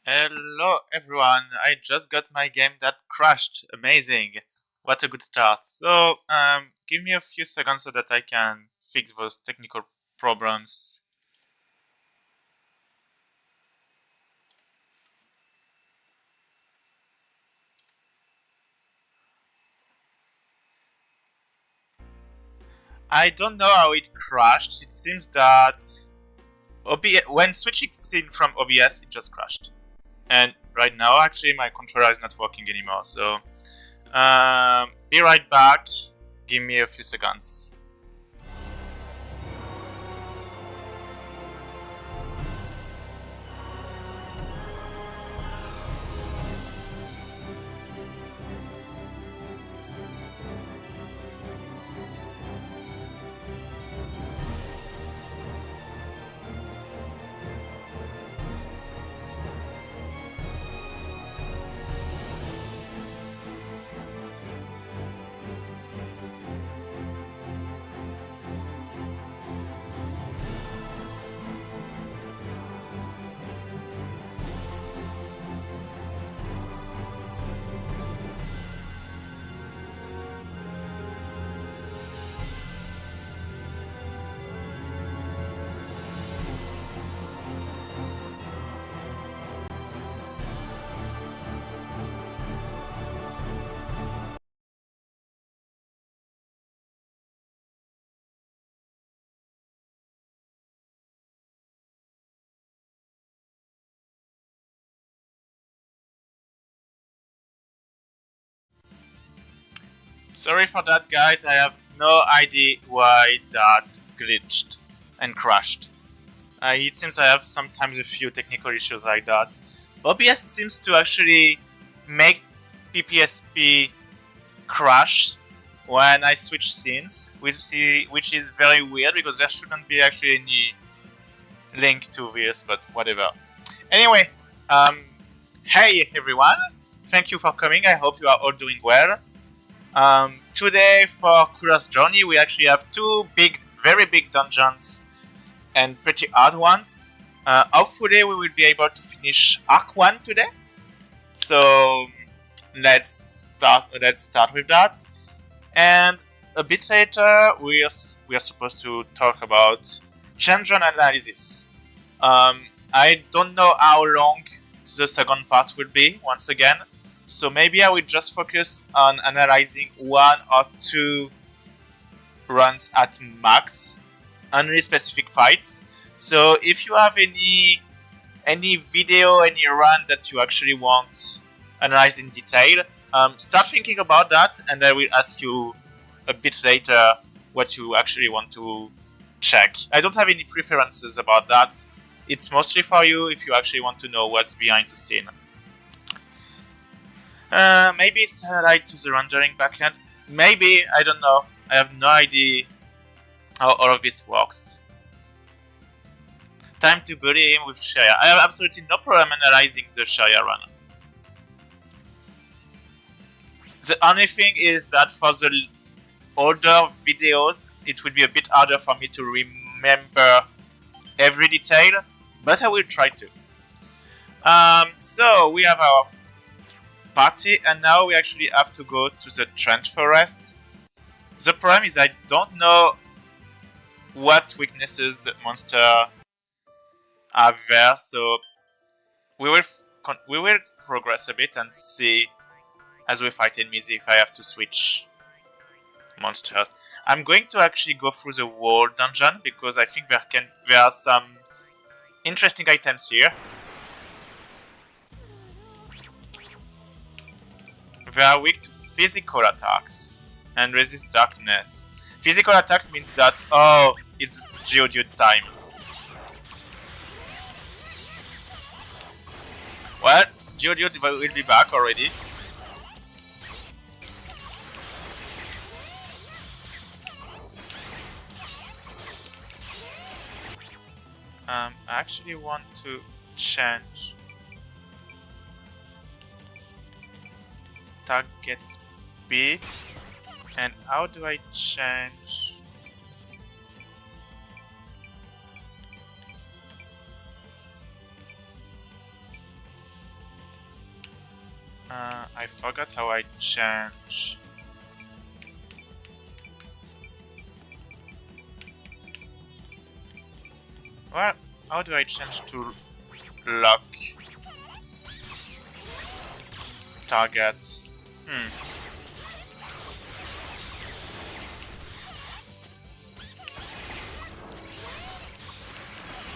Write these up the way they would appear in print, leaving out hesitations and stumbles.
Hello everyone, I just got my game that crashed. Amazing. What a good start. So, give me a few seconds so that I can fix those technical problems. I don't know how it crashed. It seems that when switching scene from OBS, it just crashed. And right now, actually, my controller is not working anymore. So, be right back. Give me a few seconds. Sorry for that, guys. I have no idea why that glitched and crashed. It seems I have sometimes a few technical issues like that. OBS seems to actually make PPSP crash when I switch scenes, which is very weird because there shouldn't be actually any link to this, but whatever. Anyway, hey everyone, thank you for coming. I hope you are all doing well. Today for Couleur's journey, we actually have two very big dungeons and pretty hard ones. Hopefully, we will be able to finish Arc 1 today. So let's start with that. And a bit later, we are supposed to talk about dungeon analysis. I don't know how long the second part will be. Once again. So maybe I will just focus on analyzing one or two runs at max, only specific fights. So if you have any video, any run that you actually want analyzed in detail, start thinking about that, and I will ask you a bit later what you actually want to check. I don't have any preferences about that. It's mostly for you if you actually want to know what's behind the scene. Maybe it's allied to the rendering backend. Maybe, I don't know. I have no idea how all of this works. Time to bully him with Shaya. I have absolutely no problem analyzing the Shaya run. The only thing is that for the older videos, it will be a bit harder for me to remember every detail, but I will try to. So we have our party, and now we actually have to go to the Trench Forest. The problem is I don't know what weaknesses the monster have there, so we will progress a bit and see as we fight enemies if I have to switch monsters. I'm going to actually go through the wall dungeon because I think there are some interesting items here. They are weak to physical attacks and resist darkness. Physical attacks means that, oh, it's Geodude time. Well, Geodude will be back already. I actually want to change target B, and how do I change? I forgot how I change. Well, how do I change to lock target? Hmm.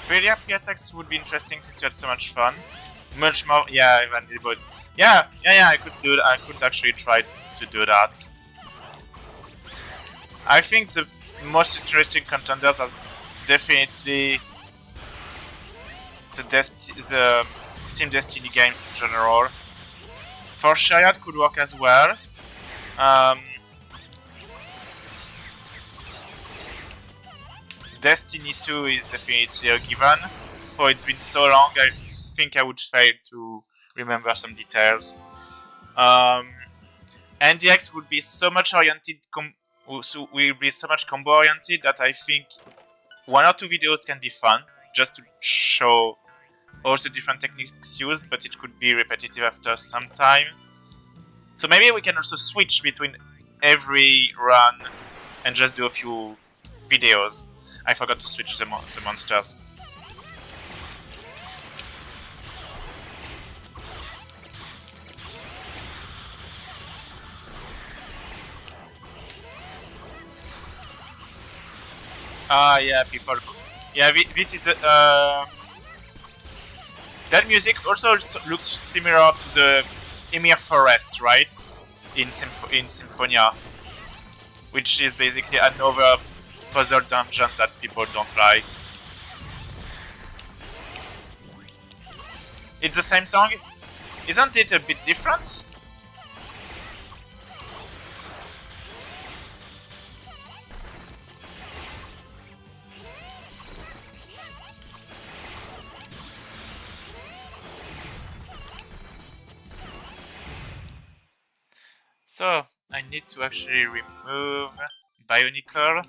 3D PSX would be interesting since you had so much fun. Much more, yeah, than it would. Yeah, I could do. I could actually try to do that. I think the most interesting contenders are definitely the Team Destiny games in general. For Chariot could work as well. Destiny 2 is definitely a given. For it's been so long, I think I would fail to remember some details. NDX would be so much oriented, will be so much combo oriented that I think 1 or 2 videos can be fun, just to show all the different techniques used, but it could be repetitive after some time. So maybe we can also switch between every run and just do a few videos. I forgot to switch the monsters. Ah, yeah, people. Yeah, this is that music also looks similar to the Emir Forest, right? In Symphonia, which is basically another puzzle dungeon that people don't like. It's the same song? Isn't it a bit different? So, I need to actually remove Bionicle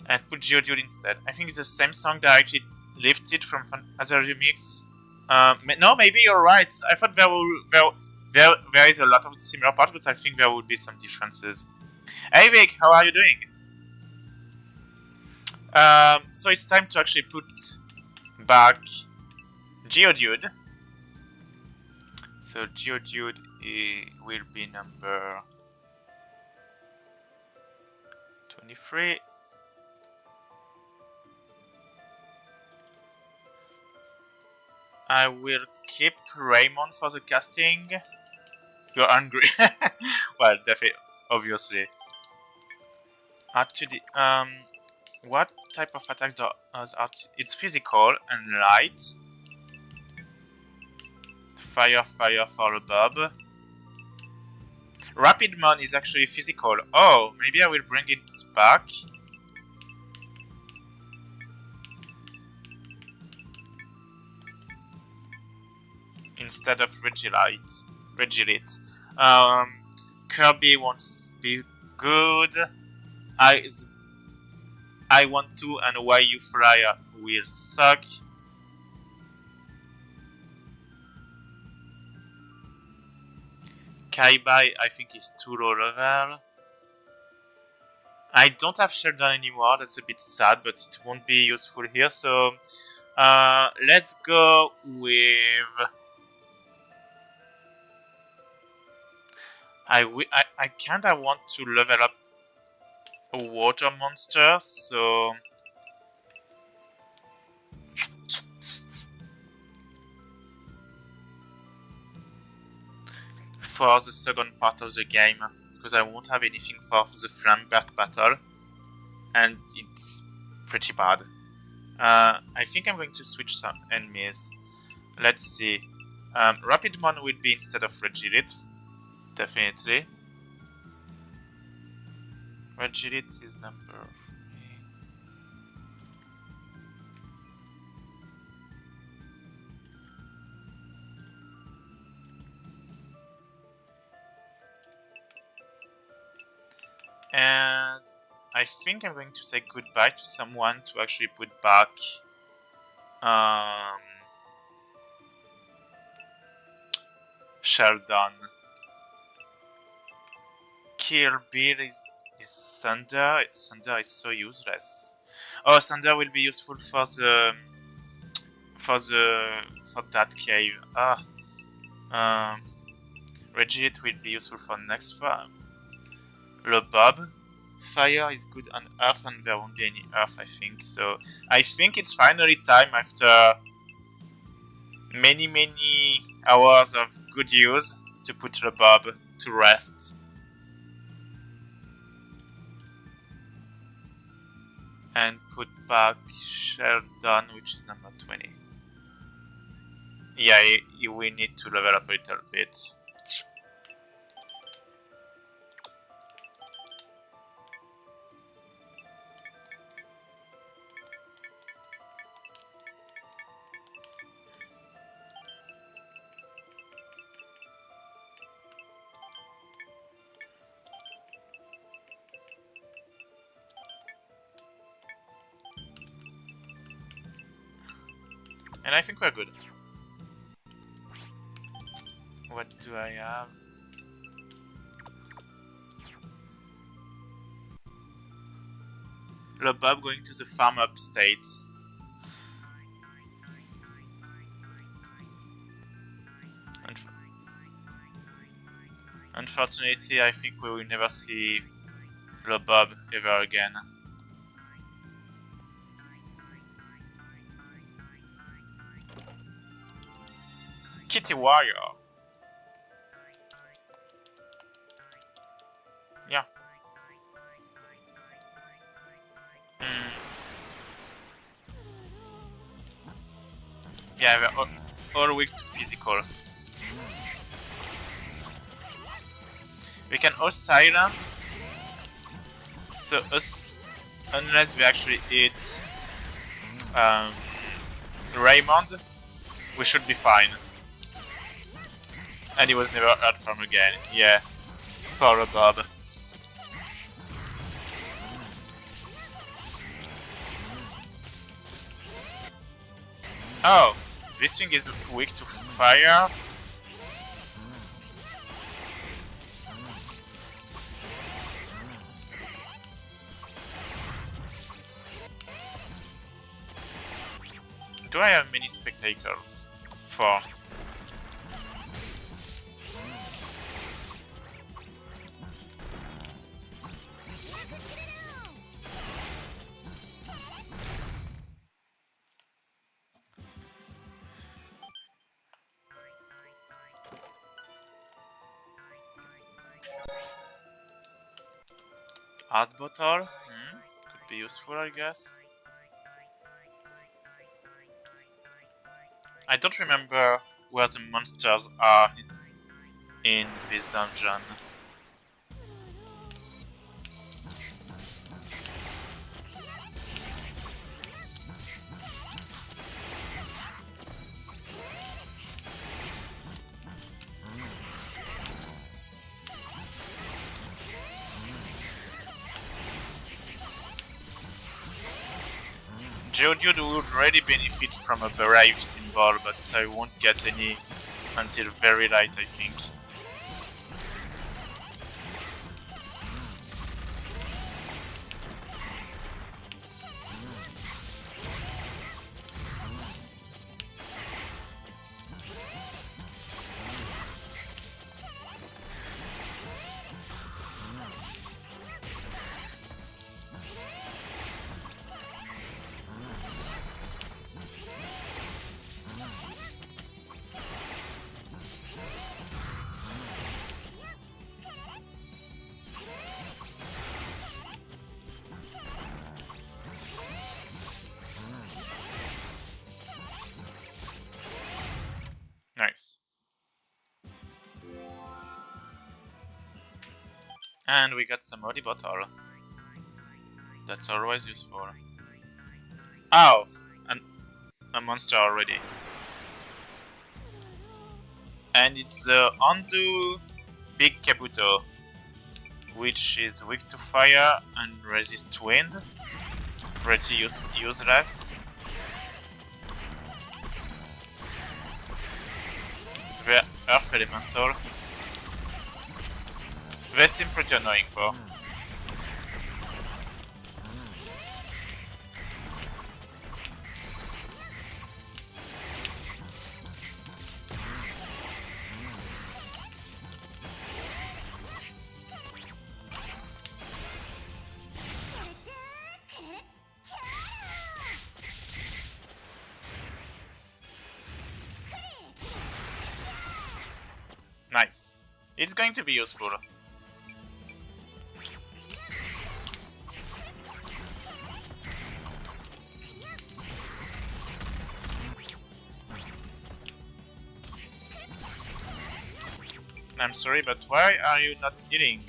and put Geodude instead. I think it's the same song directly lifted from Phantasia remix. No, maybe you're right. I thought there is a lot of similar parts, but I think there would be some differences. Hey Vic, how are you doing? So it's time to actually put back Geodude. So Geodude will be number 23. I will keep Raymond for the casting. You're hungry. Well, definitely, obviously. Actually, what type of attacks does art? It's physical and light. Fire for a bob. Rapid Mon is actually physical. Oh, maybe I will bring it back. Instead of Regilit. Kirby won't be good. I want to, and why you fly will suck. Kaibai, I think, is too low level. I don't have Sheldon anymore, that's a bit sad, but it won't be useful here, so let's go with... I kinda want to level up a water monster, so... For the second part of the game, because I won't have anything for the Flamberg battle, and it's pretty bad. I think I'm going to switch some enemies. Let's see. Rapidmon will be instead of Regilit, definitely. Regilit is number 3. And I think I'm going to say goodbye to someone to actually put back Sheldon. Kill Bill is Thunder. Thunder is so useless. Oh, Thunder will be useful for that cave. Regit will be useful for next farm. Bob. Fire is good on Earth and there won't be any Earth, I think. So I think it's finally time after many hours of good use to put Bob to rest. And put back Sheldon, which is number 20. Yeah, we need to level up a little bit. And I think we're good. What do I have? Bob going to the farm upstate. Unfortunately, I think we will never see Bob ever again. Kitty Warrior. Yeah. Yeah, we're all weak to physical. We can all silence. So unless we actually hit Raymond, we should be fine. And he was never heard from again. Yeah. Poor Bob. Oh, this thing is weak to fire. Do I have many spectacles? 4. Art bottle? Could be useful, I guess. I don't remember where the monsters are in this dungeon. Geodude would really benefit from a Brave symbol, but I won't get any until very late, I think. Nice. And we got some Odi bottle. That's always useful. Oh! A monster already. And it's the Ondu Big Kabuto, which is weak to fire and resists wind. Pretty useless. Earth Elemental. They seem pretty annoying though. Nice. It's going to be useful. I'm sorry, but why are you not eating?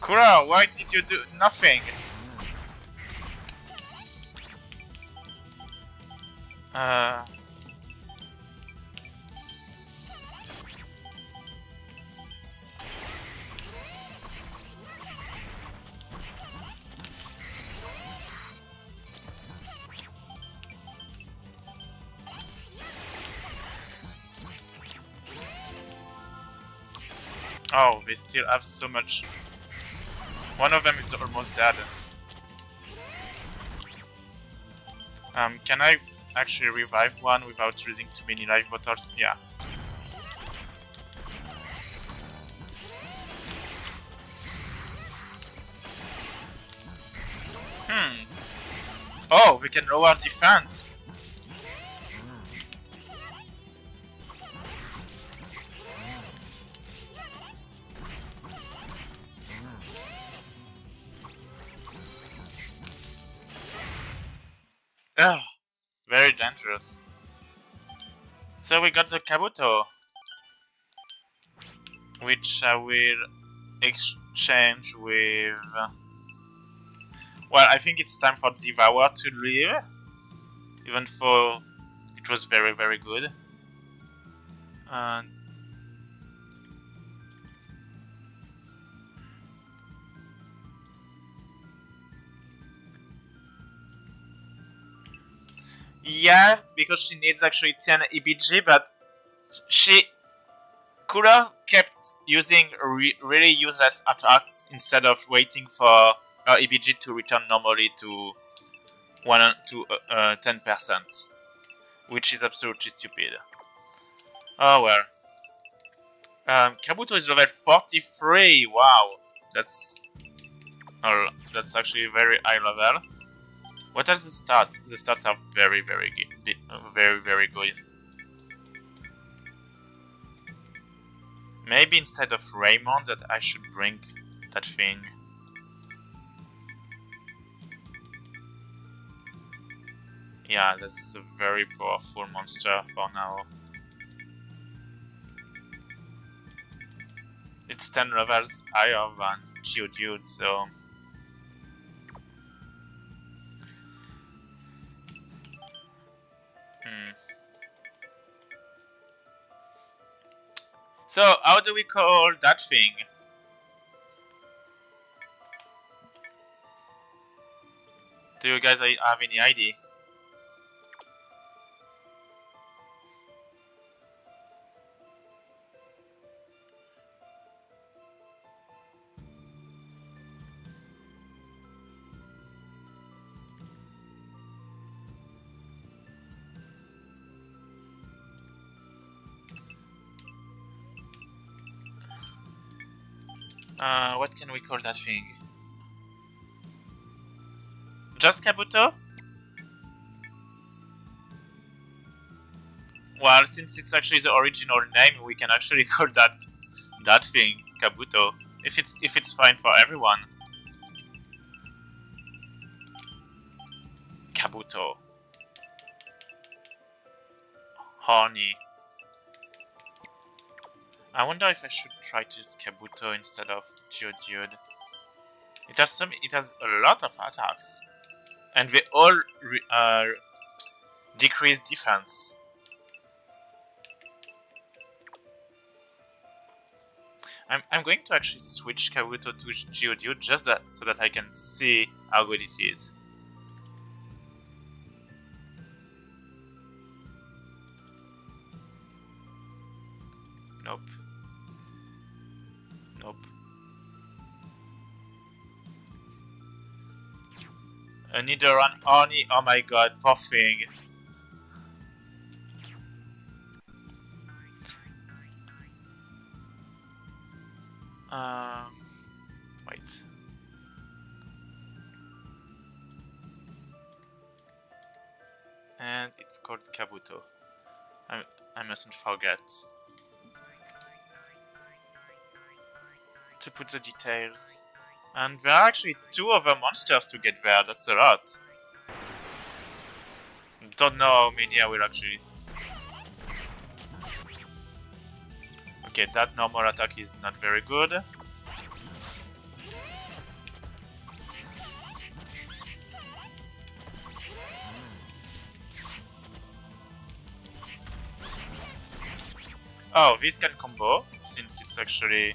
Couleur, why did you do nothing? Oh, they still have so much. One of them is almost dead. Can I actually revive one without using too many life bottles? Yeah. Oh, we can lower defense. Ugh, very dangerous. So we got the Kabuto, which I will exchange with... Well, I think it's time for Devour to leave, even though it was very, very good. Yeah, because she needs actually 10 EBG, but Couleur kept using really useless attacks instead of waiting for her EBG to return normally to 10%, which is absolutely stupid. Oh well. Kabuto is level 43. Wow, that's actually very high level. What are the stats? The stats are very, very good. Very, very good. Maybe instead of Raymond that I should bring that thing. Yeah, that's a very powerful monster for now. It's 10 levels higher than Geodude, so... So, how do we call that thing? Do you guys have any idea? What can we call that thing? Just Kabuto? Well, since it's actually the original name, we can actually call that thing Kabuto. If it's fine for everyone. Kabuto. Horny. I wonder if I should try to use Kabuto instead of Geodude. It has a lot of attacks, and they all decrease defense. I'm going to actually switch Kabuto to Geodude just so that I can see how good it is. Nope. Nope. Neither run Oni. Oh my god, poor thing. Wait. And it's called Kabuto. I mustn't forget to put the details. And there are actually 2 other monsters to get there, that's a lot. Don't know how many I will actually... Okay, that normal attack is not very good. Oh, this can combo, since it's actually...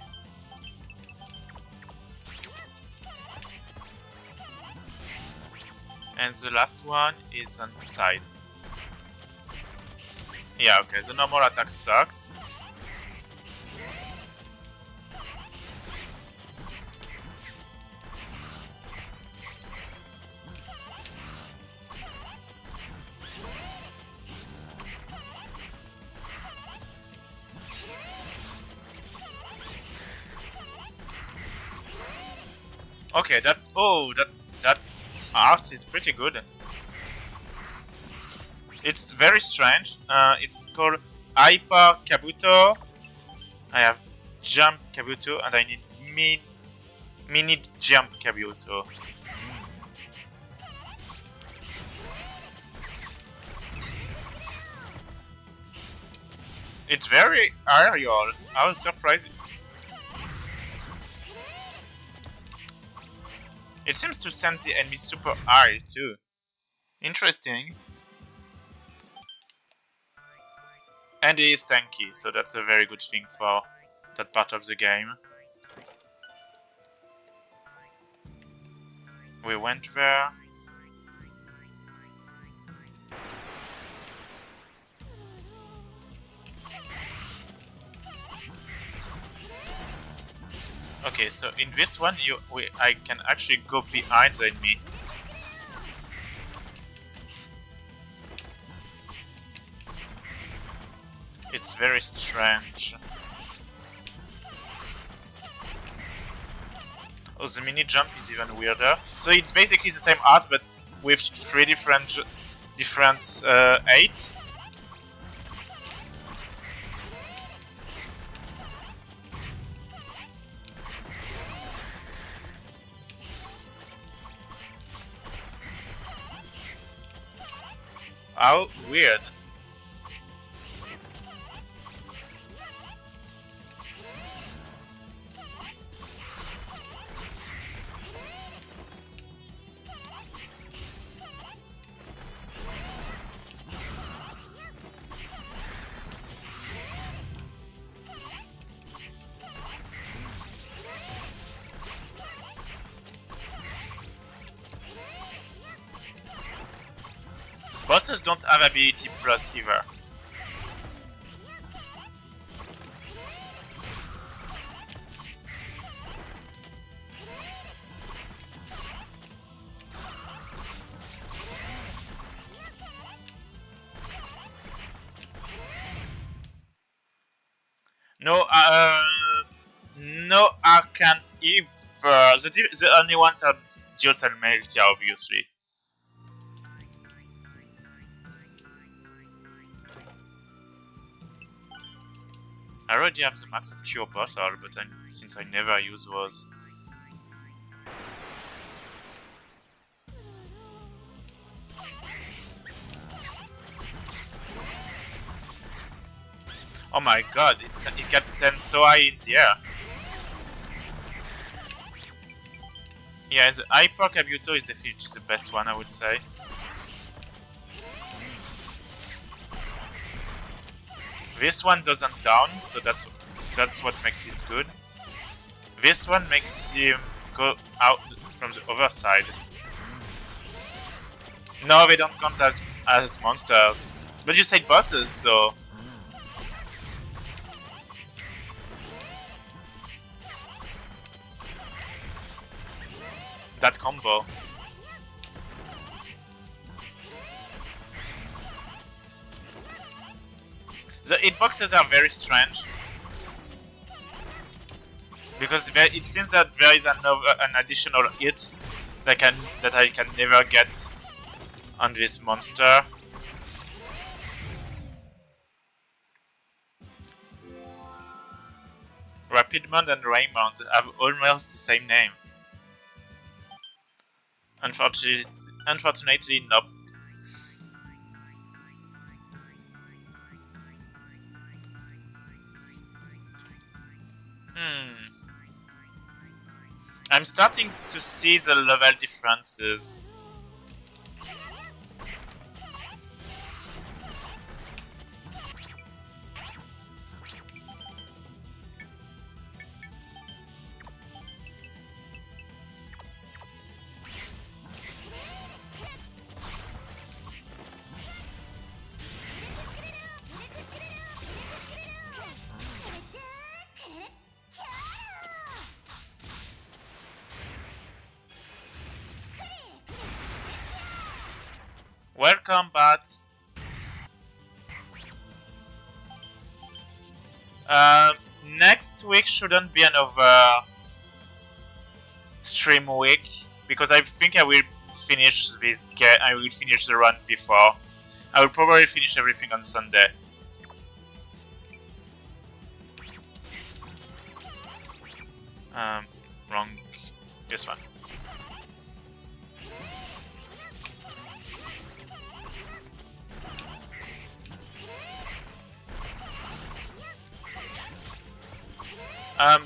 And the last one is on the side. Yeah, okay, the normal attack sucks. Okay, that art is pretty good. It's very strange. It's called Hyper Kabuto. I have Jump Kabuto and I need Mini Jump Kabuto. It's very aerial. I was surprised. It seems to send the enemy super high too. Interesting. And it is tanky, so that's a very good thing for that part of the game. We went there. Okay, so in this one, I can actually go behind the enemy. It's very strange. Oh, the mini jump is even weirder. So it's basically the same art, but with 3 different 8. How weird. Bosses don't have ability plus either. No Arcans either. The only ones are Dios and Meltia, obviously. I already have the max of Cure Bottle, but since I never use those. Oh my god, it gets sent so high in the air. Yeah, the Hyper Kabuto is definitely the best one, I would say. This one doesn't down, so that's what makes it good. This one makes him go out from the other side. No, they don't count as monsters. But you said bosses, so... that combo. The hitboxes are very strange. Because it seems that there is an additional hit that I can never get on this monster. Rapidmond and Raymond have almost the same name. Unfortunately, nope. I'm starting to see the level differences. Welcome, Bat. Next week shouldn't be another stream week because I think I will finish this game. I will finish the run before. I will probably finish everything on Sunday. Wrong. This one.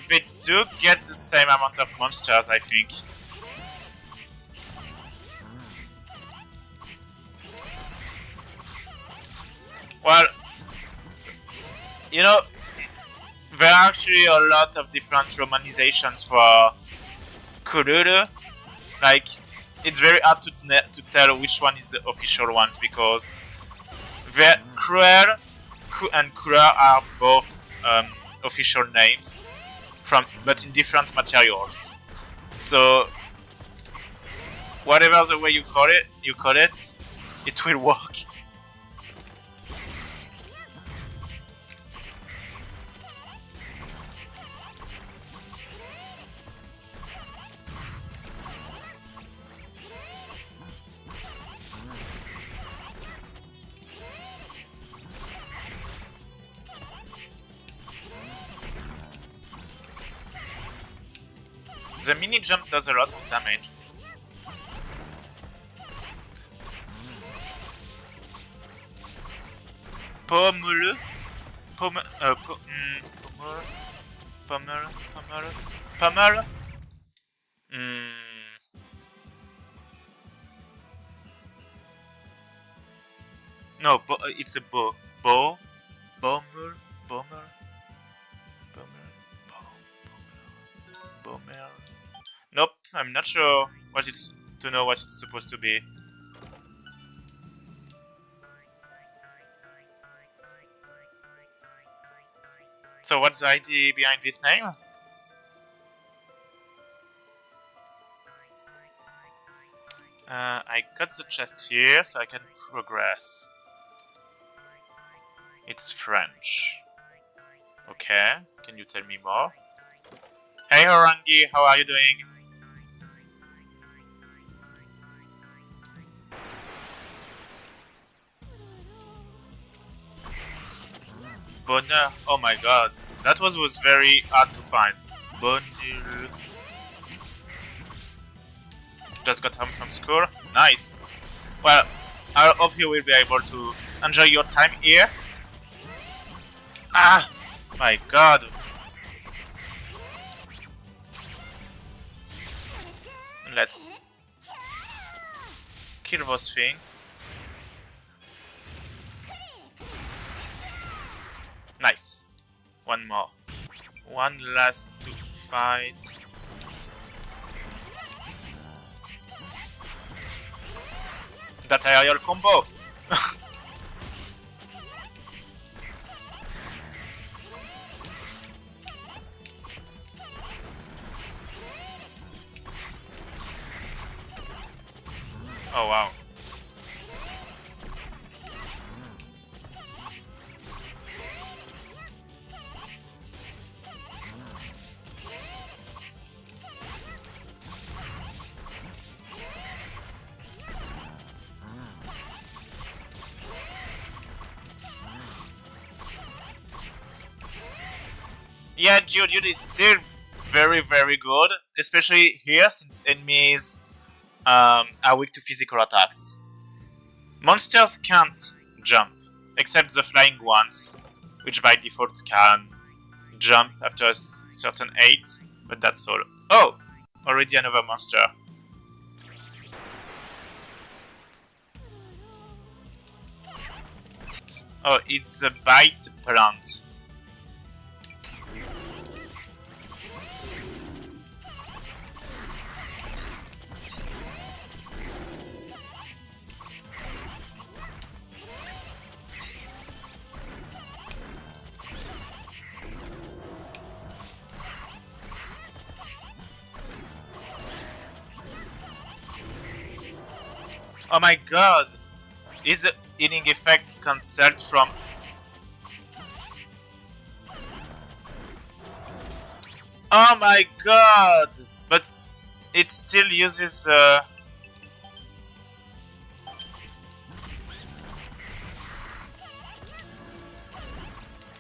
They do get the same amount of monsters, I think. Well, you know, there are actually a lot of different romanizations for Couleur. Like, it's very hard to tell which one is the official ones because Couleur and Couleur are both official names, but in different materials. So, whatever the way you call it, it will work. The mini jump does a lot of damage. Pommel. No, it's a bow. Bomber. Nope, I'm not sure what it's supposed to be. So what's the idea behind this name? I cut the chest here so I can progress. It's French. Okay, can you tell me more? Hey Harangi, how are you doing? Bonheur. Oh my god. That was very hard to find. Bonheur. Just got home from school. Nice. Well, I hope you will be able to enjoy your time here. Ah! My god. Let's kill those things. Nice. One more. One last to fight. That aerial combo. Oh wow. Yeah, Geodude is still very good, especially here since enemies are weak to physical attacks. Monsters can't jump, except the flying ones, which by default can jump after a certain height, but that's all. Oh! Already another monster. Oh, it's a bite plant. Oh my god! Is the healing effect cancelled from... Oh my god! But it still uses...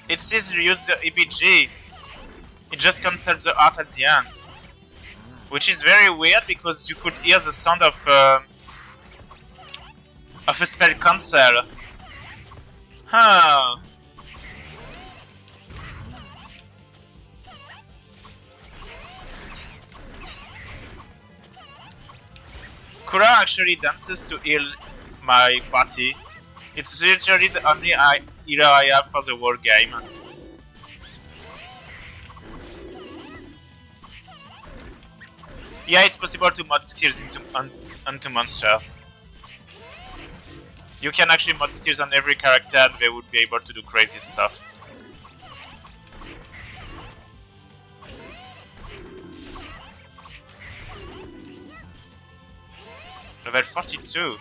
It says use the EPG. It just cancels the art at the end. Which is very weird because you could hear the sound of a spell cancel. Huh. Couleur actually dances to heal my party. It's literally the only healer I have for the whole game. Yeah, it's possible to mod skills onto monsters. You can actually mod skills on every character and they would be able to do crazy stuff. Level 42.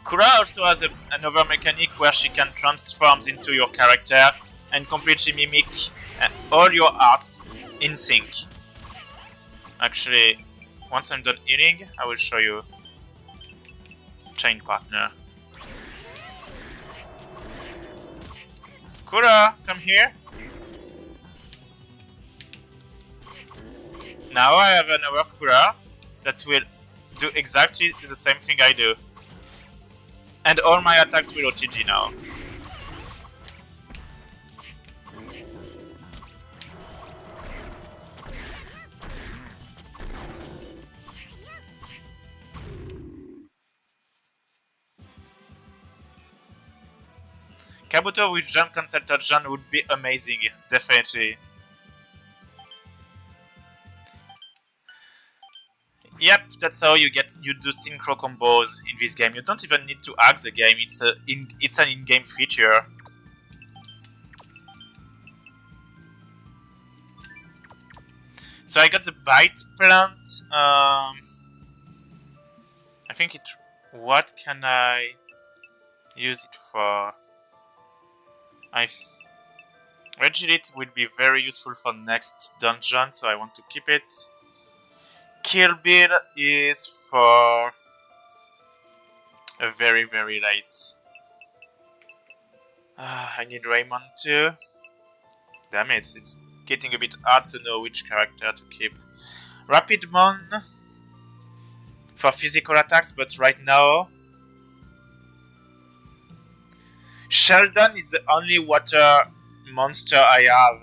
Couleur also has another mechanic where she can transform into your character and completely mimic all your arts in sync. Actually, once I'm done healing, I will show you Chain Partner. Couleur, come here. Now I have another Couleur that will do exactly the same thing I do. And all my attacks will OTG now. Kabuto with Jump Cancel Touchdown would be amazing, definitely. Yep, that's how you do synchro combos in this game. You don't even need to hack the game. It's an in-game feature. So I got the bite plant. I think it. What can I use it for? Regilit will be very useful for next dungeon, so I want to keep it. Kill Bill is for a very late. I need Raymond too. Damn it, it's getting a bit hard to know which character to keep. Rapidmon for physical attacks, but right now Sheldon is the only water monster I have.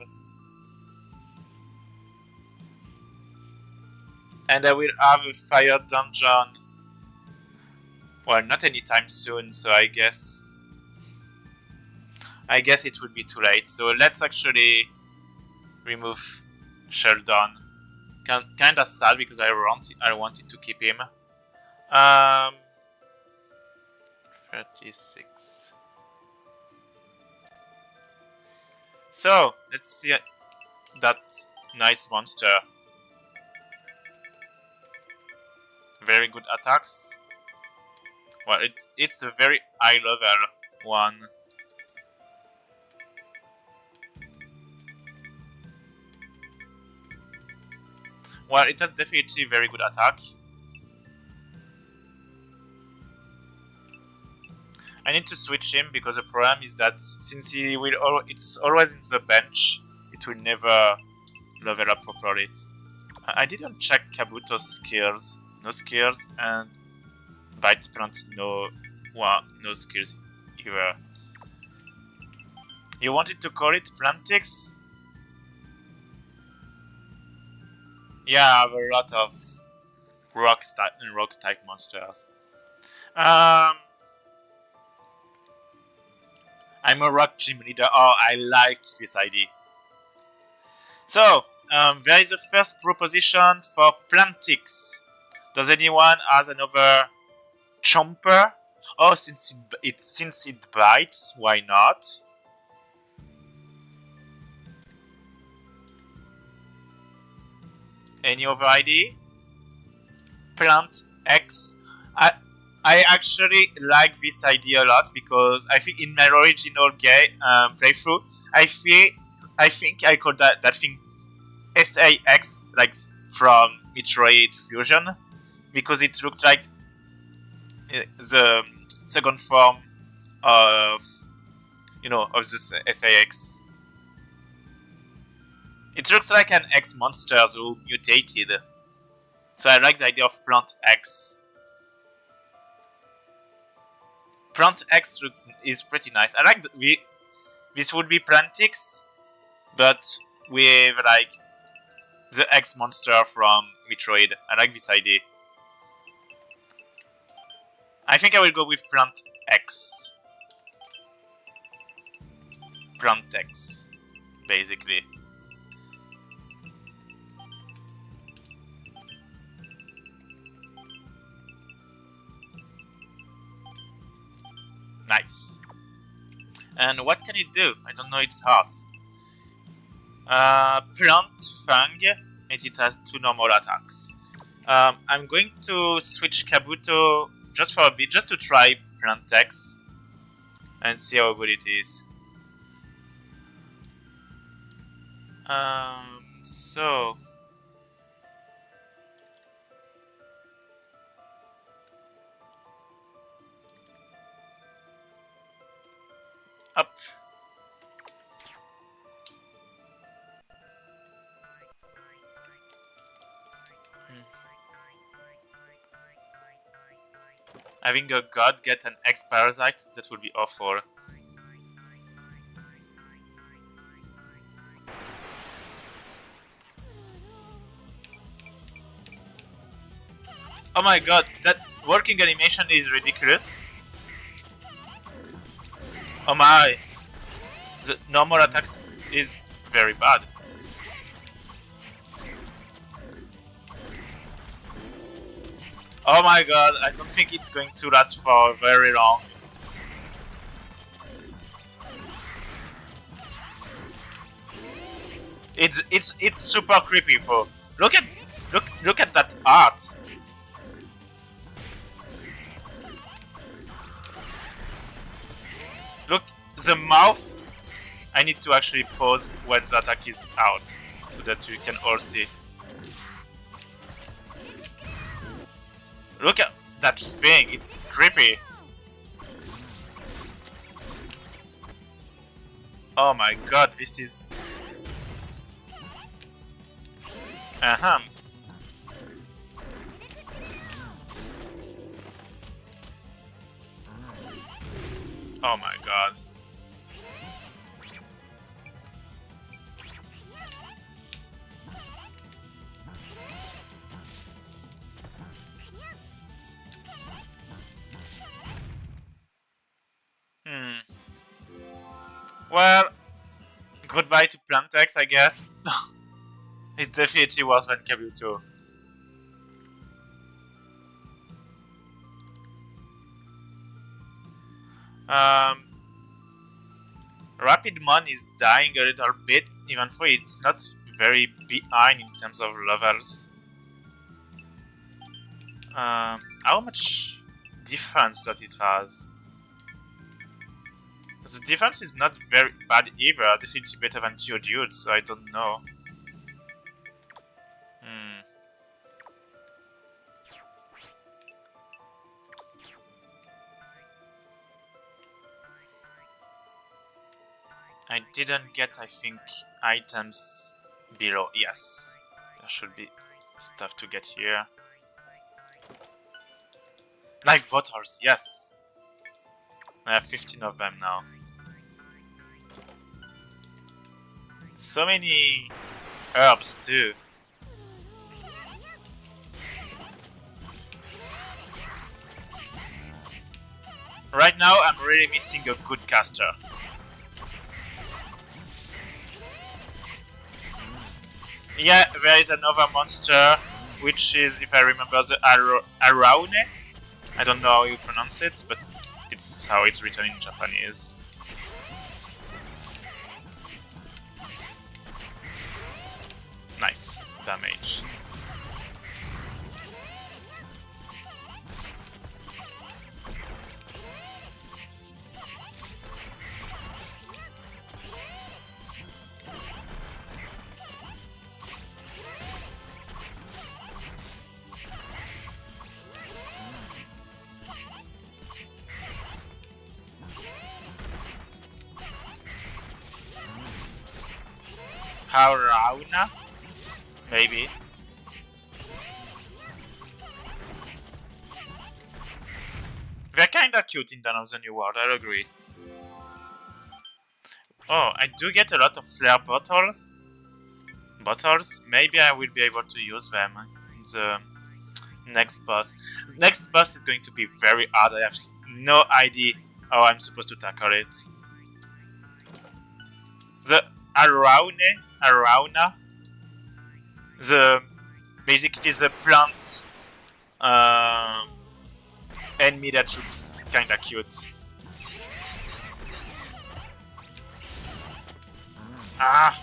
And I will have a fire dungeon. Well, not anytime soon, so I guess it would be too late. So let's actually remove Sheldon. Kinda sad because I wanted to keep him. 36. So let's see that nice monster. very good attacks. Well, it's a very high level one. Well, it has definitely very good attack. I need to switch him because the problem is that since it's always in the bench, it will never level up properly. I didn't check Kabuto's skills. No skills, and Bite Plant no skills either. You wanted to call it Plantix? Yeah, I have a lot of rock type monsters. I'm a rock gym leader. Oh, I like this idea. So, there is a first proposition for Plantix. Does anyone has another Chomper? Oh, since it bites, why not? Any other idea? Plant X. I actually like this idea a lot because I think in my original playthrough, I think I called that thing SAX, like from Metroid Fusion, because it looked like the second form of of this SAX. It looks like an X monster who mutated. So I like the idea of Plant X. Plant X is pretty nice. I like this would be Plantix, but with like the X monster from Metroid. I like this idea. I think I will go with Plant X. Plant X, basically. Nice. And what can it do? I don't know its heart. Plant Fang, and it has 2 normal attacks. I'm going to switch Kabuto just for a bit, just to try Plant X and see how good it is. So up. Having a god get an X parasite, that would be awful. Oh my god, that working animation is ridiculous. Oh my. The normal attacks is very bad. Oh my god, I don't think it's going to last for very long. It's super creepy, bro. Look at that art. Look, the mouth. I need to actually pause when the attack is out so that you can all see. Look at that thing, it's creepy. Oh my god, this is... Uh-huh. Oh my god. Well, goodbye to Plantex, I guess. It's definitely worse than Kabuto. Rapidmon is dying a little bit, even though it's not very behind in terms of levels. How much defense that it has? The defense is not very bad either, definitely better than Geodude, so I don't know. I didn't get, I think, items below. Yes, there should be stuff to get here. Life bottles, yes! I have 15 of them now. So many herbs too. Right now I'm really missing a good caster. Yeah, there is another monster, which is, if I remember, the Araune. I don't know how you pronounce it, but it's how it's written in Japanese. Nice damage. Harauna? Maybe. They're kinda cute in Dawn of the New World, I'll agree. Oh, I do get a lot of flare bottles. Maybe I will be able to use them in the next boss. The next boss is going to be very hard. I have no idea how I'm supposed to tackle it. The Arauna, basically the plant enemy that shoots kinda cute. Ah!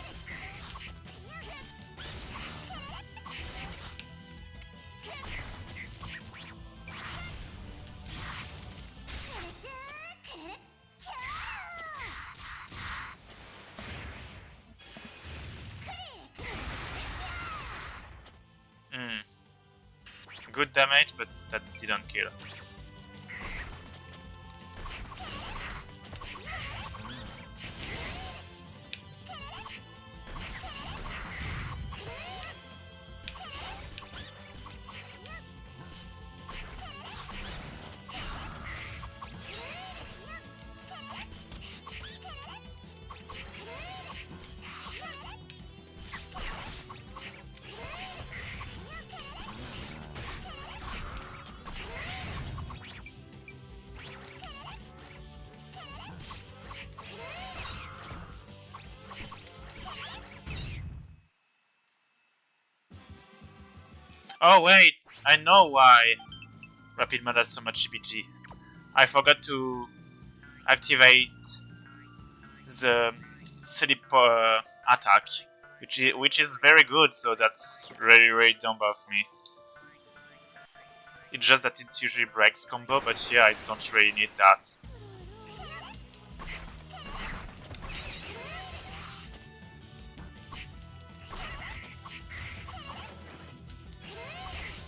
Good damage, but that didn't kill. Oh wait, I know why Rapid Mode has so much CPG. I forgot to activate the sleep attack, which is very good, so that's really dumb of me. It's just that it usually breaks combo, but yeah, I don't really need that.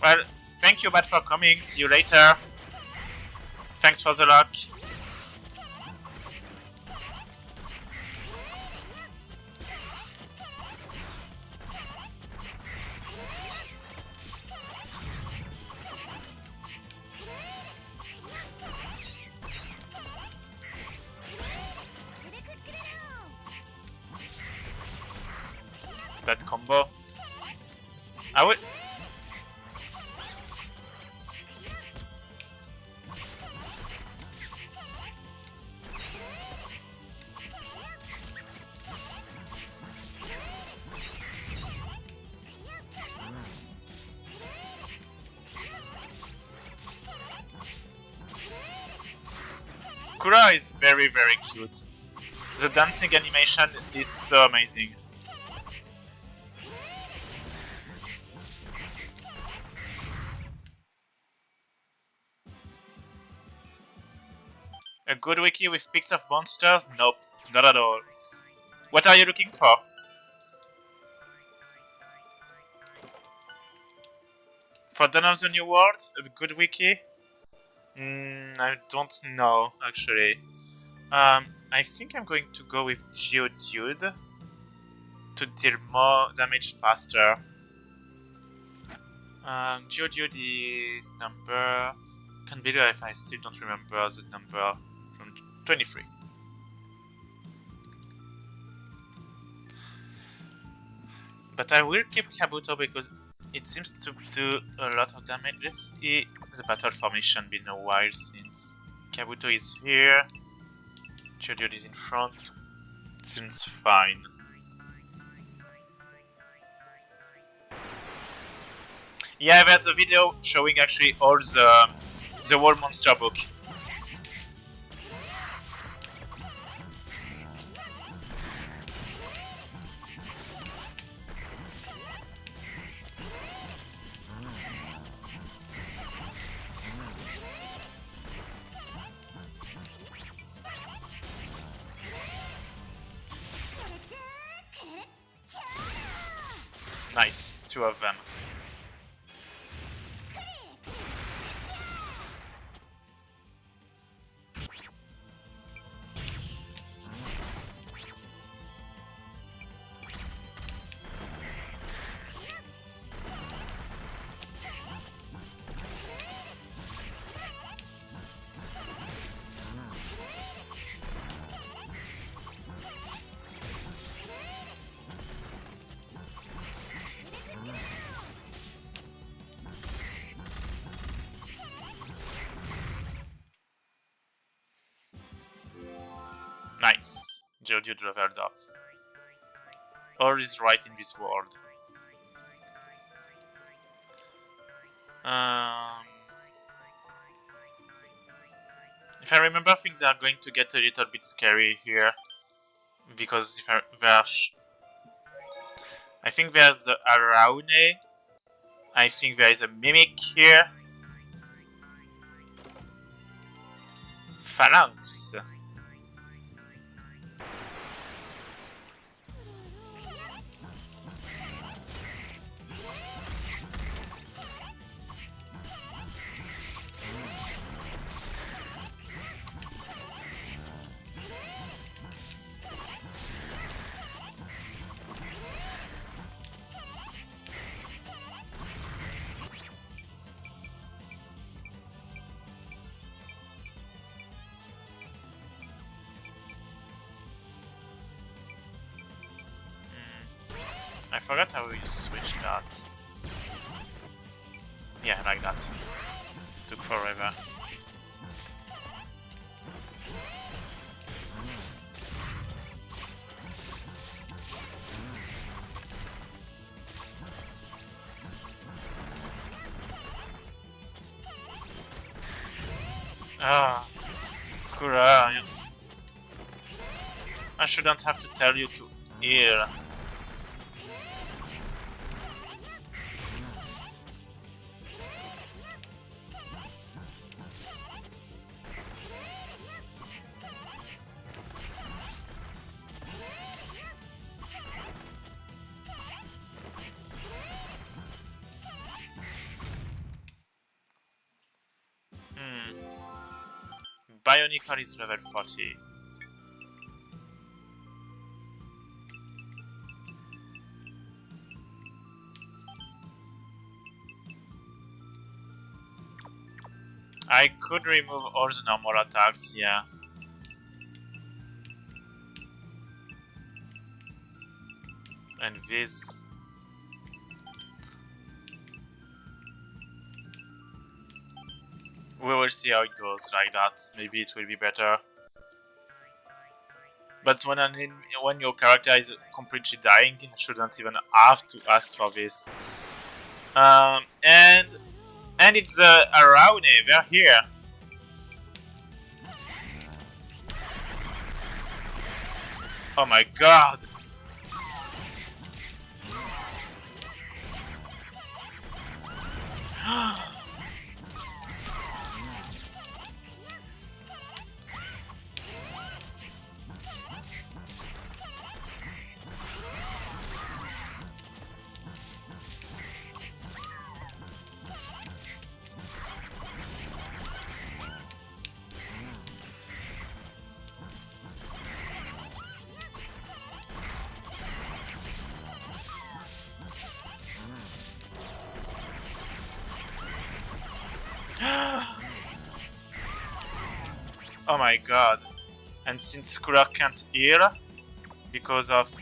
Well, thank you, Bat, for coming. See you later. Thanks for the luck. That combo. I would. Couleur is very cute. The dancing animation is so amazing. A good wiki with pics of monsters? Nope, not at all. What are you looking for? For Dawn of the New World? A good wiki? I don't know, actually. I think I'm going to go with Geodude to deal more damage faster. Geodude is number... Can't believe if I still don't remember the number from 23. But I will keep Kabuto because it seems to do a lot of damage. Let's see the battle formation, been a while since. Kabuto is here. Geodude is in front. Seems fine. Yeah, there's a video showing actually all the whole monster book. Nice, 2 of them. Nice. Geodude leveled up. All is right in this world. If I remember, things are going to get a little bit scary here. Because if I think there's the Araune. I think there is a Mimic here. Phalanx. I forgot how you switch that. Yeah, like that. Took forever. Ah, Couleur, yes. I shouldn't have to tell you to heal. Bionicle is level 40. I could remove all the normal attacks, yeah. And this... We will see how it goes like that. Maybe it will be better. But when your character is completely dying, you shouldn't even have to ask for this. And it's Araune, they're here. Oh my god! Oh my god. And since Couleur can't heal, because of...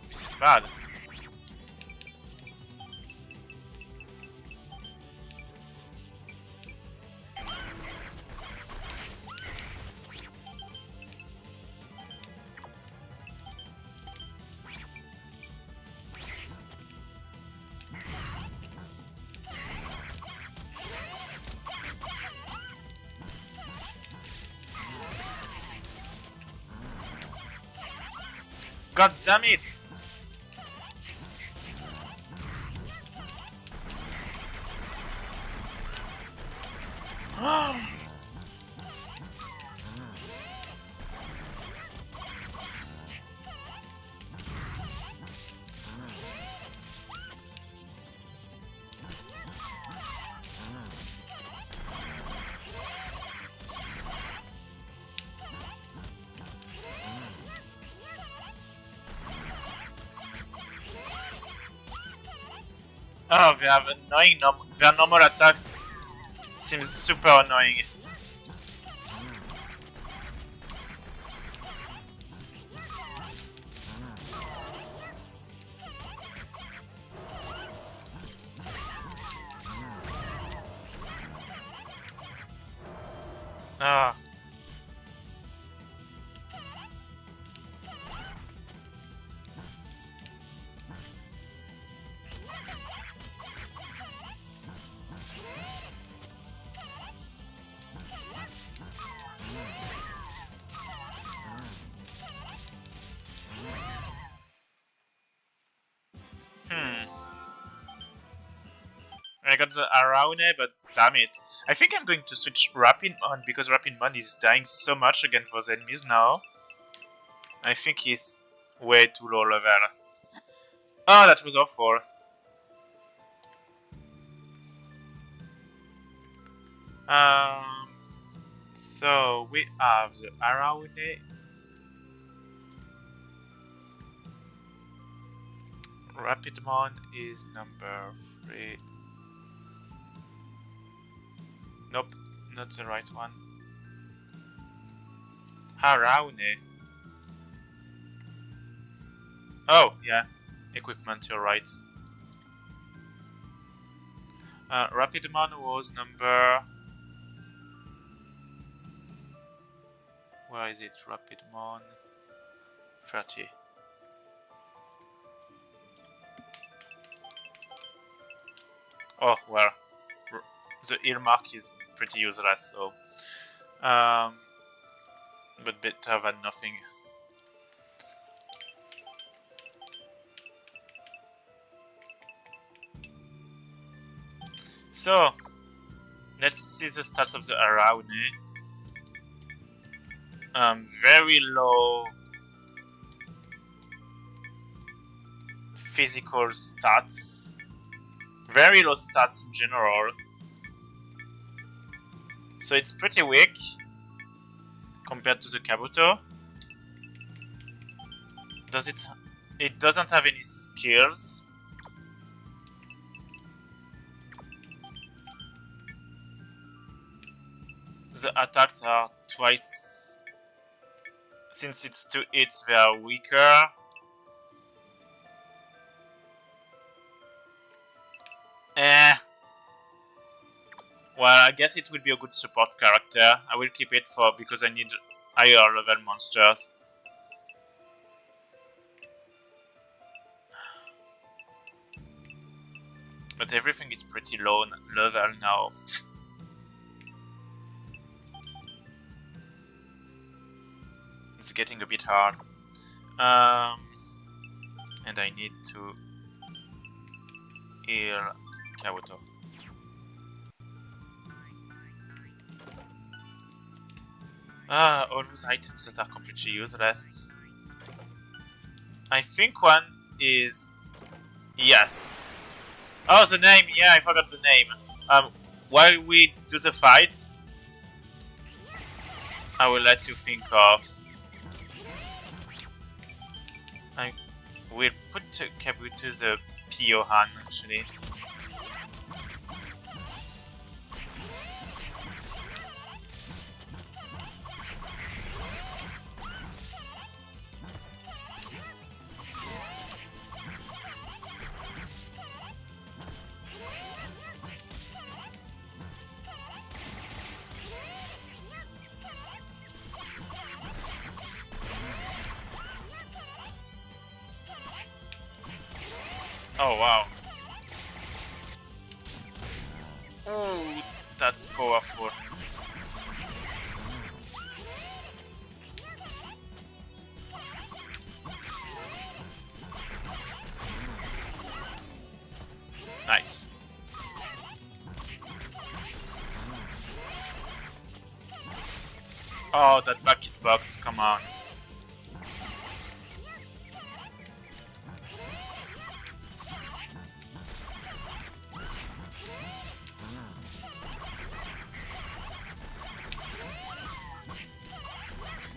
this is bad. God damn it! Oh, they have annoying their normal attacks seems super annoying. Ah. I got the Araune, but damn it. I think I'm going to switch Rapid on because Rapid Mon is dying so much against those enemies now. I think he's way too low level. Oh, that was awful. So we have the Araune. Rapidmon is number 3. Nope, not the right one. Araune. Oh, yeah. Equipment, you're right. Rapidmon was number... Where is it? Rapidmon 30. Oh, well. The ear mark is pretty useless, so... but better than nothing. So, let's see the stats of the Araune. Very low physical stats. Very low stats in general. So it's pretty weak compared to the Kabuto. It doesn't have any skills. The attacks are twice. Since it's 2 hits, they are weaker. Well, I guess it will be a good support character. I will keep it for because I need higher level monsters. But everything is pretty low level now. It's getting a bit hard. And I need to heal Kabuto. All those items that are completely useless. I think one is... Yes. Oh, the name! Yeah, I forgot the name. While we do the fight, I will let you think of... I will put Kabuto the Piohan, actually. Oh wow. Oh, that's powerful. Nice. Oh, that bucket box, come on.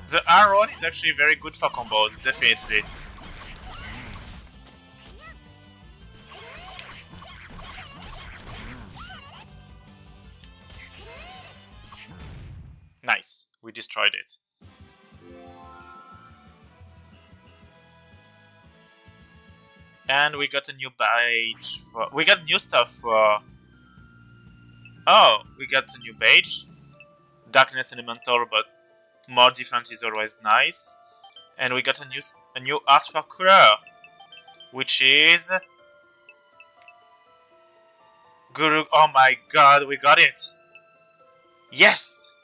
The Aron is actually very good for combos, definitely. Nice, we destroyed it. And we got a new badge for... We got new stuff for... Oh, we got a new badge. Darkness Elemental, but more defense is always nice. And we got a new art for Couleur, which is... Guru... Oh my god, we got it! Yes!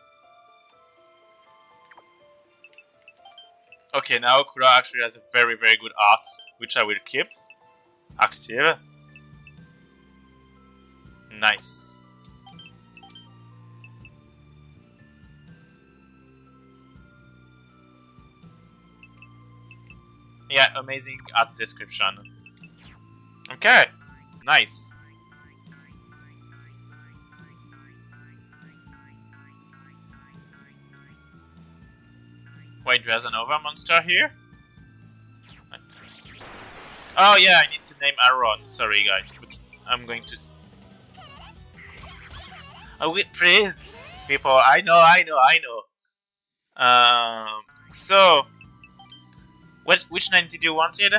Okay, now Couleur actually has a very, very good art, which I will keep active. Nice. Yeah, amazing art description. Okay, nice. Wait, there's another monster here? Oh yeah, I need to name Aaron. Sorry guys, but I'm going to... Oh wait, please, people, I know. So... Which name did you want it?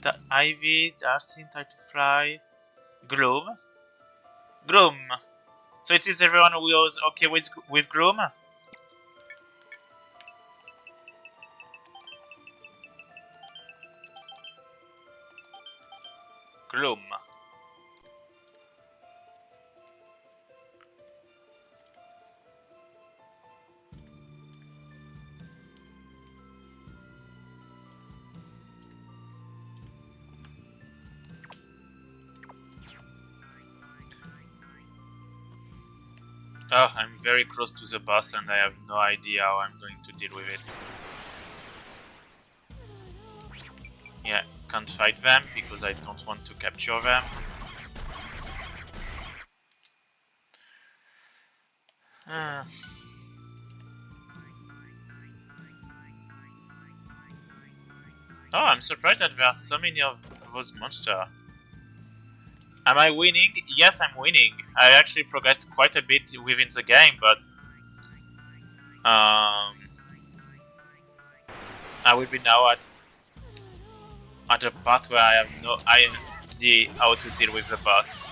The Ivy, Darcy, Try to Fly... Gloom? Gloom. So it seems everyone was okay with Gloom? Gloom. Oh, I'm very close to the boss and I have no idea how I'm going to deal with it. Yeah, can't fight them because I don't want to capture them. Oh, I'm surprised that there are so many of those monsters. Am I winning? Yes, I'm winning. I actually progressed quite a bit within the game, but... I will be now at a part where I have no idea how to deal with the boss.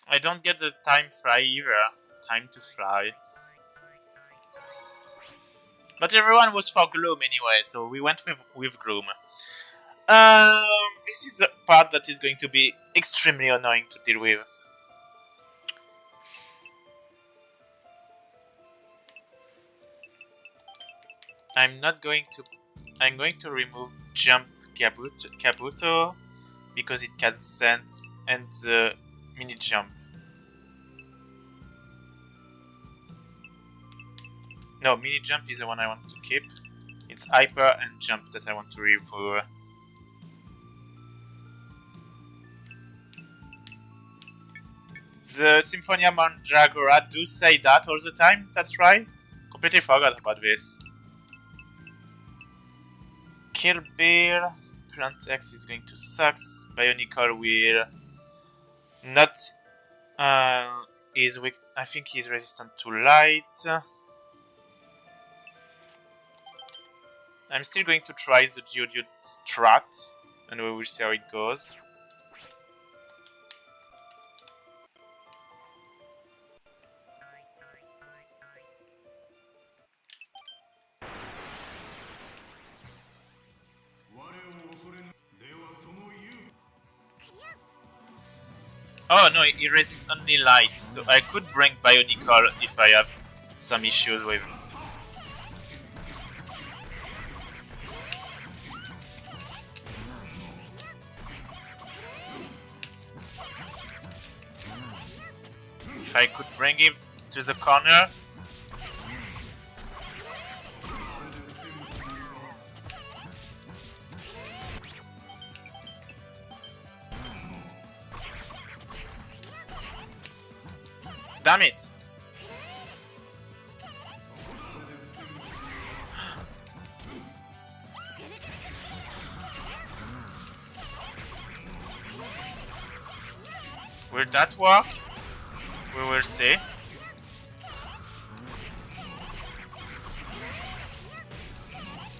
I don't get the time fly either. Time to fly. But everyone was for Gloom anyway, so we went with Gloom. This is a part that is going to be extremely annoying to deal with. I'm going to remove Jump Kabuto because it can sense and the mini jump. No, mini jump is the one I want to keep. It's hyper and jump that I want to remove. The Symphonia Mandragora do say that all the time, that's right. Completely forgot about this. Kill Bill. Plant X is going to suck. Bionicle will not. Is weak. I think he's resistant to light. I'm still going to try the Geodude strat, and we will see how it goes. Oh no, he resists only light, so I could bring Bionicle if I have some issues with. If I could bring him to the corner. Damn it! Will that work? We will see.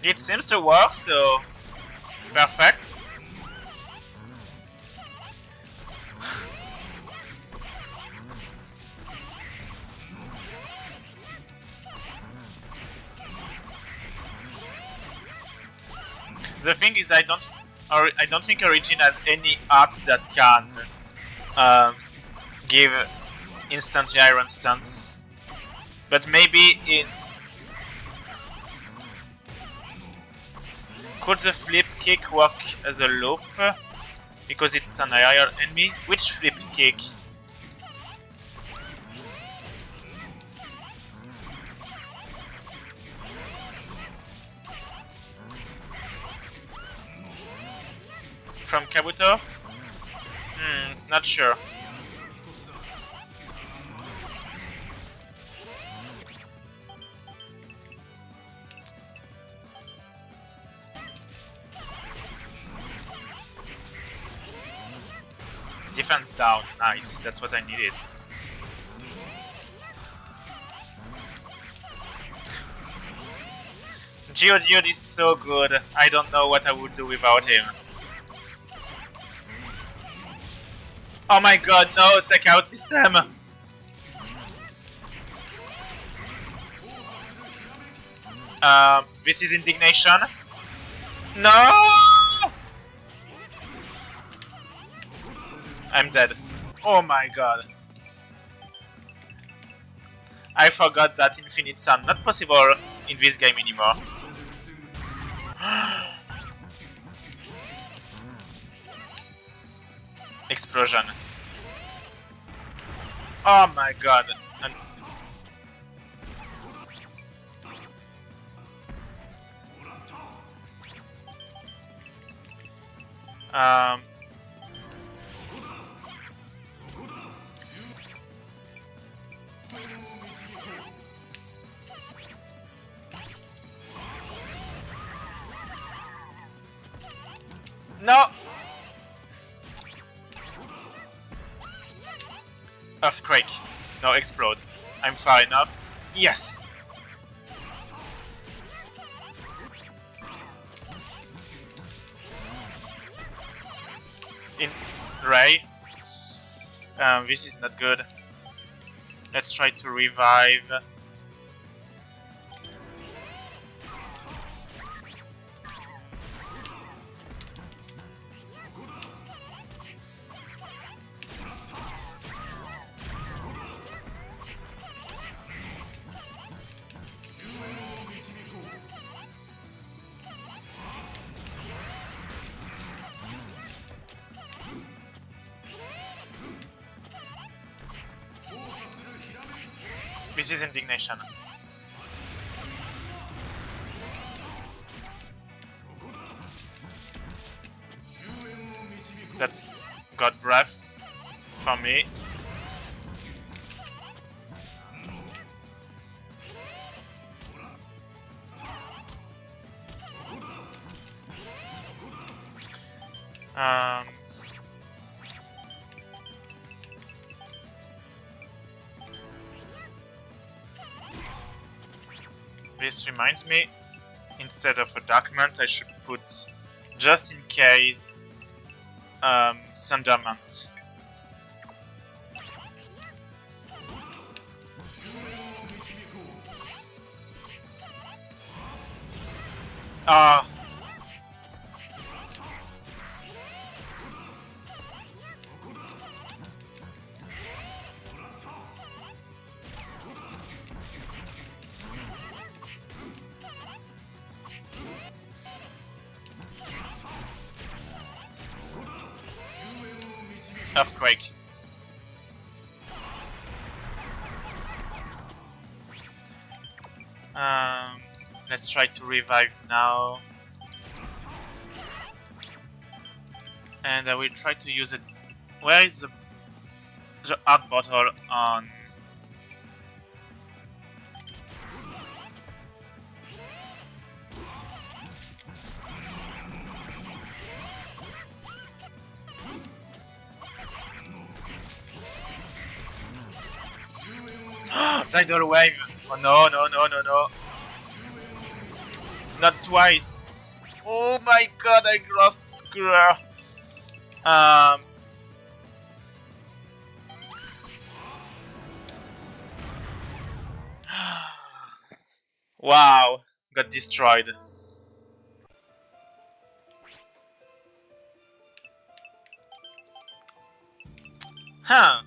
It seems to work, so perfect. The thing is, I don't think Origin has any art that can give instant iron stance, but maybe in could the flip kick work as a loop because it's an iron enemy? Which flip kick? From Kabuto? Not sure. Defense down, nice, that's what I needed. Geodude is so good, I don't know what I would do without him. Oh my god, no, take out system! This is indignation. No! I'm dead. Oh my god. I forgot that infinite sun not possible in this game anymore. Explosion. Oh my god. No! Earthquake. No, explode. I'm far enough. Yes! In Ray. This is not good. Let's try to revive. This is indignation. That's God breath for me. Um, this reminds me, instead of a Darkmont, I should put, just in case, Thundermont. Ah. Earthquake. Let's try to revive now. And I will try to use it. Where is the art bottle on? Tidal wave! Oh no, no, no, no, no. Not twice. Oh my god, I lost Couleur. Wow, got destroyed. Huh.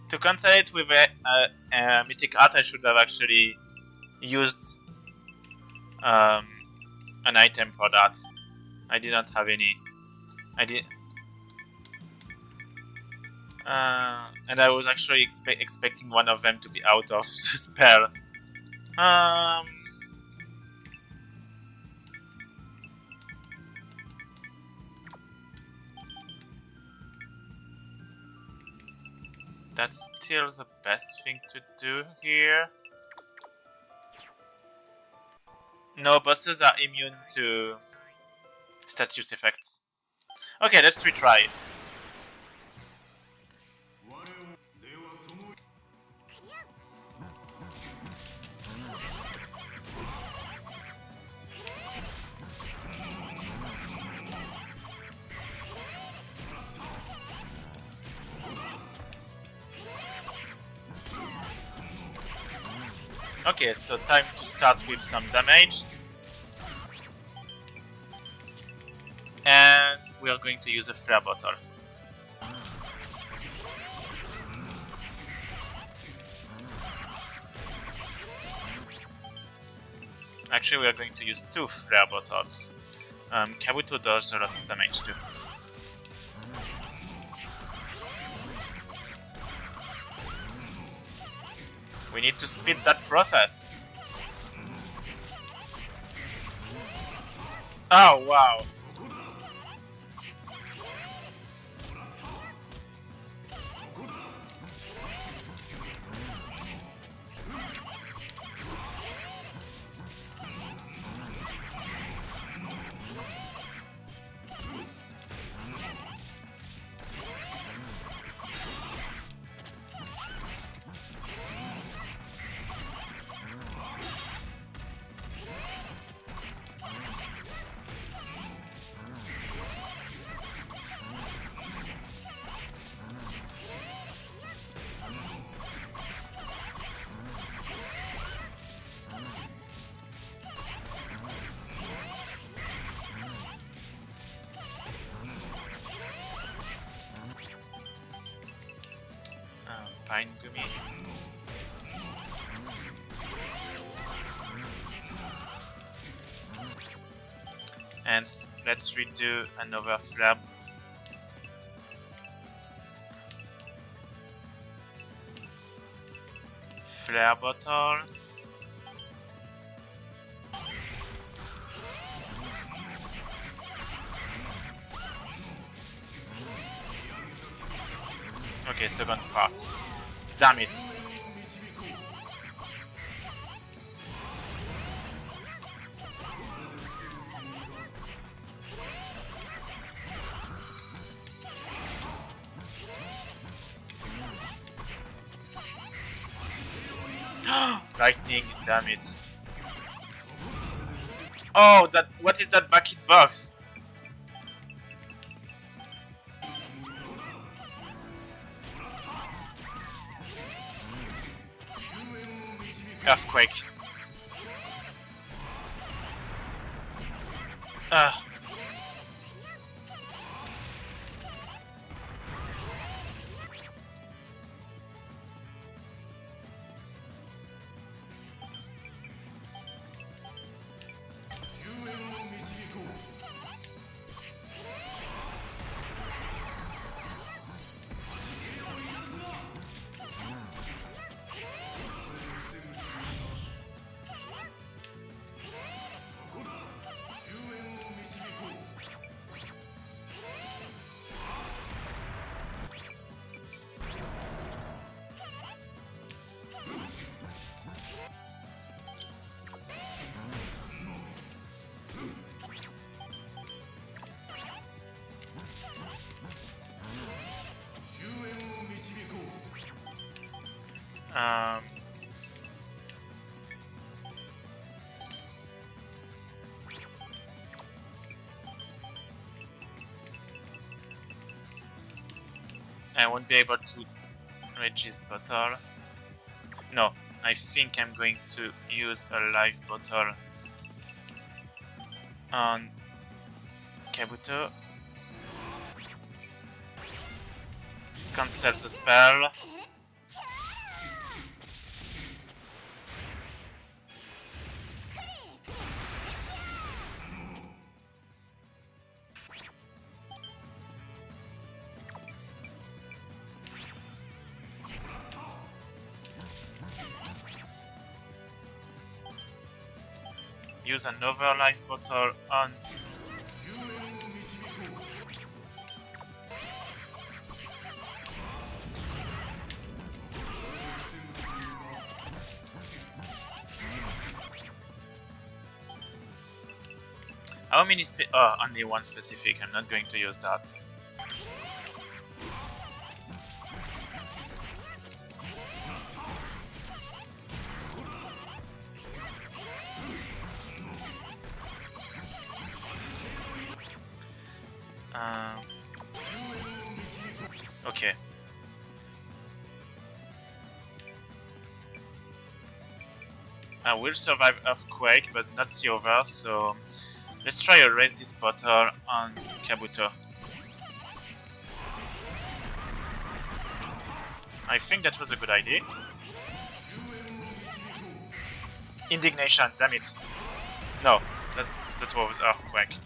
To cancel it with a Mystic Art, I should have actually used an item for that. I did not have any. I did. And I was actually expecting one of them to be out of the spell. That's still the best thing to do here. No, bosses are immune to status effects. Okay, let's retry. Okay, so time to start with some damage. And we are going to use a flare bottle. Actually, we are going to use 2 flare bottles. Kabuto does a lot of damage too. We need to speed that process. Oh, wow. Pine Gumi. And let's redo another flare. Flare bottle. Okay, second part. Damn it. Lightning, damn it. Oh, that. What is that bucket box? Earthquake. I won't be able to reach this bottle. No, I think I'm going to use a life bottle on Kabuto. Cancel the spell. Use another life bottle on how many only one specific. I'm not going to use that. Okay. I will survive Earthquake, but not the other, so let's try a resist bottle on Kabuto. I think that was a good idea. Indignation, damn it. No, that's what was Earthquake.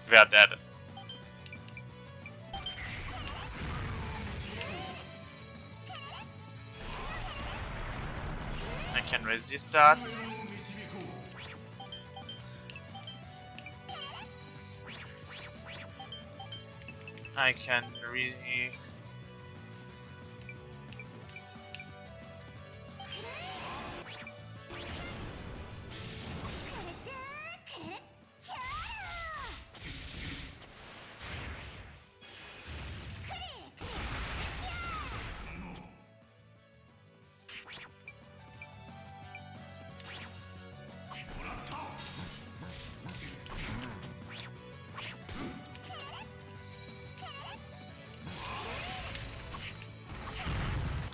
They are dead. I can resist that. I can really...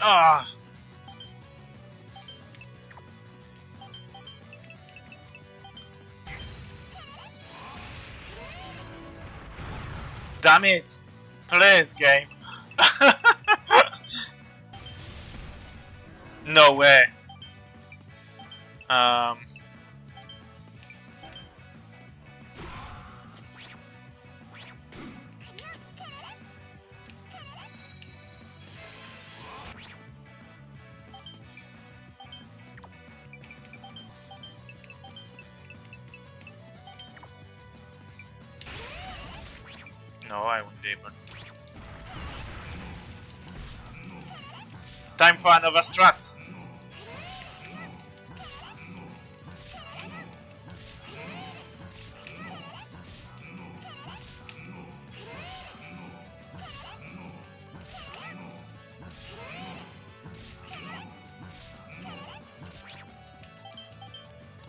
Ah! Damn it! Please, game. No way. No, I won't be able. Time for another strat.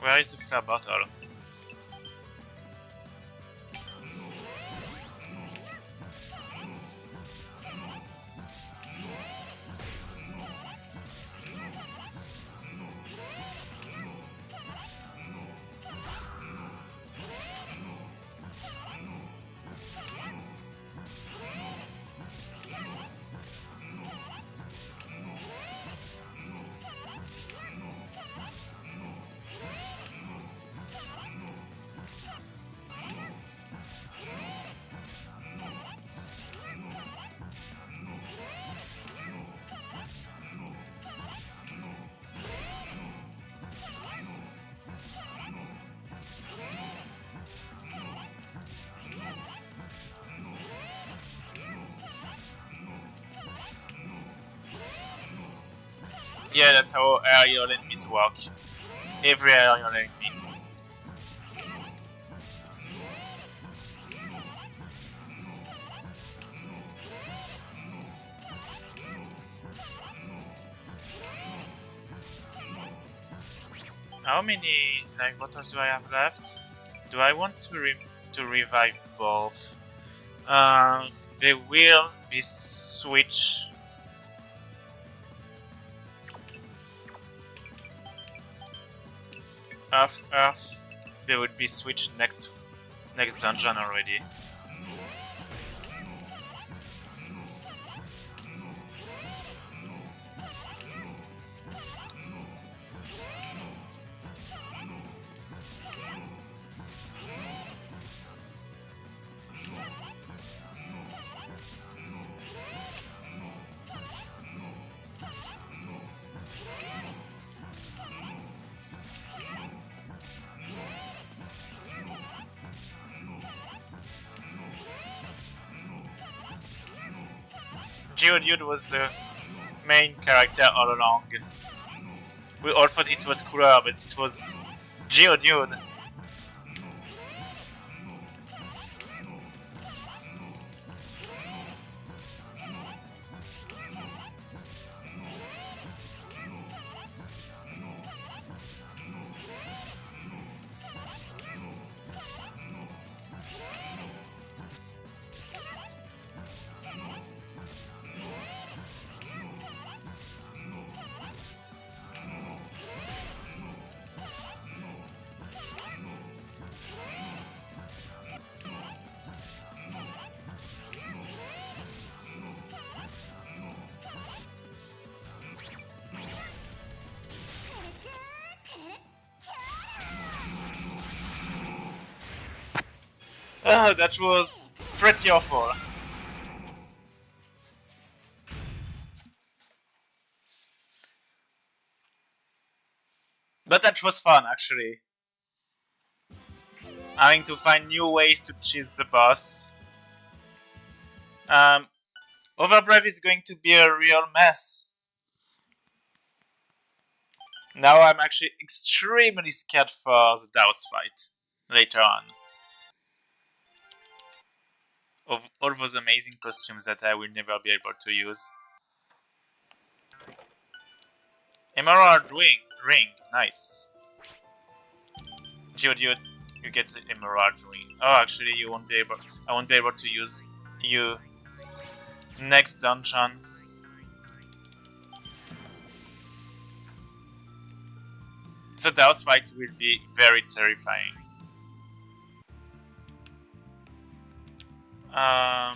Where is the flare bottle? Yeah, that's how aerial enemies work. Every aerial enemy. How many life bottles do I have left? Do I want to revive both? They will be switched. Earth. They would be switched next dungeon already. Geodude was the main character all along. We all thought it was Couleur, but it was Geodude. That was pretty awful. But that was fun, actually. Having to find new ways to cheese the boss. Overbreath is going to be a real mess. Now I'm actually extremely scared for the Daos fight later on. Of all those amazing costumes that I will never be able to use. Emerald ring, nice. Geodude, you get the Emerald ring. Oh, actually, you won't be able. I won't be able to use you next dungeon. So Daos fight will be very terrifying. I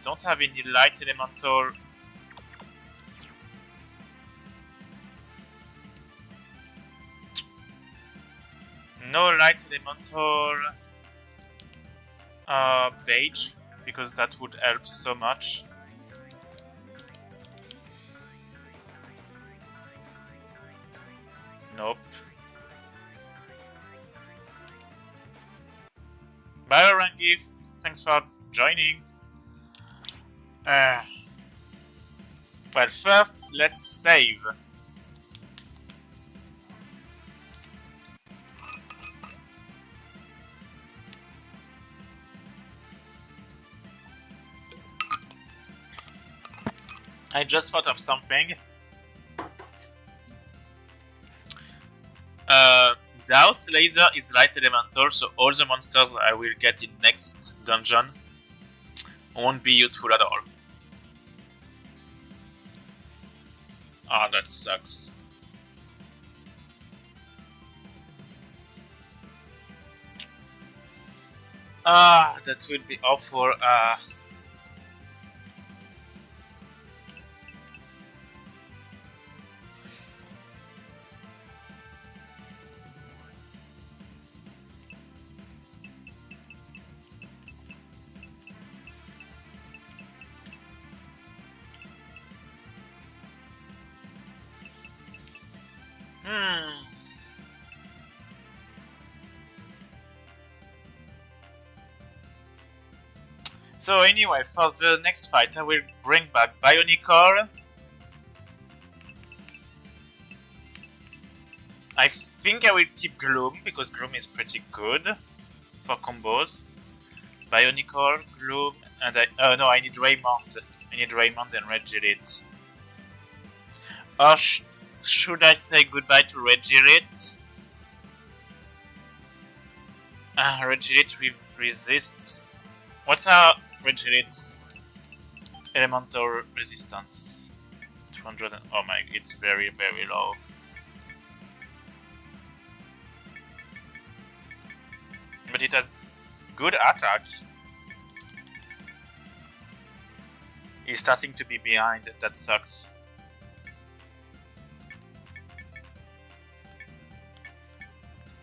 don't have any light elemental. No light elemental page, because that would help so much. Nope. Bye, Rangif. Thanks for joining. Well, first, let's save. I just thought of something. Douse laser is light elemental, so all the monsters I will get in next dungeon won't be useful at all. Ah, that sucks. Ah, that will be awful. So anyway, for the next fight, I will bring back Bionicle. I think I will keep Gloom, because Gloom is pretty good for combos. Bionicle, Gloom, and no, I need Raymond. I need Raymond and Regilit. Or should I say goodbye to Regilit? Regilit resists. What's our Regilit's elemental resistance? 200. Oh my, it's very, very low. But it has good attacks. He's starting to be behind, that sucks.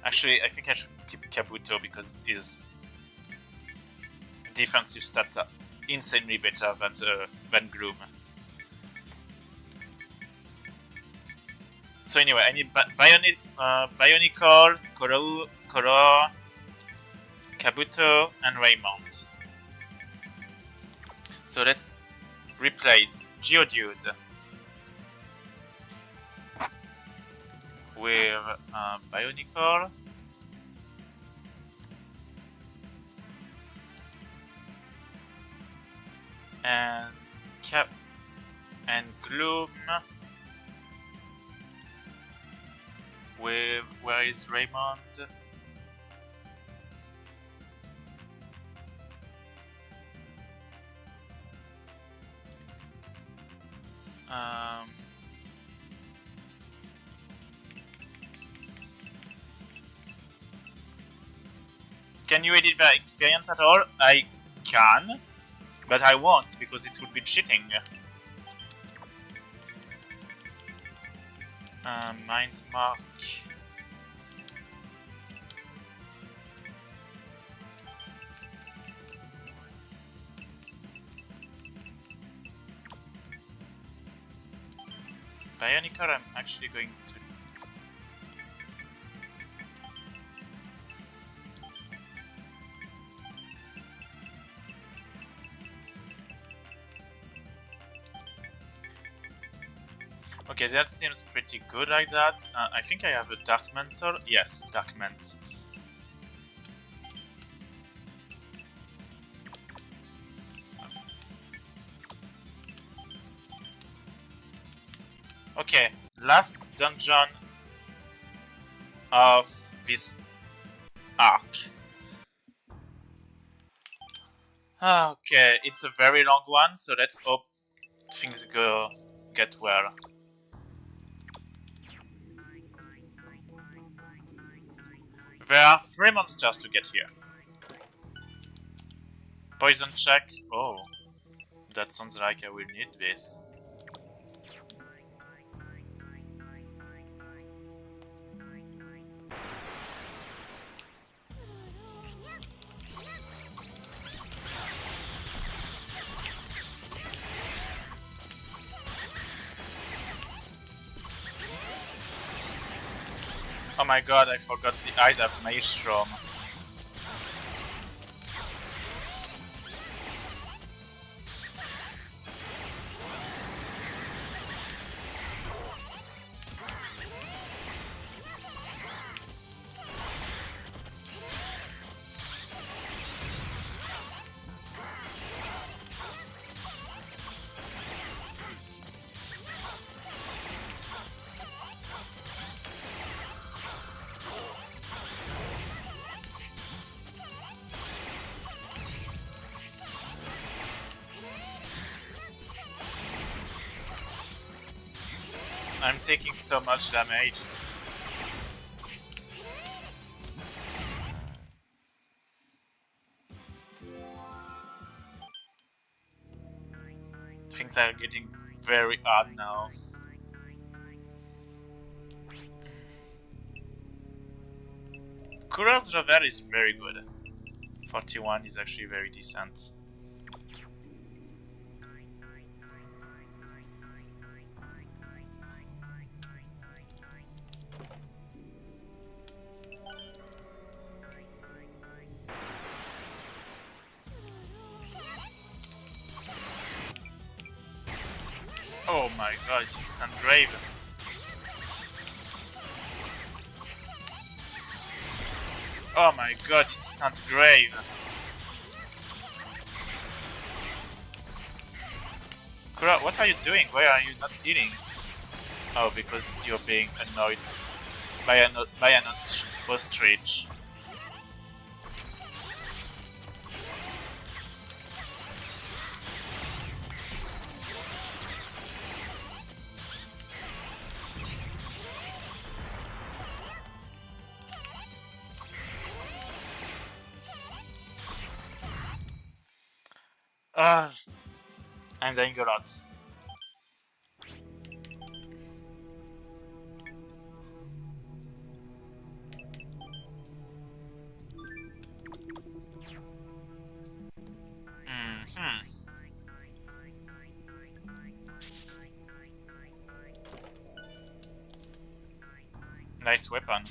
Actually, I think I should keep Kabuto because his defensive stats are insanely better than Gloom. So anyway, I need Bionicle, Couleur, Kabuto, and Raymond. So let's replace Geodude with Bionicle. And Gloom with, where is Raymond? Can you edit their experience at all? I can, but I won't because it would be cheating. Mind mark. Bionicle, I'm actually going to. Okay, that seems pretty good like that. I think I have a Dark Mantle. Yes, Dark Mantle. Okay, last dungeon of this arc. Okay, it's a very long one, so let's hope things get well. There are 3 monsters to get here. Poison check. Oh, that sounds like I will need this. Oh my god, I forgot the eyes of Maelstrom. I'm taking so much damage. Things are getting very hard now. Couleur's level is very good. 41 is actually very decent. Oh my god, instant grave. Oh my god, instant grave. Couleur, what are you doing? Why are you not eating? Oh, because you're being annoyed by an ostrich. I'm dying a lot. Nice weapon.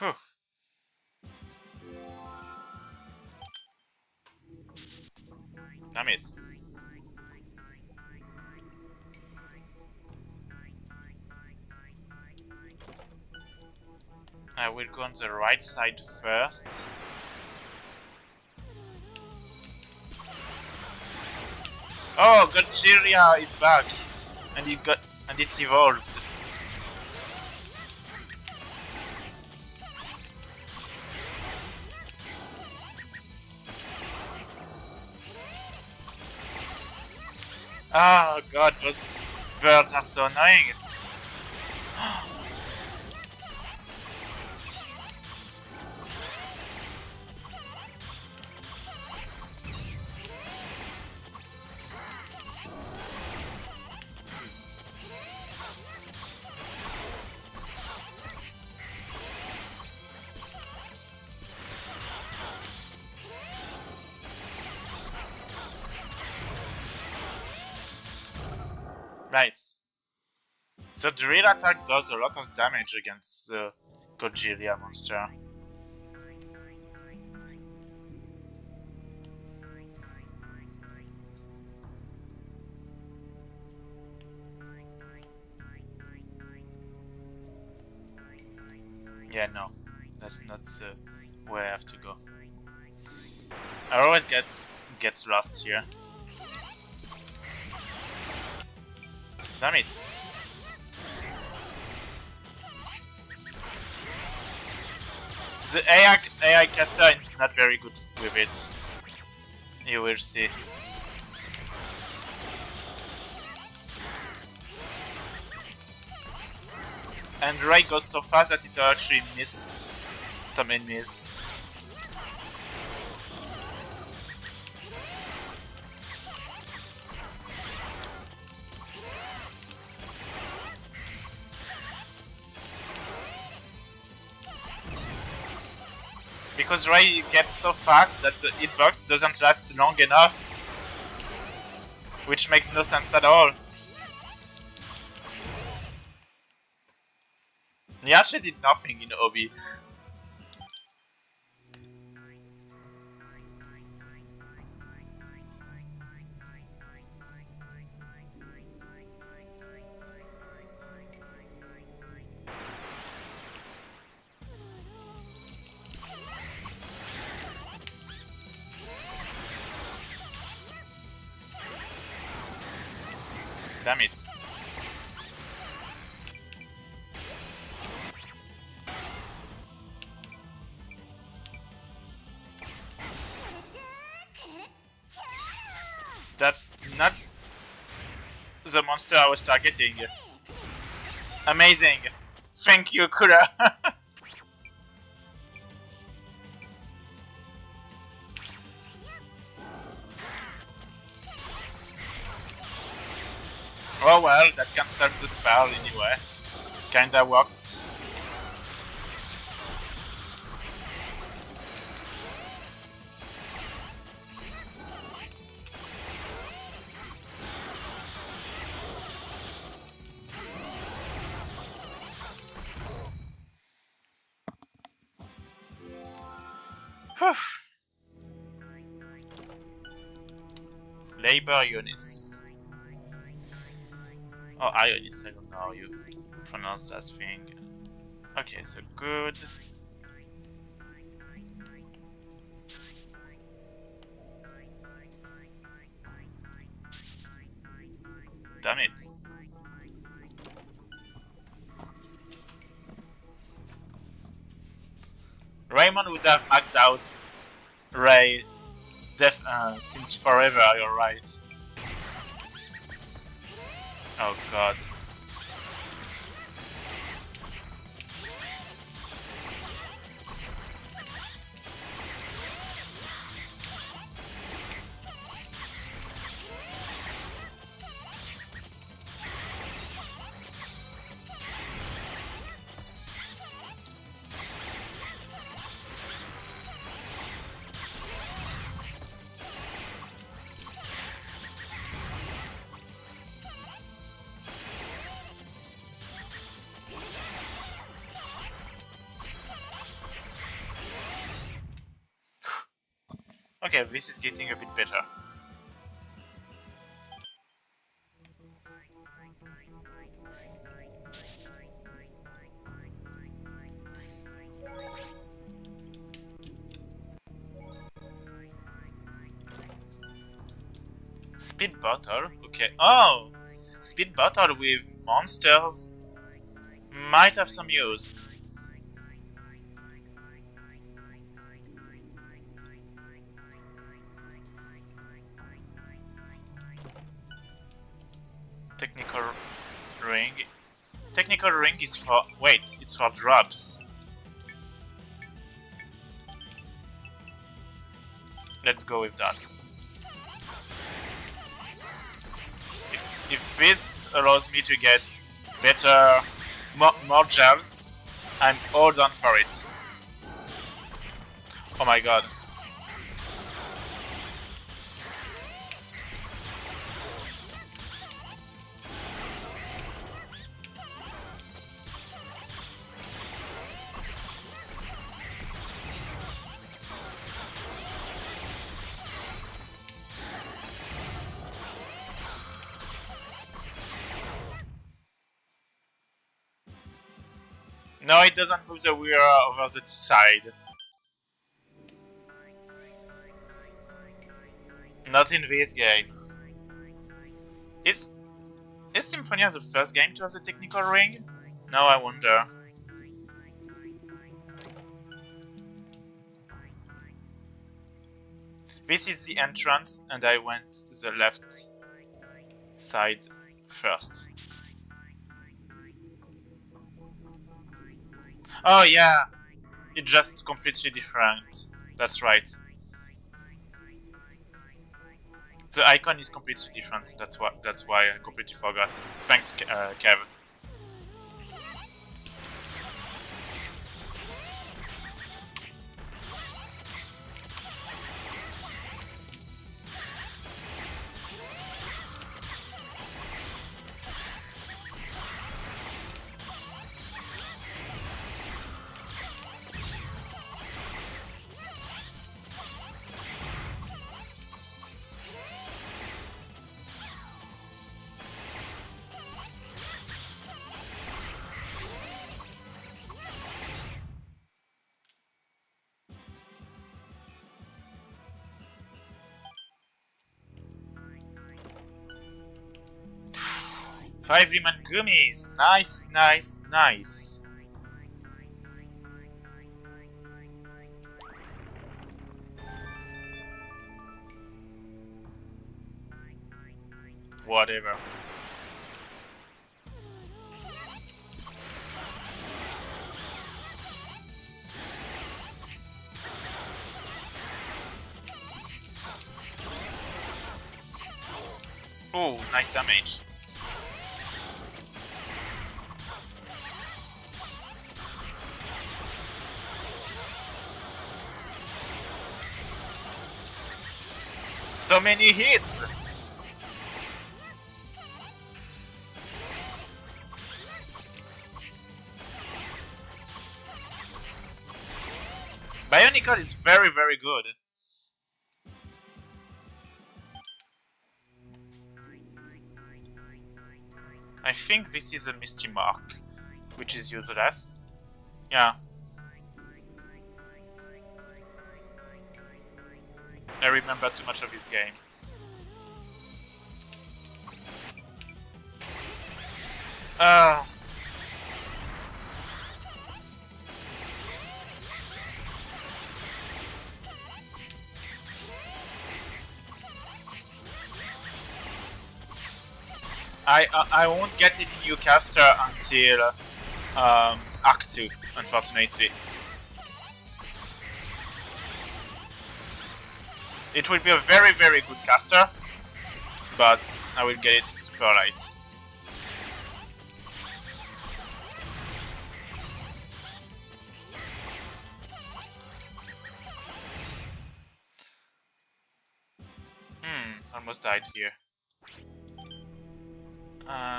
Whew. Damn it. I will go on the right side first. Oh, Godzilla is back, and it's evolved. Oh god, those birds are so annoying. Nice. The drill attack does a lot of damage against the Godzilla monster. Yeah, no. That's not where I have to go. I always get lost here. Damn it. The AI caster is not very good with it. You will see. And Ray goes so fast that it actually misses some enemies. Because Ray gets so fast that the hitbox doesn't last long enough. Which makes no sense at all. He actually did nothing in Obi. Damn it. That's not the monster I was targeting. Amazing. Thank you, Couleur. Oh well, that cancelled the spell anyway. Kinda worked. Whew. Labor Ionis. Oh, Ionis, I don't know how you pronounce that thing. Okay, so good. Damn it. Raymond would have maxed out Ray since forever, you're right. Oh god. Okay, this is getting a bit better. Speed bottle? Okay. Oh! Speed bottle with monsters might have some use. Technical ring. Technical ring is for... wait, it's for drops. Let's go with that. If this allows me to get better... more jabs, I'm all done for it. Oh my god. No, it doesn't move the wheel over the side. Not in this game. Is Symphonia the first game to have the technical ring? Now I wonder. This is the entrance, and I went the left side first. Oh yeah, it's just completely different. That's right. The icon is completely different. That's why I completely forgot. Thanks, Kev. 5 lemon gummies. Nice, nice, nice. Whatever. Oh, nice damage. So many hits! Bionicle is very, very good. I think this is a Misty Mark, which is useless. Yeah. I remember too much of this game. I won't get any new caster until Act 2, unfortunately. It will be a very, very good caster, but I will get it super late. Almost died here.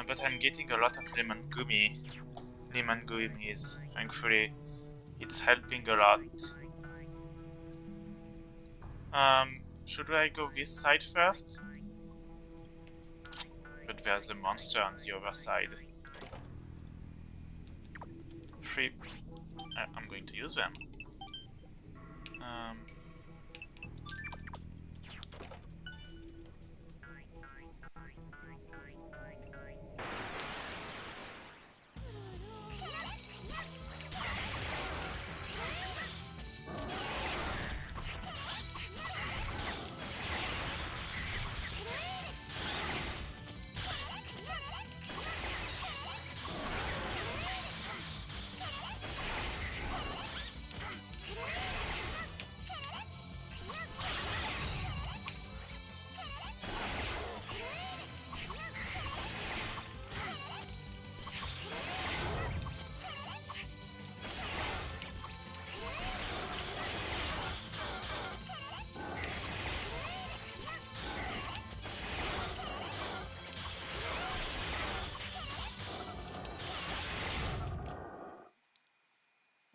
But I'm getting a lot of lemon gummies, thankfully. It's helping a lot. Should I go this side first? But there's a monster on the other side. I'm going to use them.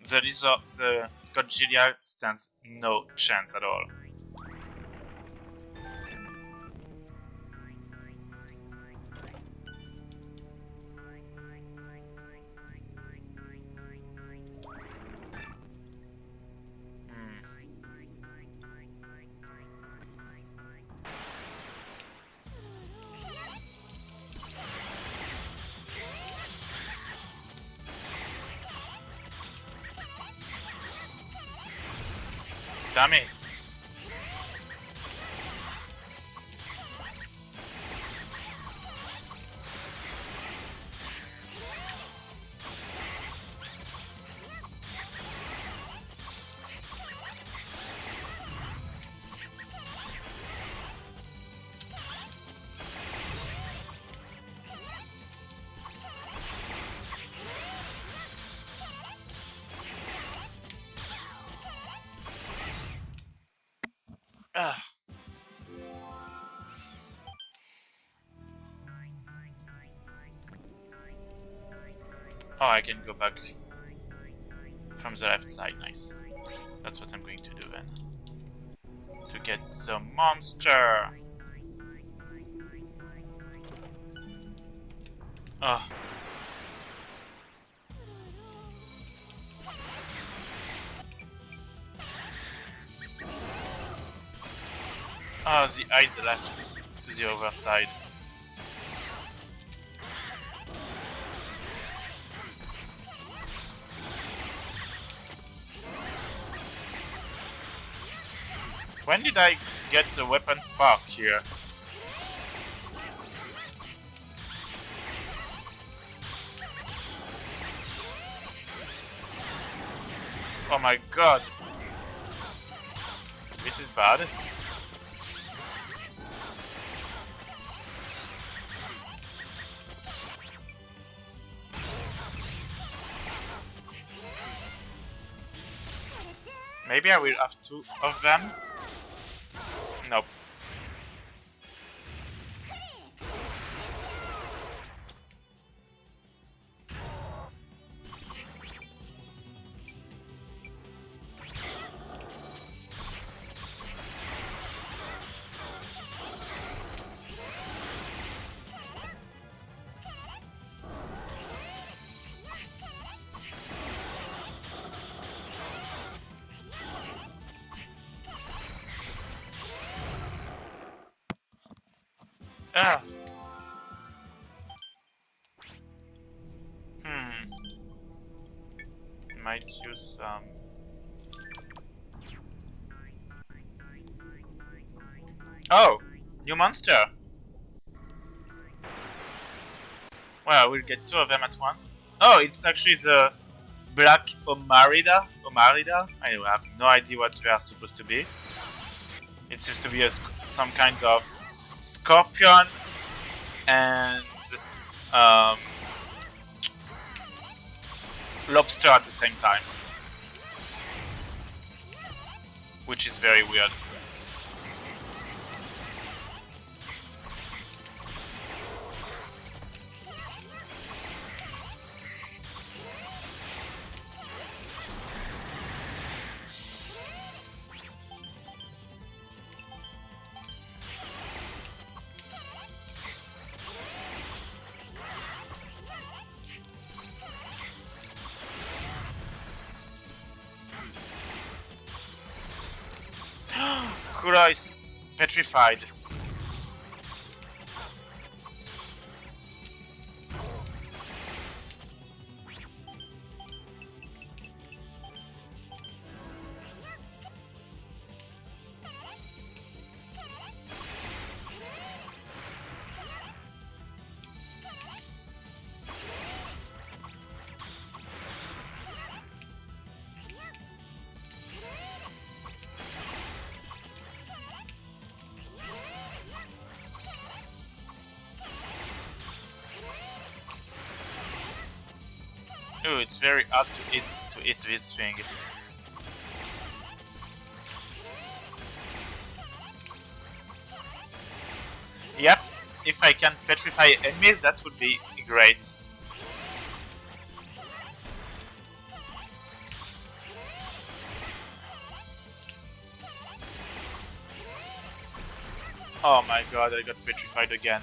The Godzilla stands no chance at all. Damn it! Oh, I can go back from the left side, nice. That's what I'm going to do then. To get the monster! Oh. Oh, the eyes left to the other side. When did I get the weapon spark here? Oh my god. This is bad. Maybe I will have 2 of them? Nope. Ah. Might use some. Oh, new monster. Well, I will get 2 of them at once. Oh, it's actually the Black Omarida. I have no idea what they are supposed to be. It seems to be some kind of scorpion and lobster at the same time, which is very weird. Couleur is petrified. Oh, it's very hard to hit this thing. Yep, if I can petrify enemies, that would be great. Oh my god, I got petrified again.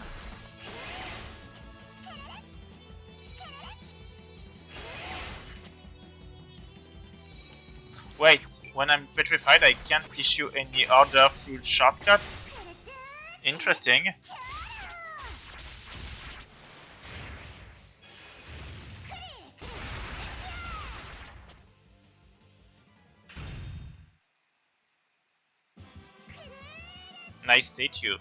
Wait, when I'm petrified I can't issue any order through shortcuts? Interesting. Nice statue.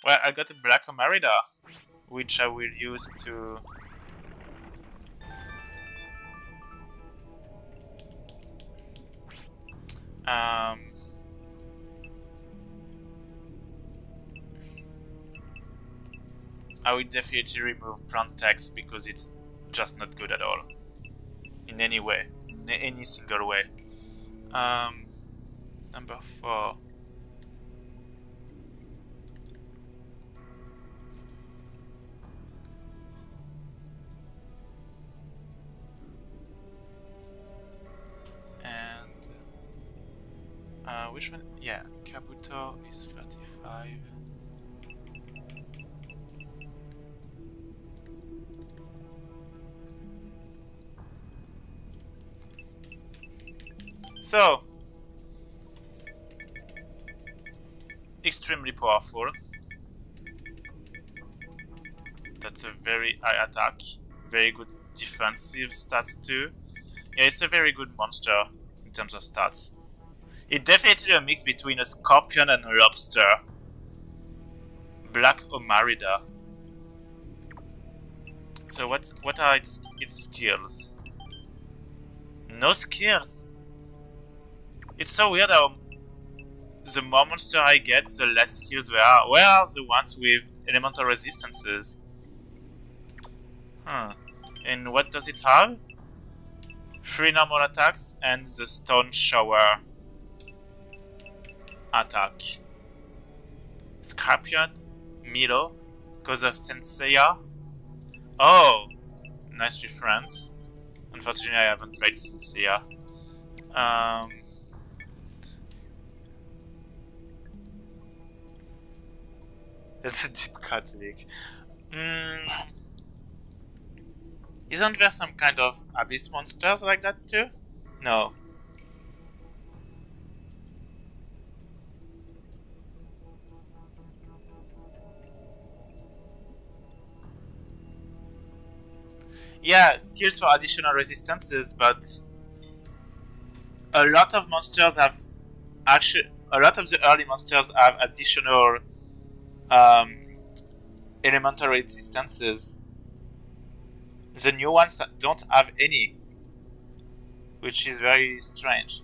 Well, I got a Black Omarida, which I will use to... I will definitely remove plant text because it's just not good at all. In any way. In any single way. Number 4. And which one? Yeah, Kabuto is 35. So, extremely powerful. That's a very high attack, very good defensive stats too. Yeah, it's a very good monster in terms of stats. It's definitely a mix between a scorpion and a lobster. Black Omarida. So what are its skills? No skills. It's so weird how the more monster I get, the less skills there are. Where are the ones with elemental resistances? Huh. And what does it have? 3 normal attacks and the stone shower attack. Scorpion, Milo, cause of Senseiya. Oh, nice reference. Unfortunately, I haven't played Senseiya. That's a deep cut leak. Isn't there some kind of abyss monsters like that too? No. Yeah, skills for additional resistances, but a lot of monsters have a lot of the early monsters have additional elemental resistances. The new ones don't have any, which is very strange.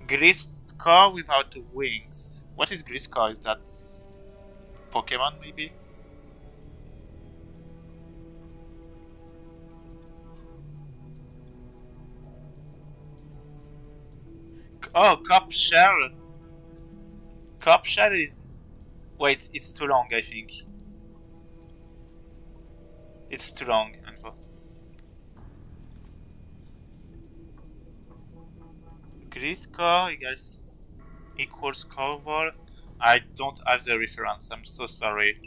Griscore without wings. What is Griscore? Is that Pokemon maybe? Oh, Cop Shell. Cop Shell is... Wait, it's too long, I think. It's too long. Griscore equals Corval. I don't have the reference, I'm so sorry.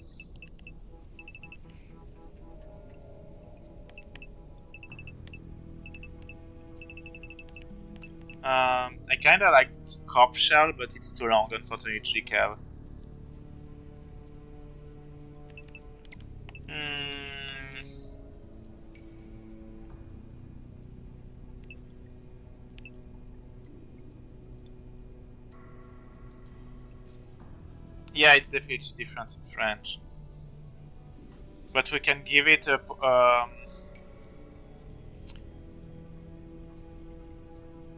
I kinda liked Corp Shell, but it's too long, unfortunately, Kev. Yeah, it's definitely different in French. But we can give it a...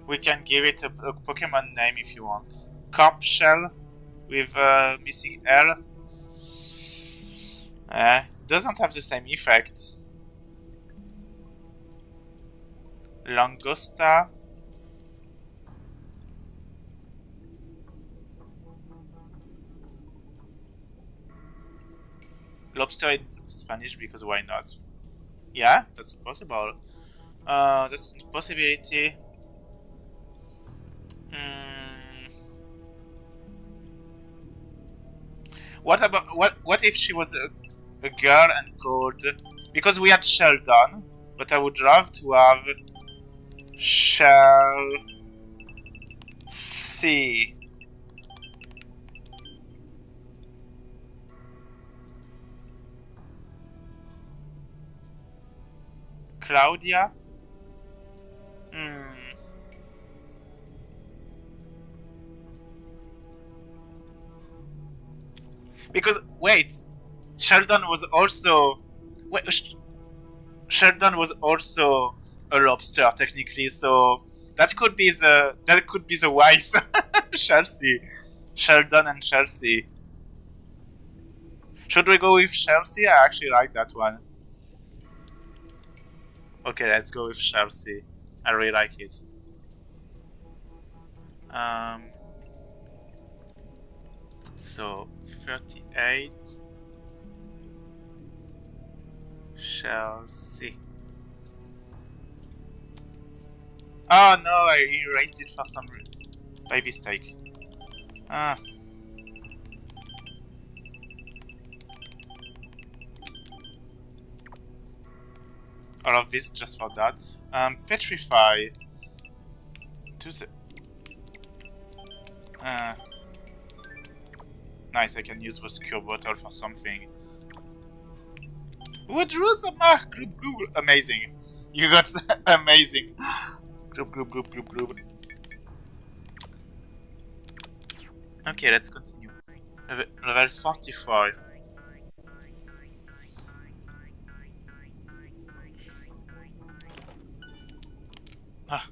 we can give it a Pokemon name if you want. Corp Shell with missing L. Doesn't have the same effect. Langosta. Lobster in Spanish, because why not? Yeah, that's possible. That's a possibility. What about what if she was a girl and called, because we had Sheldon, but I would love to have Chelsea. Claudia? Because, wait, Sheldon was also... Wait, Sheldon was also a lobster, technically, so... That could be the wife. Chelsea. Sheldon and Chelsea. Should we go with Chelsea? I actually like that one. Okay, let's go with Chelsea. I really like it. So 38 Chelsea. Oh no, I erased it for some reason by mistake. All of this just for that. Petrify. To the... Nice, I can use the cure bottle for something. Who drew the mark? Group, group. Amazing. You got amazing. Group. Okay, let's continue. Level 45. Ah.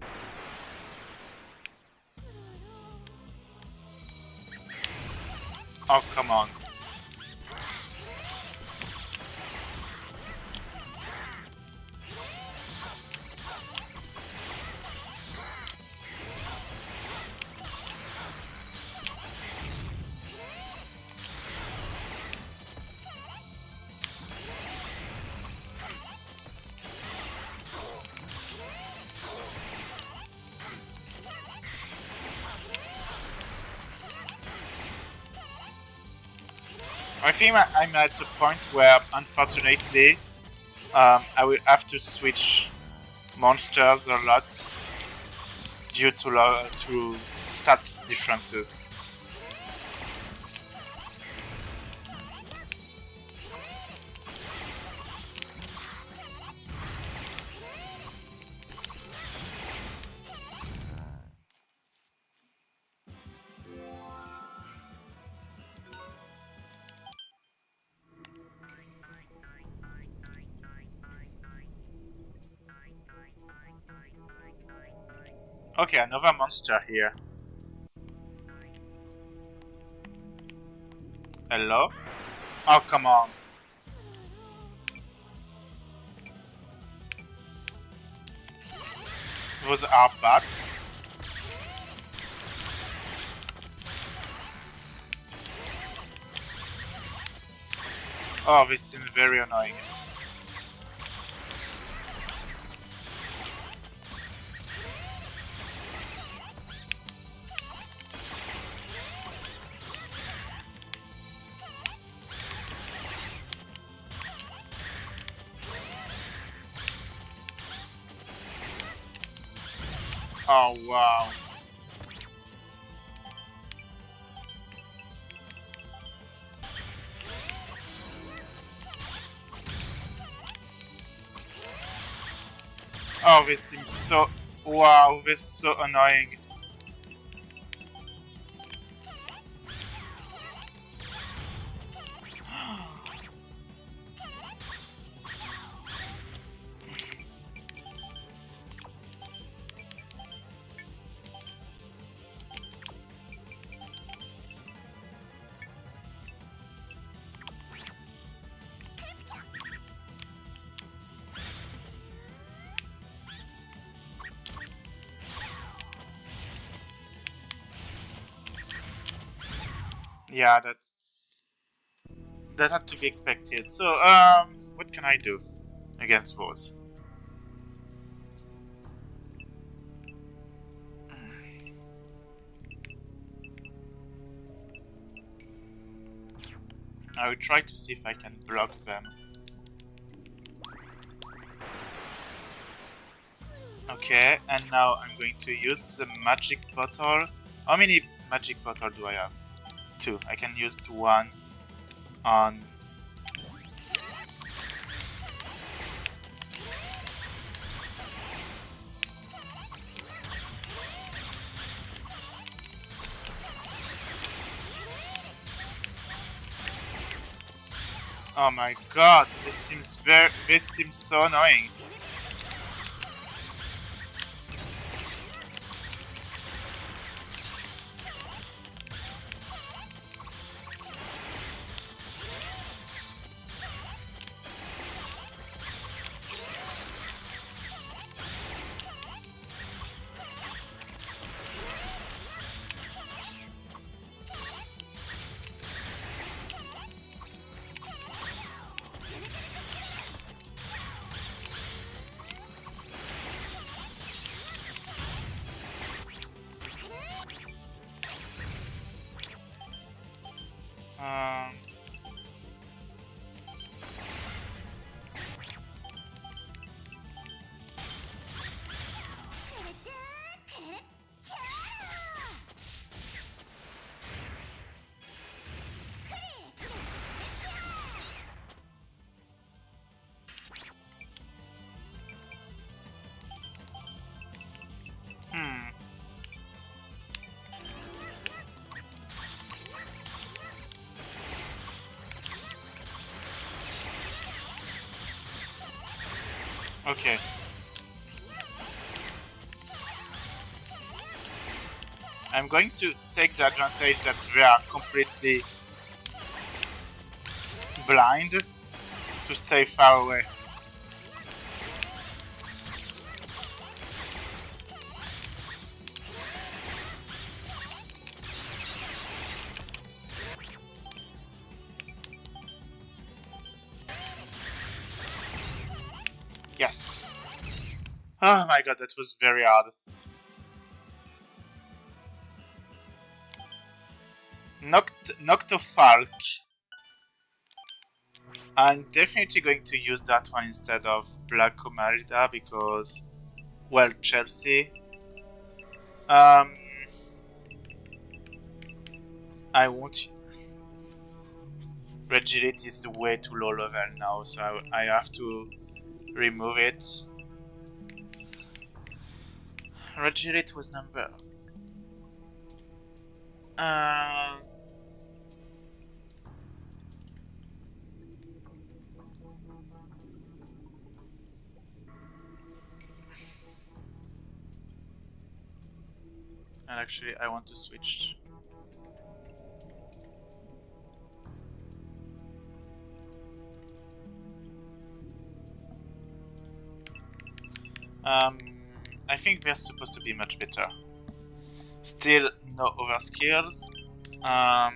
Oh, come on. I think I'm at a point where, unfortunately, I will have to switch monsters a lot due to stats differences. Okay, another monster here. Hello? Oh, come on. Those are bats. Oh, this seems very annoying. Oh, wow. Oh, this seems so... Wow, this is so annoying. Yeah, that had to be expected. So, what can I do against those? I will try to see if I can block them. Okay, and now I'm going to use the magic bottle. How many magic bottle do I have? 2. I can use one on... Oh my god, this seems so annoying. Um... Hmm. Okay. I'm going to take the advantage that they are completely blind to stay far away. Yes. Oh my god, that was very hard. Noctofalk. I'm definitely going to use that one instead of Black Comarida because, well, Chelsea. Um, I won't. Regilit is way too low level now, so I have to remove it. Regilit was number. And actually, I want to switch. I think they're supposed to be much better. Still, no overskills. A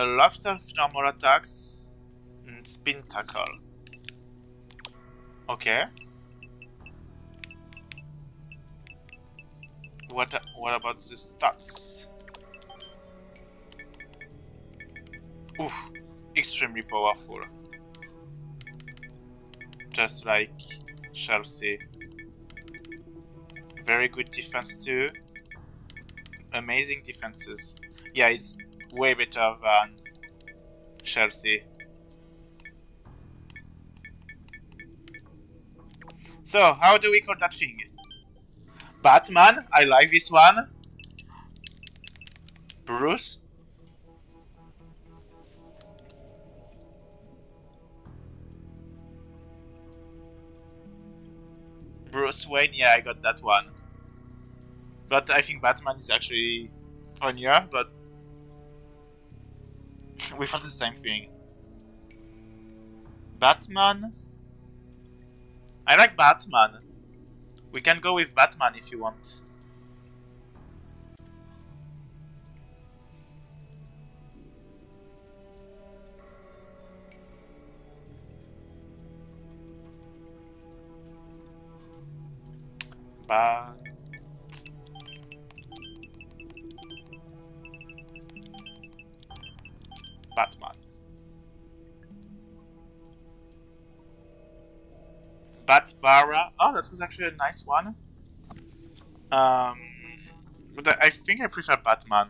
lot of normal attacks. And spin tackle. Okay. What about the stats? Oof, extremely powerful. Just like Chelsea. Very good defense too. Amazing defenses. Yeah, it's way better than Chelsea. So, how do we call that thing? Batman, I like this one. Bruce. Bruce Wayne, yeah, I got that one. But I think Batman is actually funnier, but we found the same thing. Batman? I like Batman. We can go with Batman if you want. Batman. Batbara. Oh, that was actually a nice one. But I think I prefer Batman.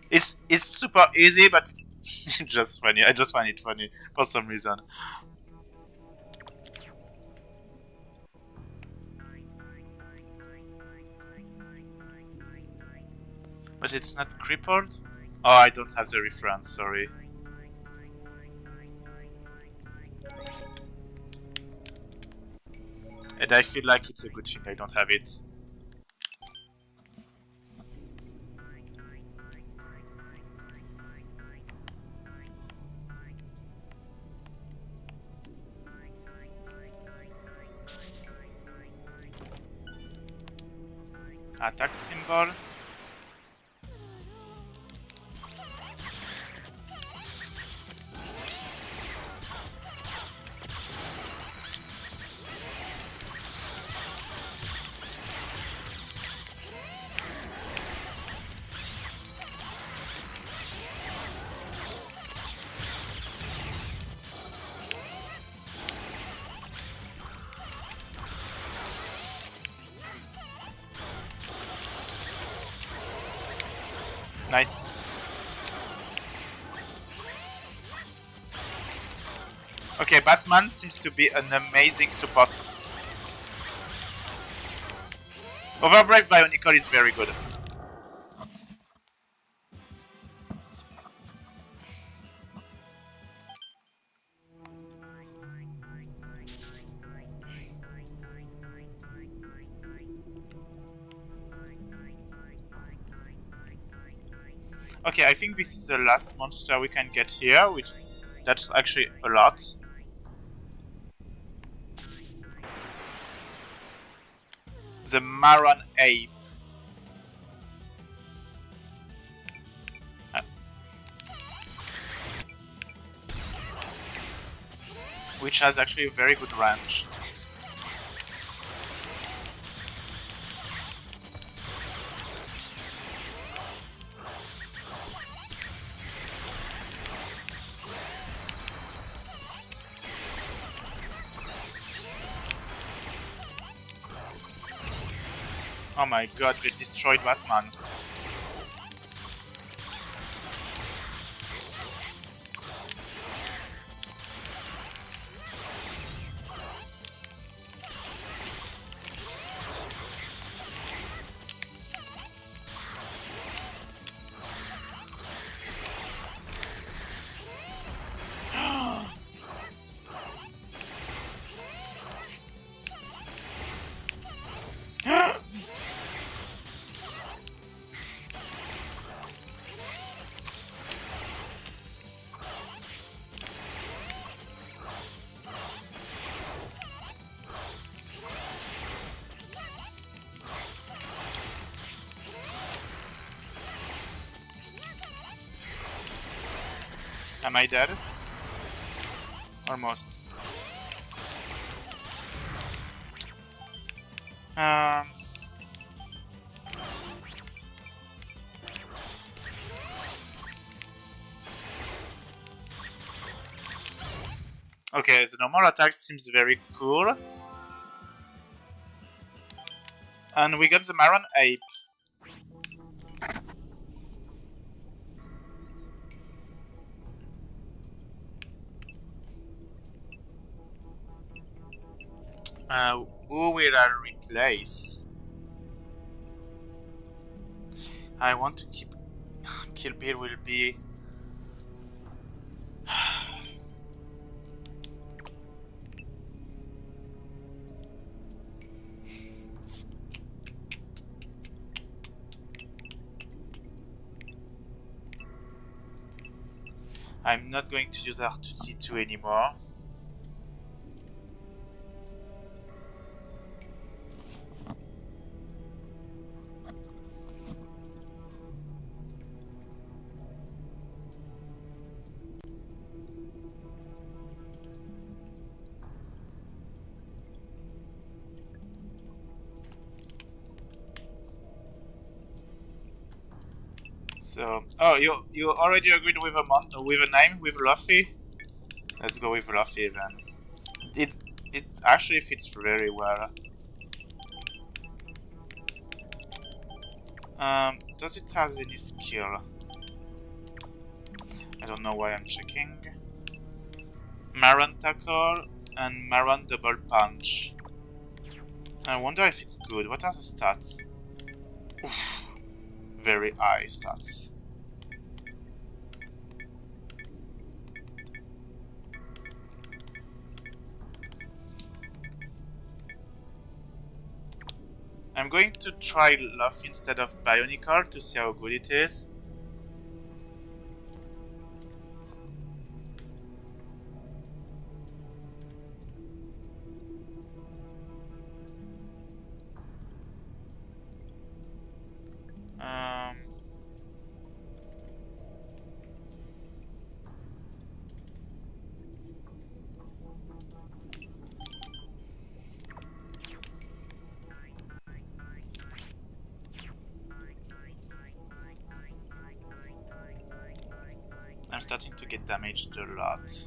It's super easy, but it's just funny. I just find it funny for some reason. But it's not crippled? Oh, I don't have the reference, sorry. And I feel like it's a good thing I don't have it. Attack symbol. Nice. Okay, Batman seems to be an amazing support. Overbrave Bionicle is very good. Okay, I think this is the last monster we can get here, which that's actually a lot. The Maron Ape. Which has actually a very good range. Oh my god, they destroyed Batman. Am I dead? Almost. Okay, the normal attack seems very cool. And we got the Maron Ape. Who will I replace? I want to keep... Kill Bill will be... I'm not going to use R2-D2 anymore. So, oh, you already agreed with a name with Luffy? Let's go with Luffy then. It actually fits very well. Does it have any skill? I don't know why I'm checking. Maron Tackle and Maron Double Punch. I wonder if it's good. What are the stats? Oof. Very high stats. I'm going to try Luffy instead of Bionicle to see how good it is. I'm starting to get damaged a lot.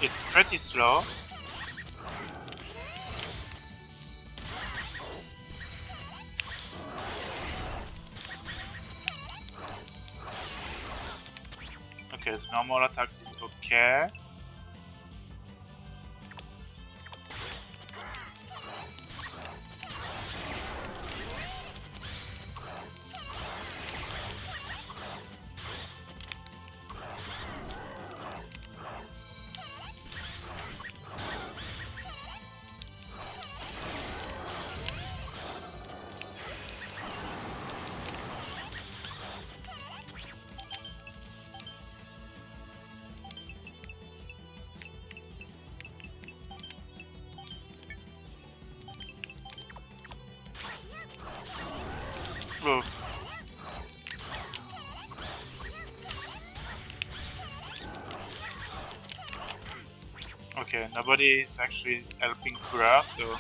It's pretty slow. Okay, the normal attacks is okay. Oh. Okay, nobody is actually helping Couleur, so...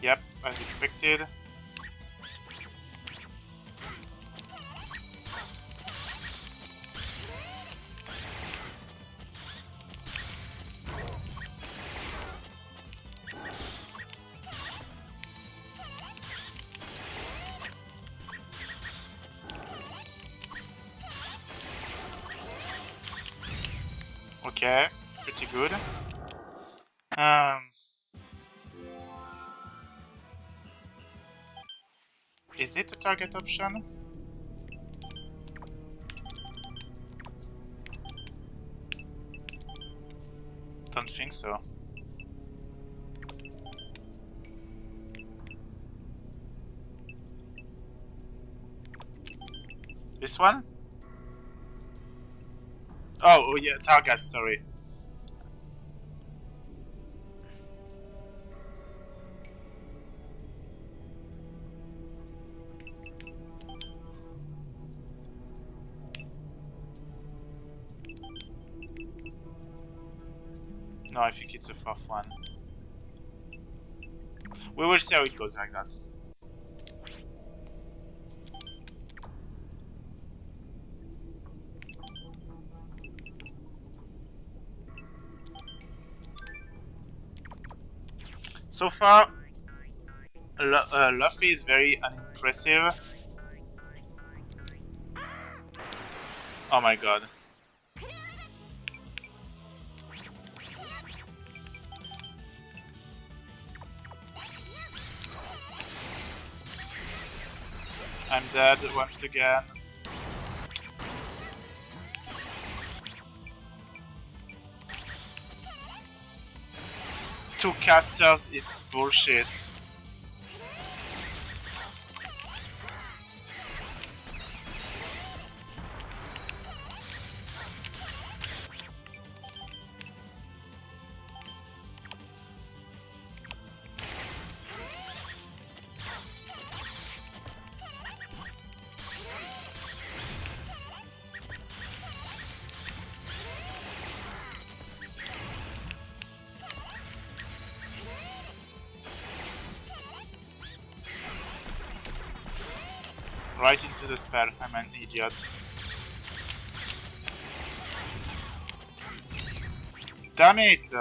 Yep, as expected. Okay, pretty good. Is it a target option? Don't think so. This one? Oh yeah, target, sorry. No, I think it's a fourth one. We will see how it goes like that. So far, Luffy is very unimpressive. Oh my god. I'm dead once again. Two casters is bullshit. Right into the spell, I'm an idiot. Damn it!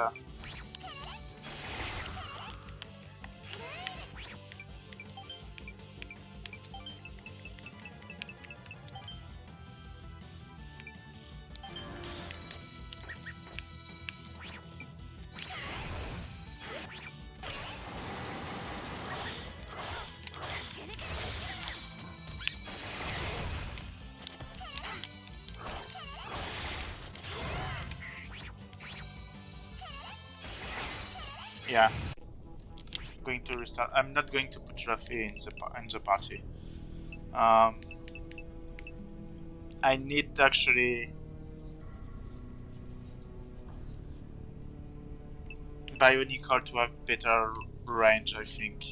Yeah. Going to restart. I'm not going to put Luffy in the party. I need actually Bionicle to have better range, I think.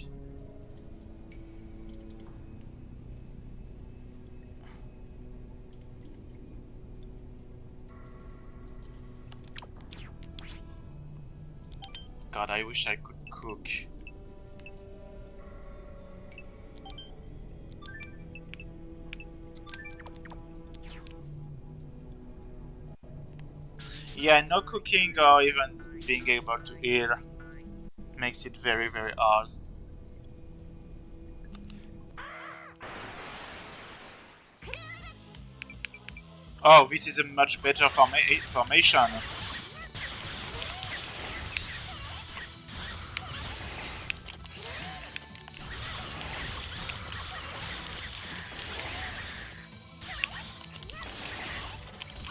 God, I wish I could cook. Yeah, no cooking or even being able to heal makes it very, very hard. Oh, this is a much better formation.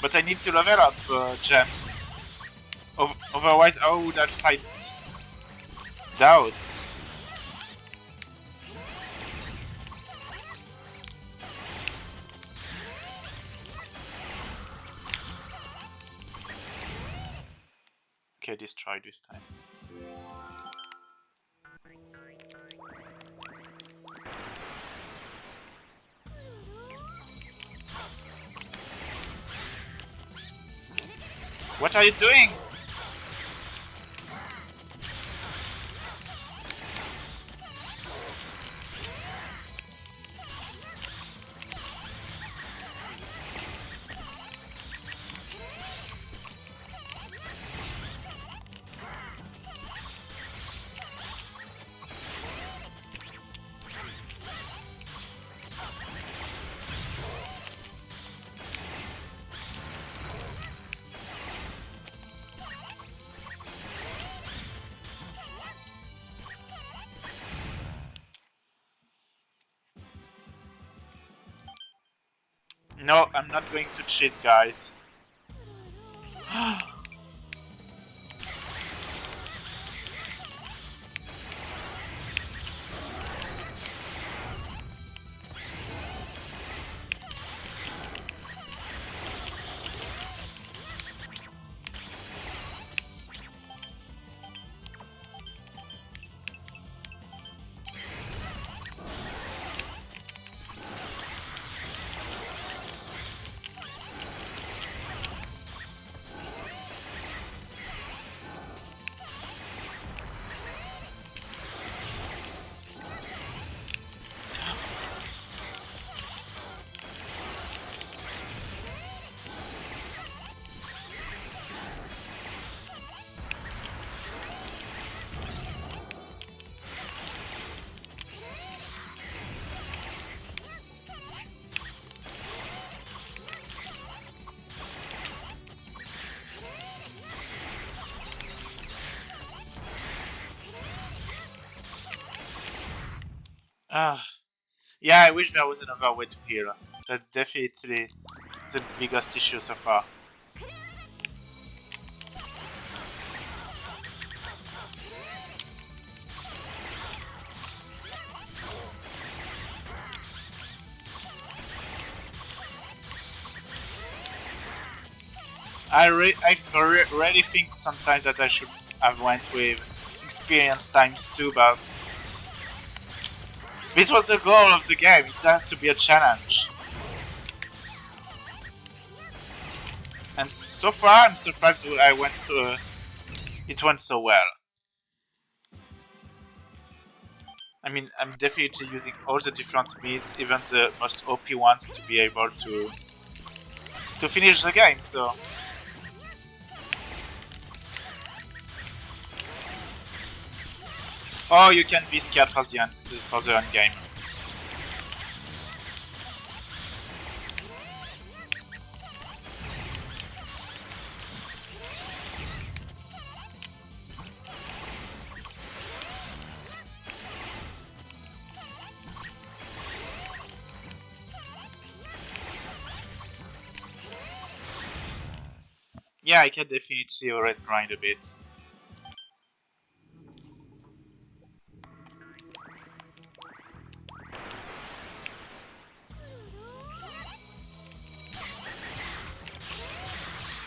But I need to level up gems. Otherwise, how would I fight Daos? Okay, destroy this time. What are you doing? No, I'm not going to cheat, guys. Yeah, I wish there was another way to heal. That's definitely the biggest issue so far. Really think sometimes that I should have went with experience times 2, but this was the goal of the game. It has to be a challenge. And so far, I'm surprised that it went so well. I mean, I'm definitely using all the different beats, even the most OP ones, to be able to finish the game. So. Oh, you can be scared for the end game. Yeah, I can definitely always grind a bit.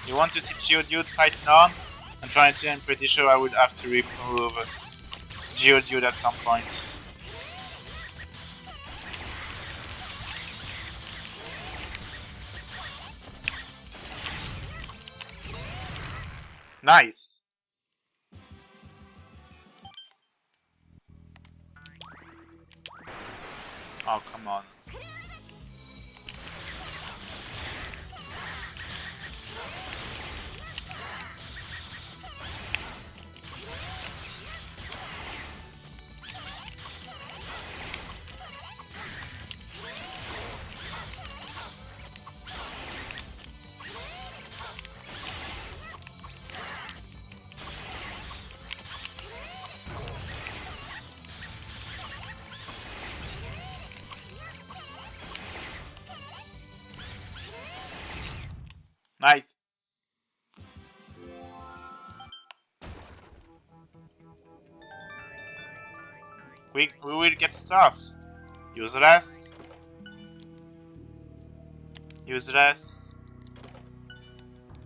You want to see Geodude fight Norn? Unfortunately, I'm pretty sure I would have to remove Geodude at some point. Nice! Oh, come on. Nice! We will get stuff. Useless. Useless.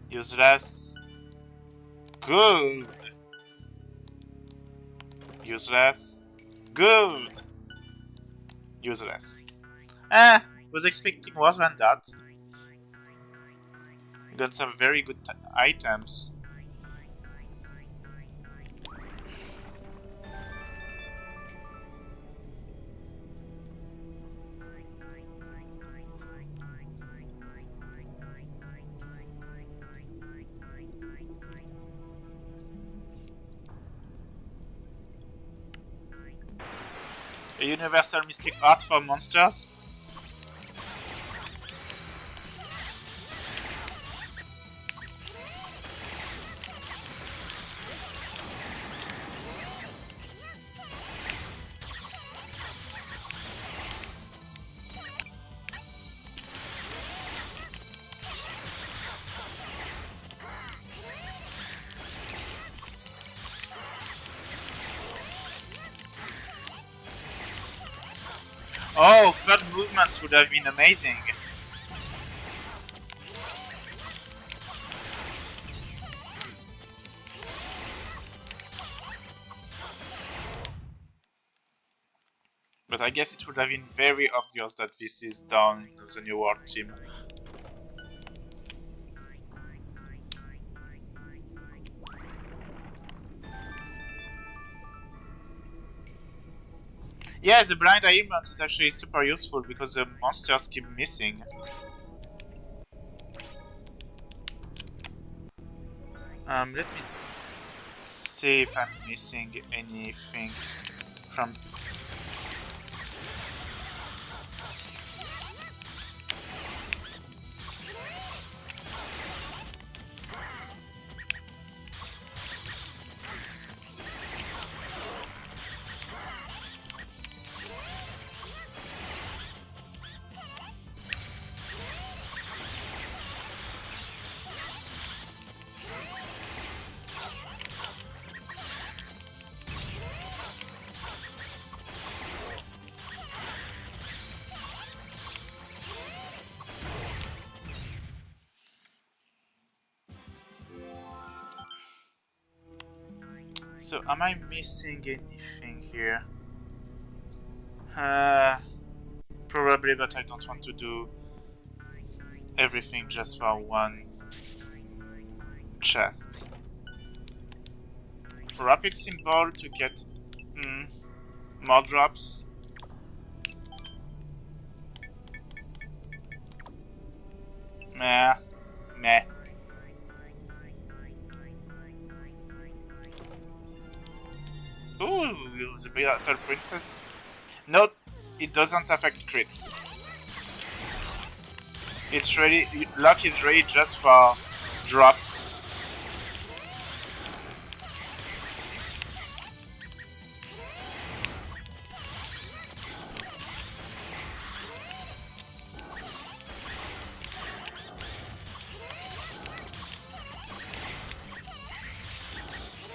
Useless. Good. Useless. Good. Useless. Was expecting worse than that. Got some very good items. A universal mystic art for monsters. Oh, third movements would have been amazing. But I guess it would have been very obvious that this is done with the New World team. Yeah, the blind eye mount is actually super useful because the monsters keep missing. Let me see if I'm missing anything from... So, am I missing anything here? Probably, but I don't want to do everything just for one chest. Rapid symbol to get more drops. Meh. Meh. Ooh, the Battle Princess. Note, it doesn't affect crits. It's ready. Luck is ready just for drops.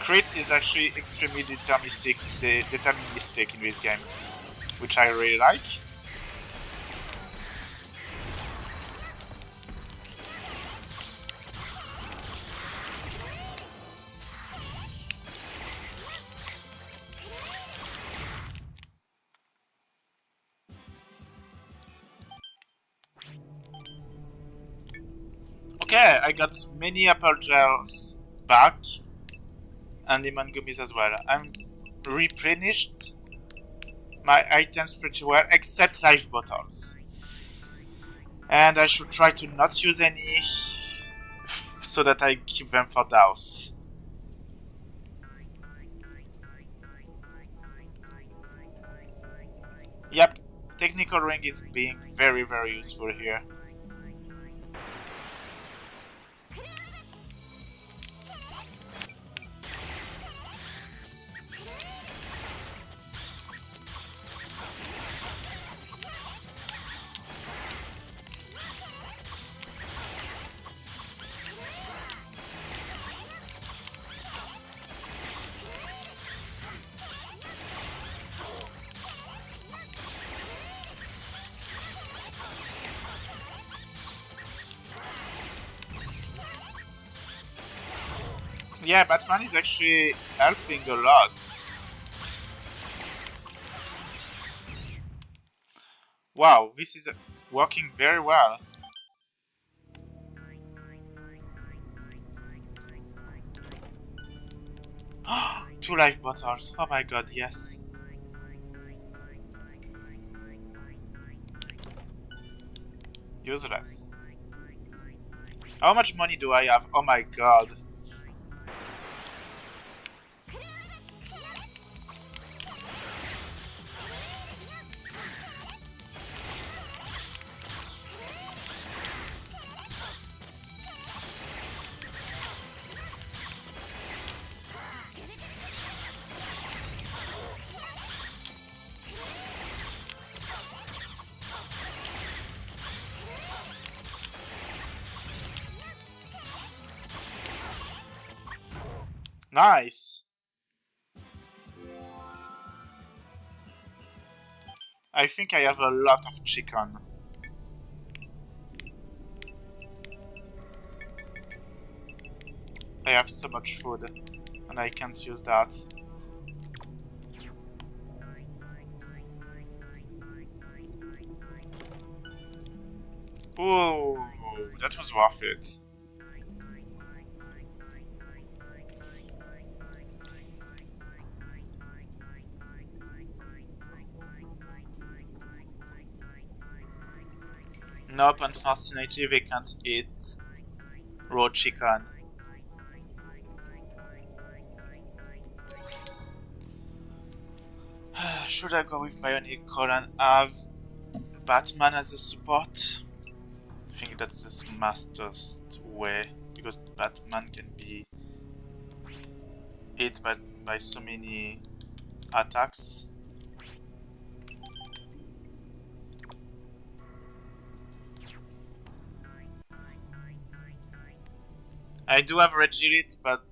Crit is actually extremely deterministic in this game, which I really like. Okay, I got many apple gels back. And lemon gummies as well. I'm replenished my items pretty well, except life bottles. And I should try to not use any, so that I keep them for douse. Yep, technical ring is being very, very useful here. Yeah, Batman is actually helping a lot. Wow, this is working very well. Two life bottles. Oh my god, yes. Useless. How much money do I have? Oh my god. Nice. I think I have a lot of chicken. I have so much food, and I can't use that. Ooh, that was worth it. Nope, unfortunately they can't eat raw chicken. Should I go with Bionicle and have Batman as a support? I think that's the smartest way, because Batman can be hit by so many attacks. I do have Regilit, but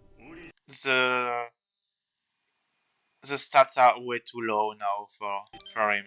the stats are way too low now for him.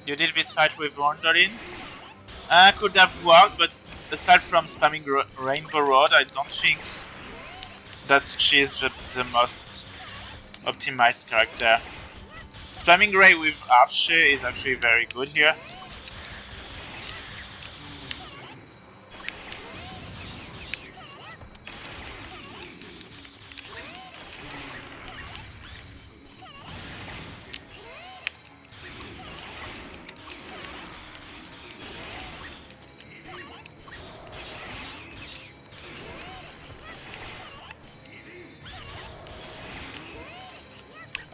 You did this fight with Wonderin? Could have worked, but aside from spamming Rainbow Road, I don't think that she's the most optimized character. Spamming Ray with Archer is actually very good here.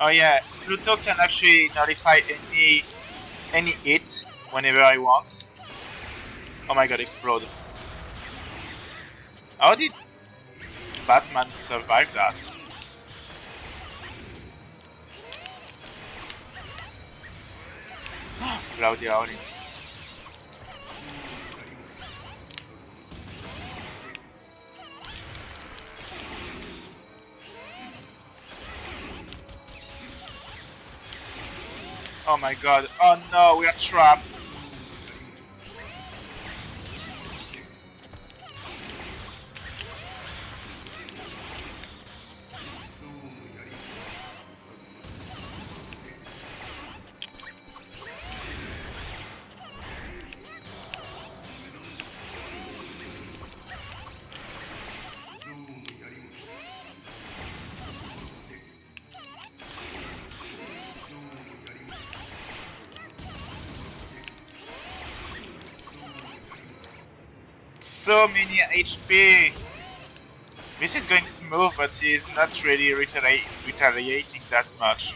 Oh yeah, Pluto can actually nullify any hit whenever he wants. Oh my god, explode. How did Batman survive that? Claudia Olin. Oh my god, oh no, we are trapped. So many HP. This is going smooth, but he's not really retaliating that much.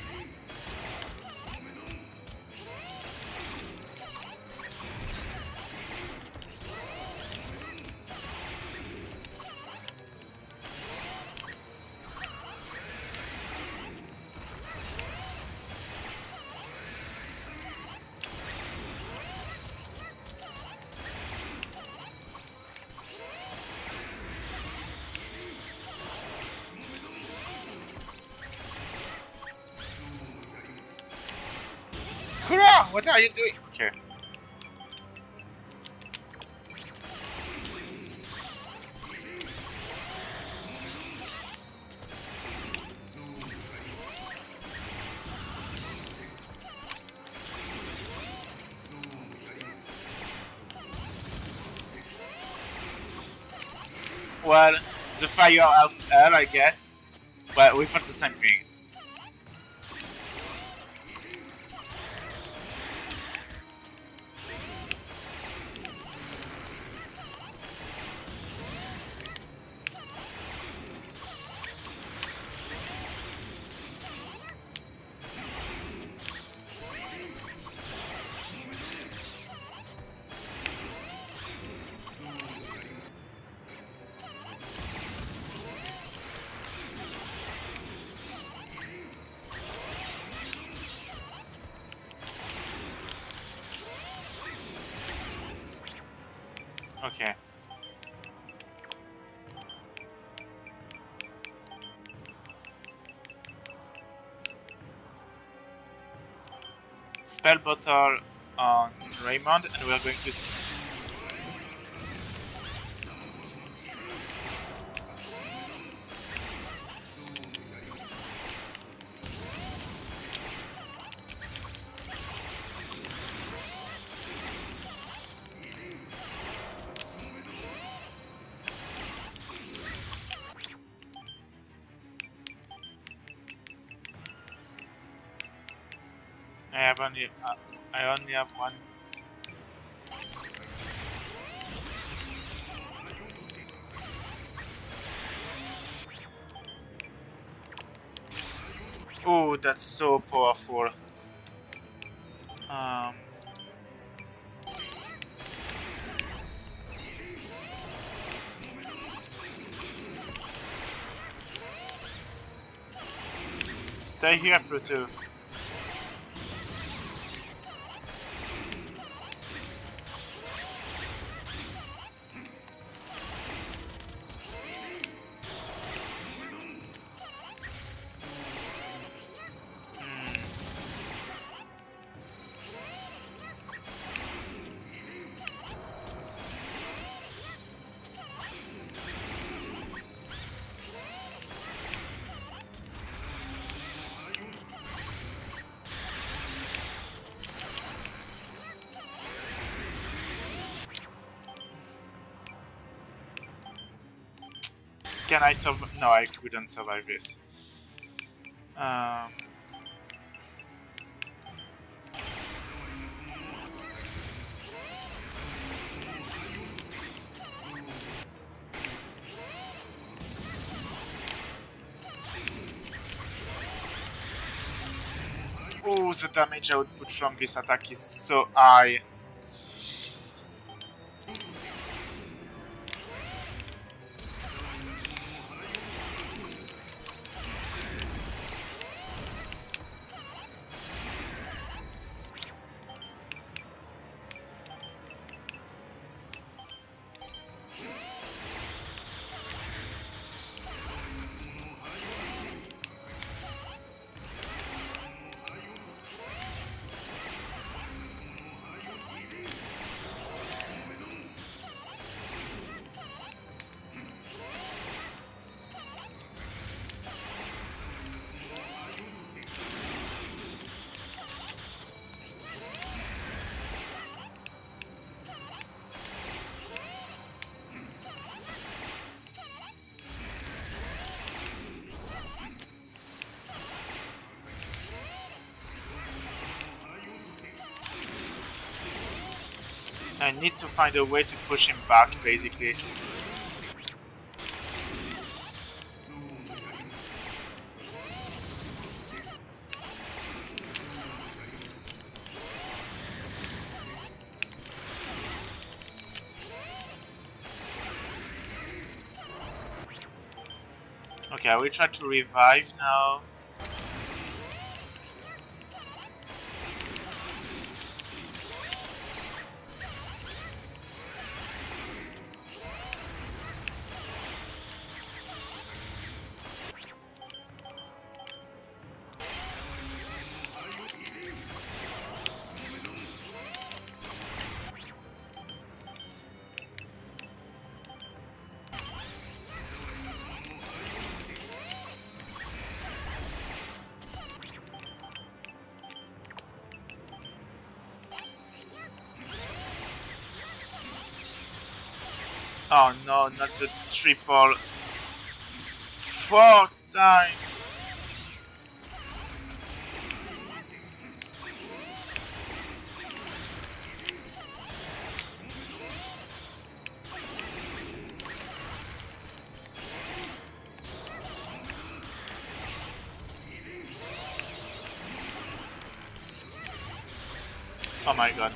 Couleur, what are you doing? Okay. Well, the fire of hell, I guess. Well, we found the same thing. Okay. Spell bottle on Raymond, and we're going to see. I only have one. Oh, that's so powerful. Stay here, Pluto. Can I survive? No, I couldn't survive this. Oh, the damage output from this attack is so high. I need to find a way to push him back, basically. Okay, I will try to revive now. Oh no, not the triple. 4 times! Oh my god.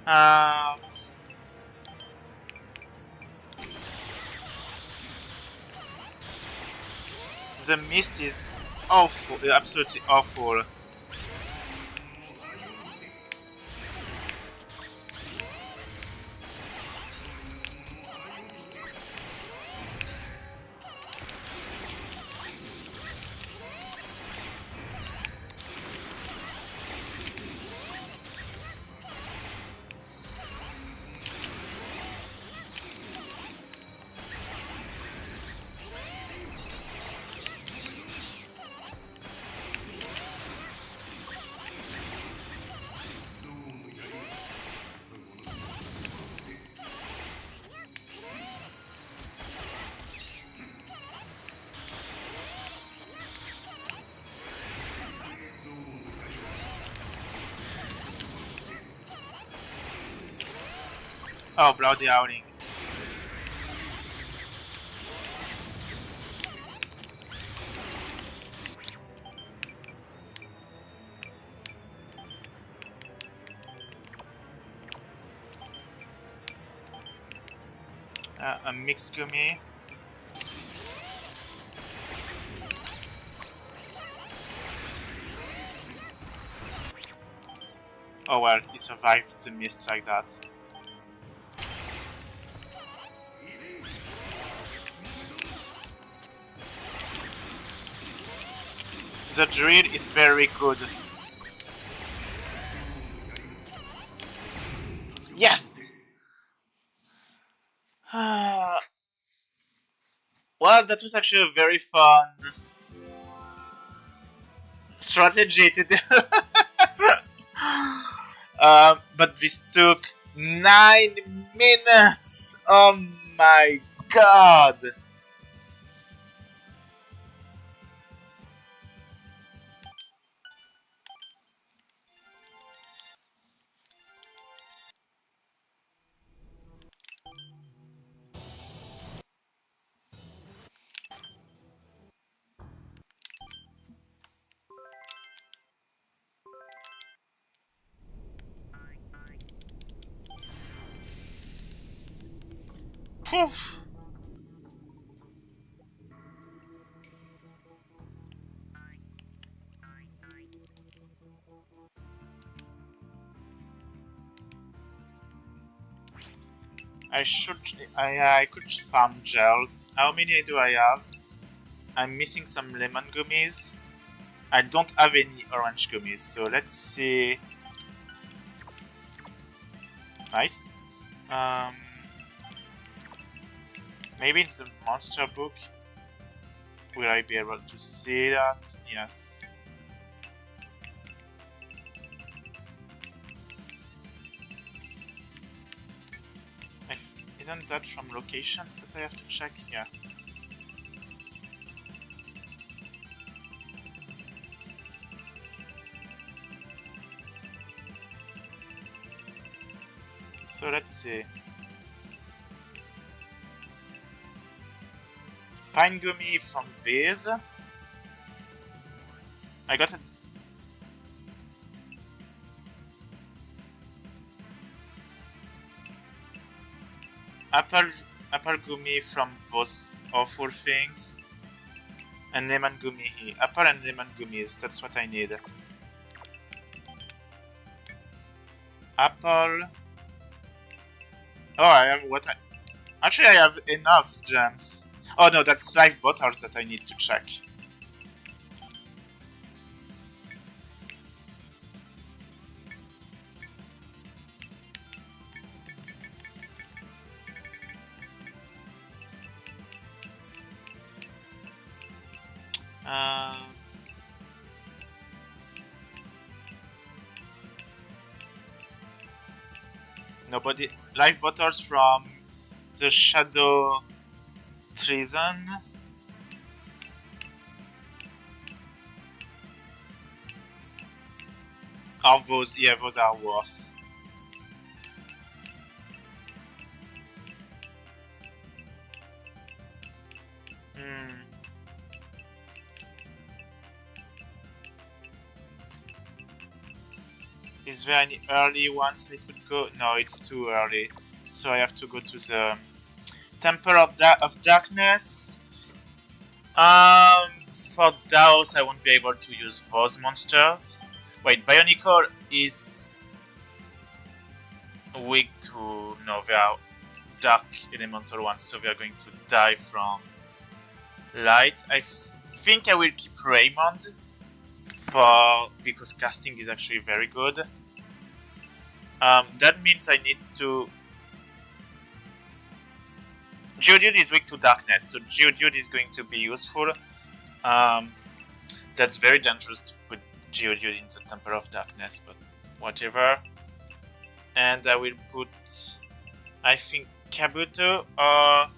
Um, the mist is awful, absolutely awful. Oh, bloody howling. A mixed gummy. Oh well, he survived the mist like that. The drill is very good. Yes! Well, that was actually a very fun strategy to do. But this took 9 minutes! Oh my god! Phew. I could farm gels. How many do I have? I'm missing some lemon gummies. I don't have any orange gummies, so let's see. Nice. Um, maybe in the monster book, will I be able to see that? Yes. Isn't that from locations that I have to check? Yeah. So let's see. Pine gummy from Viz. I got it. apple gummy from those awful things. And lemon gummy here. Apple and lemon gummies, that's what I need. Apple. Oh, I have what I... Actually, I have enough gems. Oh no, that's life bottles that I need to check. Nobody... Life bottles from the Shadow Treason. Are those... Yeah, those are worse. Is there any early ones I could go? No, it's too early. So I have to go to the Temple of Darkness. For those I won't be able to use those monsters. Wait, Bionicle is weak to... No, they are dark elemental ones, so they are going to die from light. I think I will keep Raymond because casting is actually very good. That means I need to... Geodude is weak to darkness, so Geodude is going to be useful. That's very dangerous to put Geodude in the Temple of Darkness, but whatever. And I will put... I think Kabuto or...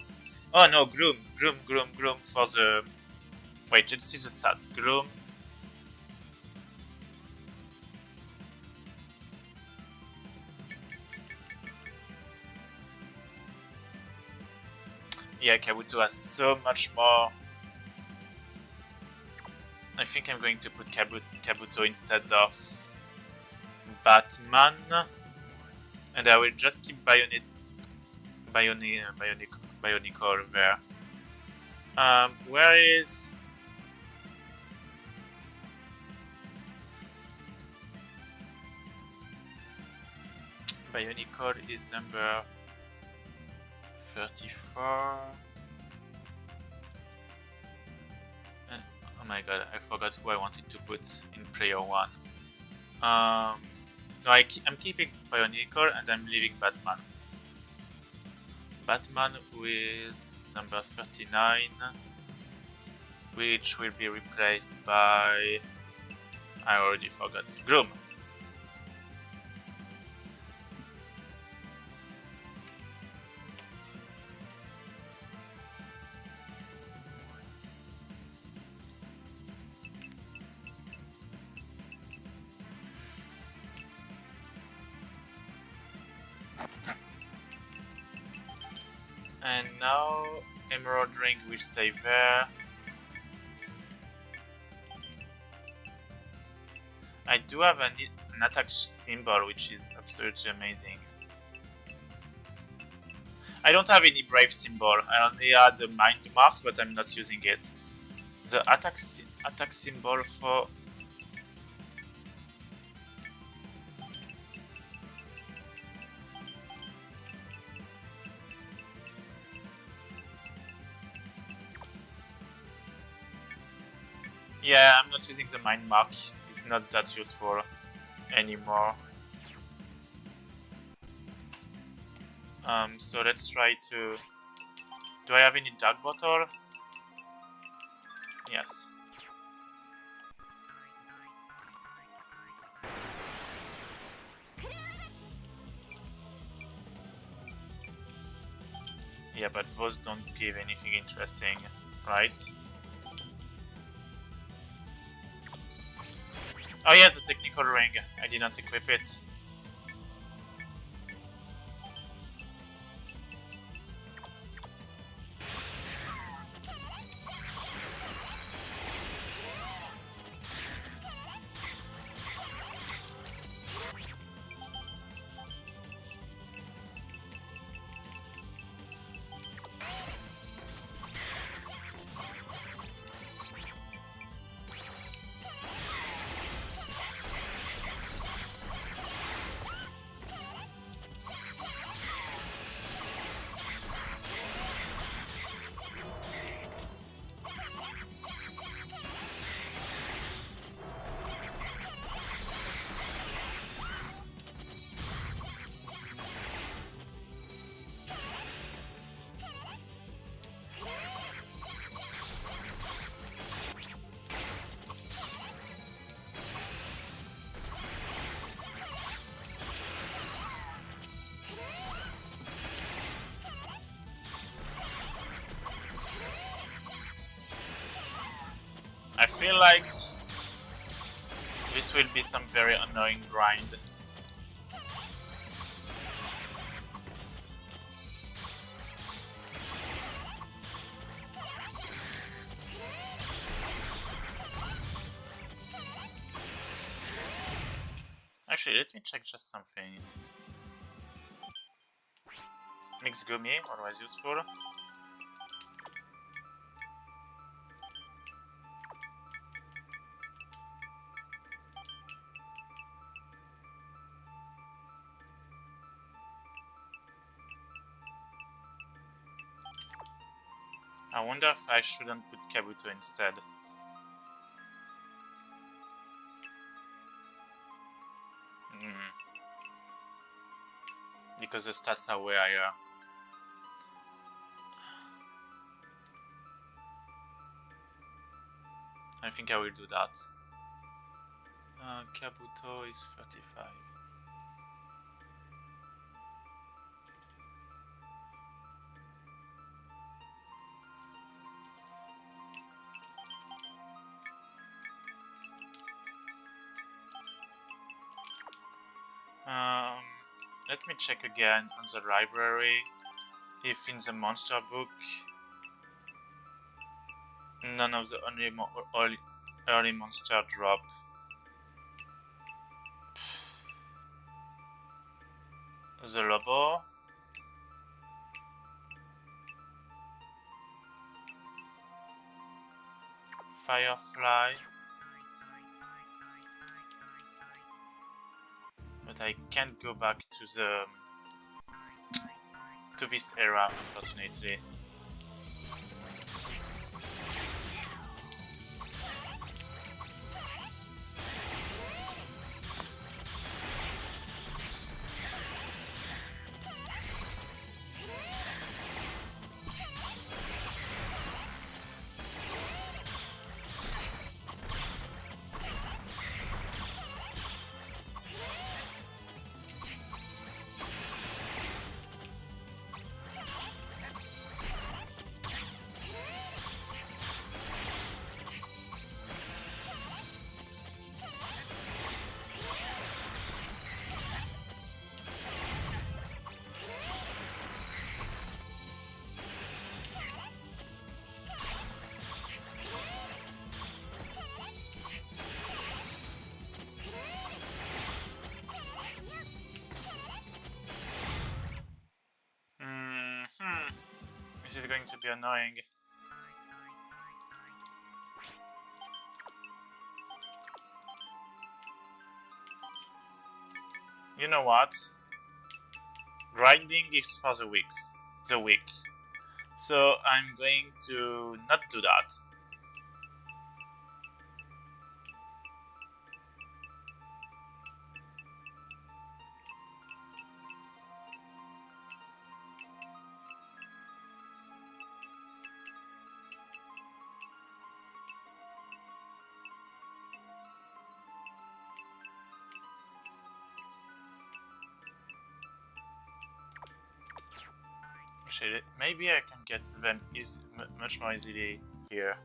Oh no, Gloom for the... Wait, let's see the stats. Gloom. Yeah, Kabuto has so much more. I think I'm going to put Kabuto instead of Batman. And I will just keep Bionicle there. Where is... Bionicle is number 34. And, oh my god, I forgot who I wanted to put in player 1. No, I'm keeping Bionicle and I'm leaving Batman. Batman with number 39, which will be replaced by... I already forgot. Gloom. And now Emerald Ring will stay there. I do have an attack symbol, which is absolutely amazing. I don't have any brave symbol. I only had a mind mark, but I'm not using it. The attack symbol for... Yeah, I'm not using the mind mark. It's not that useful anymore. So let's try to... Do I have any dark bottle? Yes. Yeah, but those don't give anything interesting, right? Oh yeah, the technical ring. I didn't equip it. feel like this will be some very annoying grind. Actually, let me check just something. Mixed gummy, always useful. I wonder if I shouldn't put Kabuto instead. Because the stats are way higher. I think I will do that. Kabuto is 35. Let me check again on the library if in the monster book none of the early monster drop. The Lobo. Firefly. But I can't go back to this era, unfortunately. This is going to be annoying. You know what? Grinding is for the weak. So I'm going to not do that. Actually, maybe I can get them much more easily here.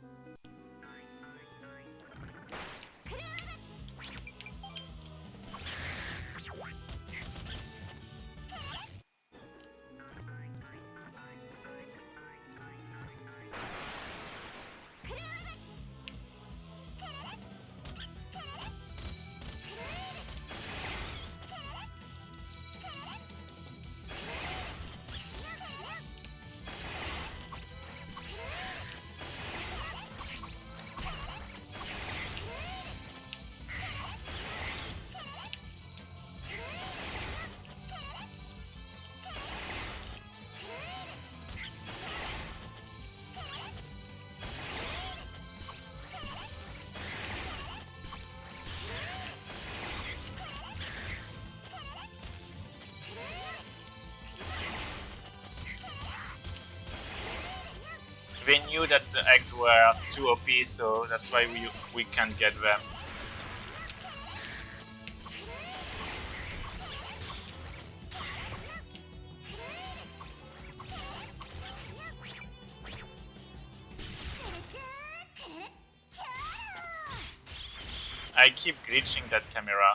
They knew that the eggs were too OP, so that's why we can't get them. I keep glitching that camera.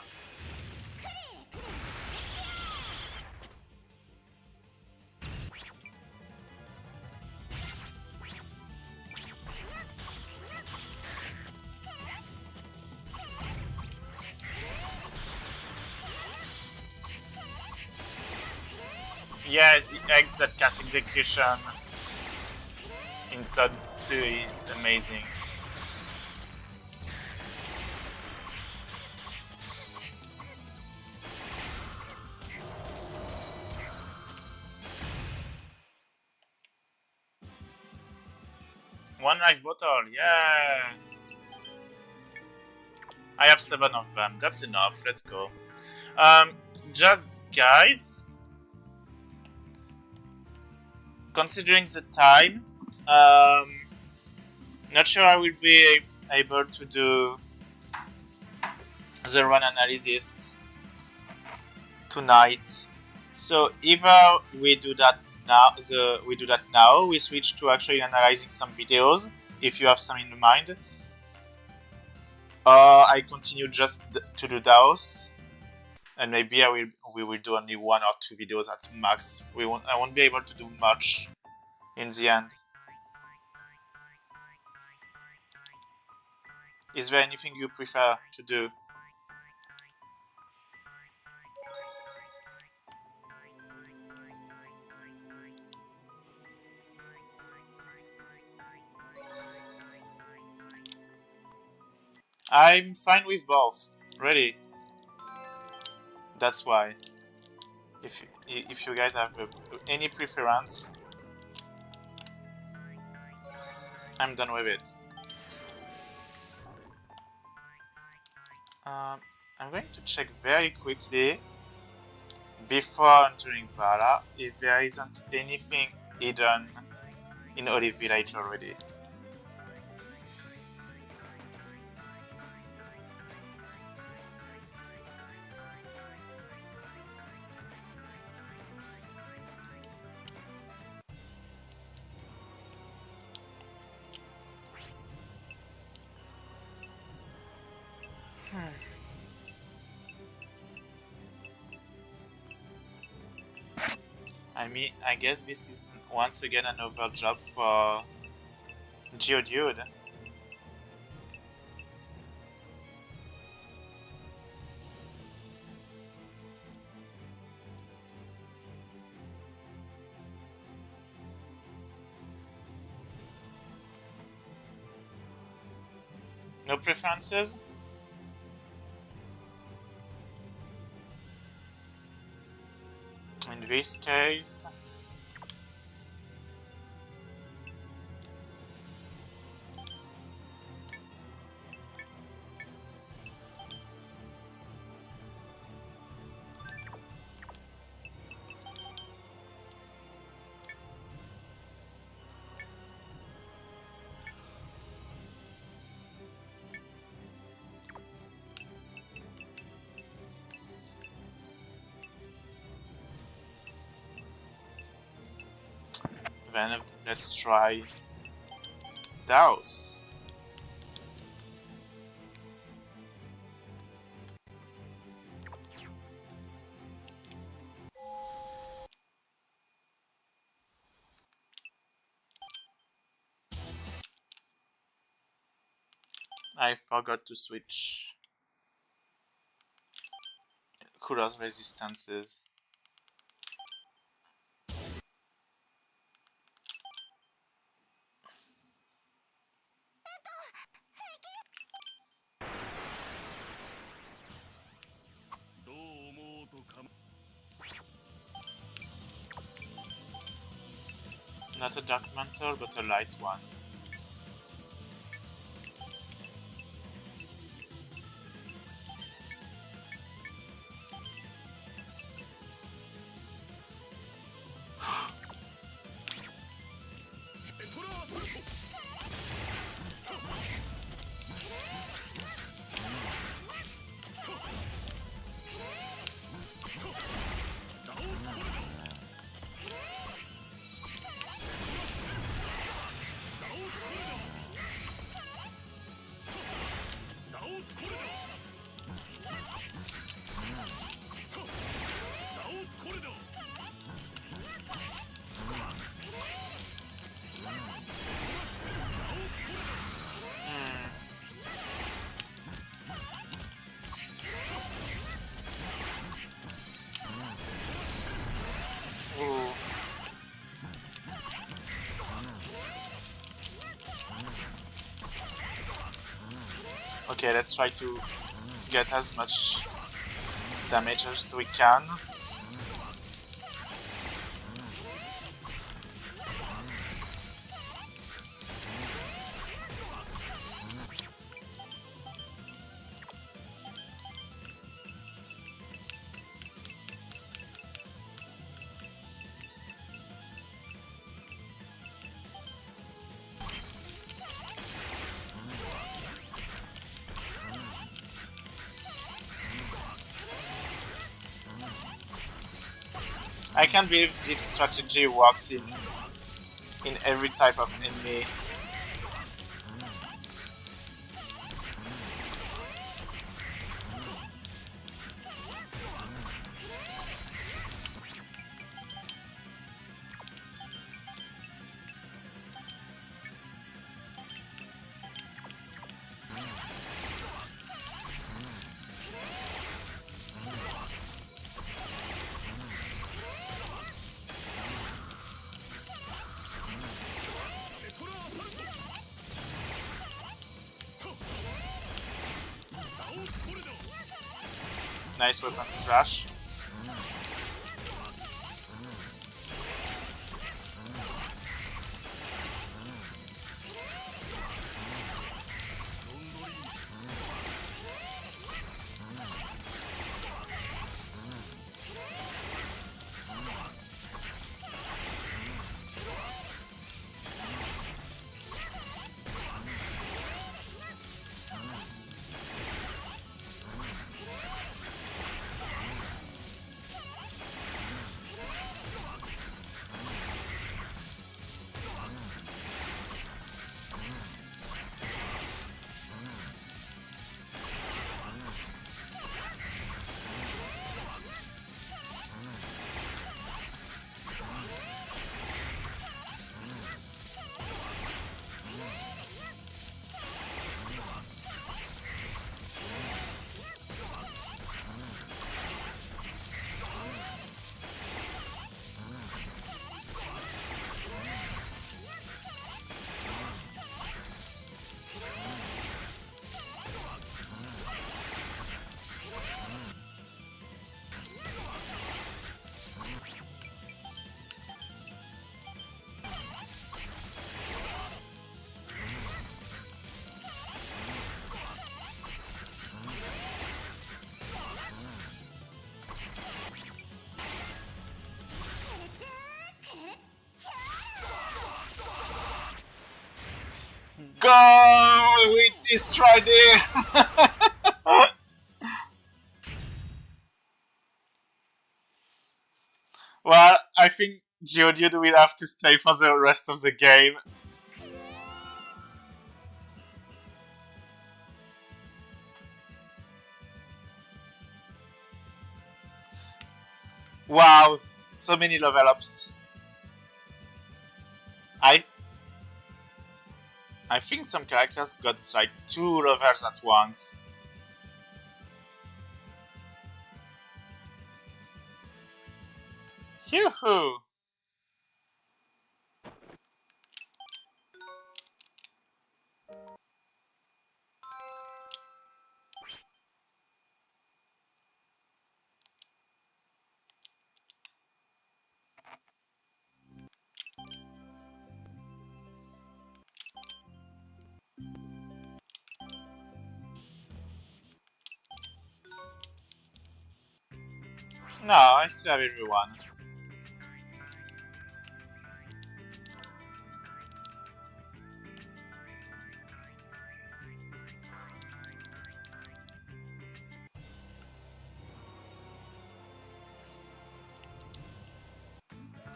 Yes, the eggs that cast execution in Todd 2 is amazing. One life bottle, yeah! I have 7 of them, that's enough, let's go. Just guys, considering the time, not sure I will be able to do the run analysis tonight. So either we do that now, we switch to actually analyzing some videos, if you have some in mind. Or I continue just to do those, and maybe we will do only 1 or 2 videos at max. I won't be able to do much in the end. Is there anything you prefer to do? I'm fine with both. Ready? That's why. If you guys have any preference, I'm done with it. I'm going to check very quickly before entering Vala if there isn't anything hidden in Olive Village already. I guess this is once again another job for Geodude. No preferences? In this case... then let's try those. I forgot to switch Couleur's resistances. Not a dark mantle, but a light one. Okay, let's try to get as much damage as we can. I can't believe this strategy works in every type of enemy. Nice weapons crash. Go! We destroyed him! Well, I think Geodude will have to stay for the rest of the game. Wow, so many level ups. I think some characters got like 2 levels at once. Yoo-hoo! No, I still have everyone.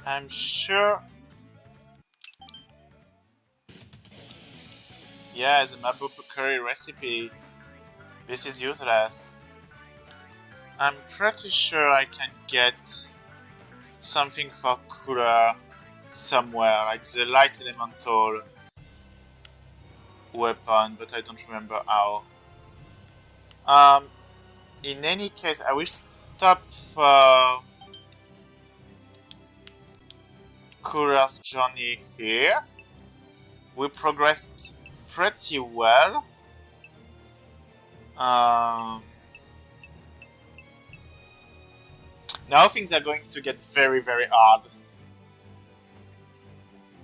I'm sure... Yeah, the mabu curry recipe. This is useless. I'm pretty sure I can get something for Couleur somewhere, like the light elemental weapon, but I don't remember how. In any case, I will stop for Couleur's journey here. We progressed pretty well. Um, Now things are going to get very, very hard.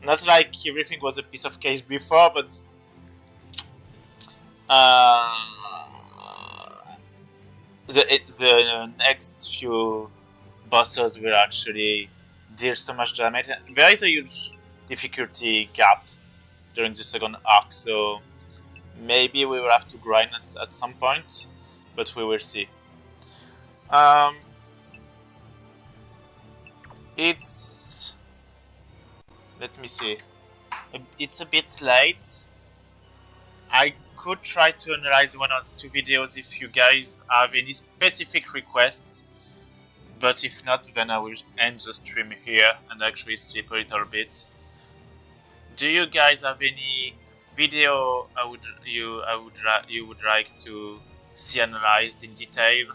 Not like everything was a piece of cake before, but uh, the next few bosses will actually deal so much damage. There is a huge difficulty gap during the second arc, so maybe we will have to grind at some point, but we will see. Um, it's... Let me see. It's a bit late. I could try to analyze one or two videos if you guys have any specific requests, but if not, then I will end the stream here and actually sleep a little bit. Do you guys have any video you would like to see analyzed in detail?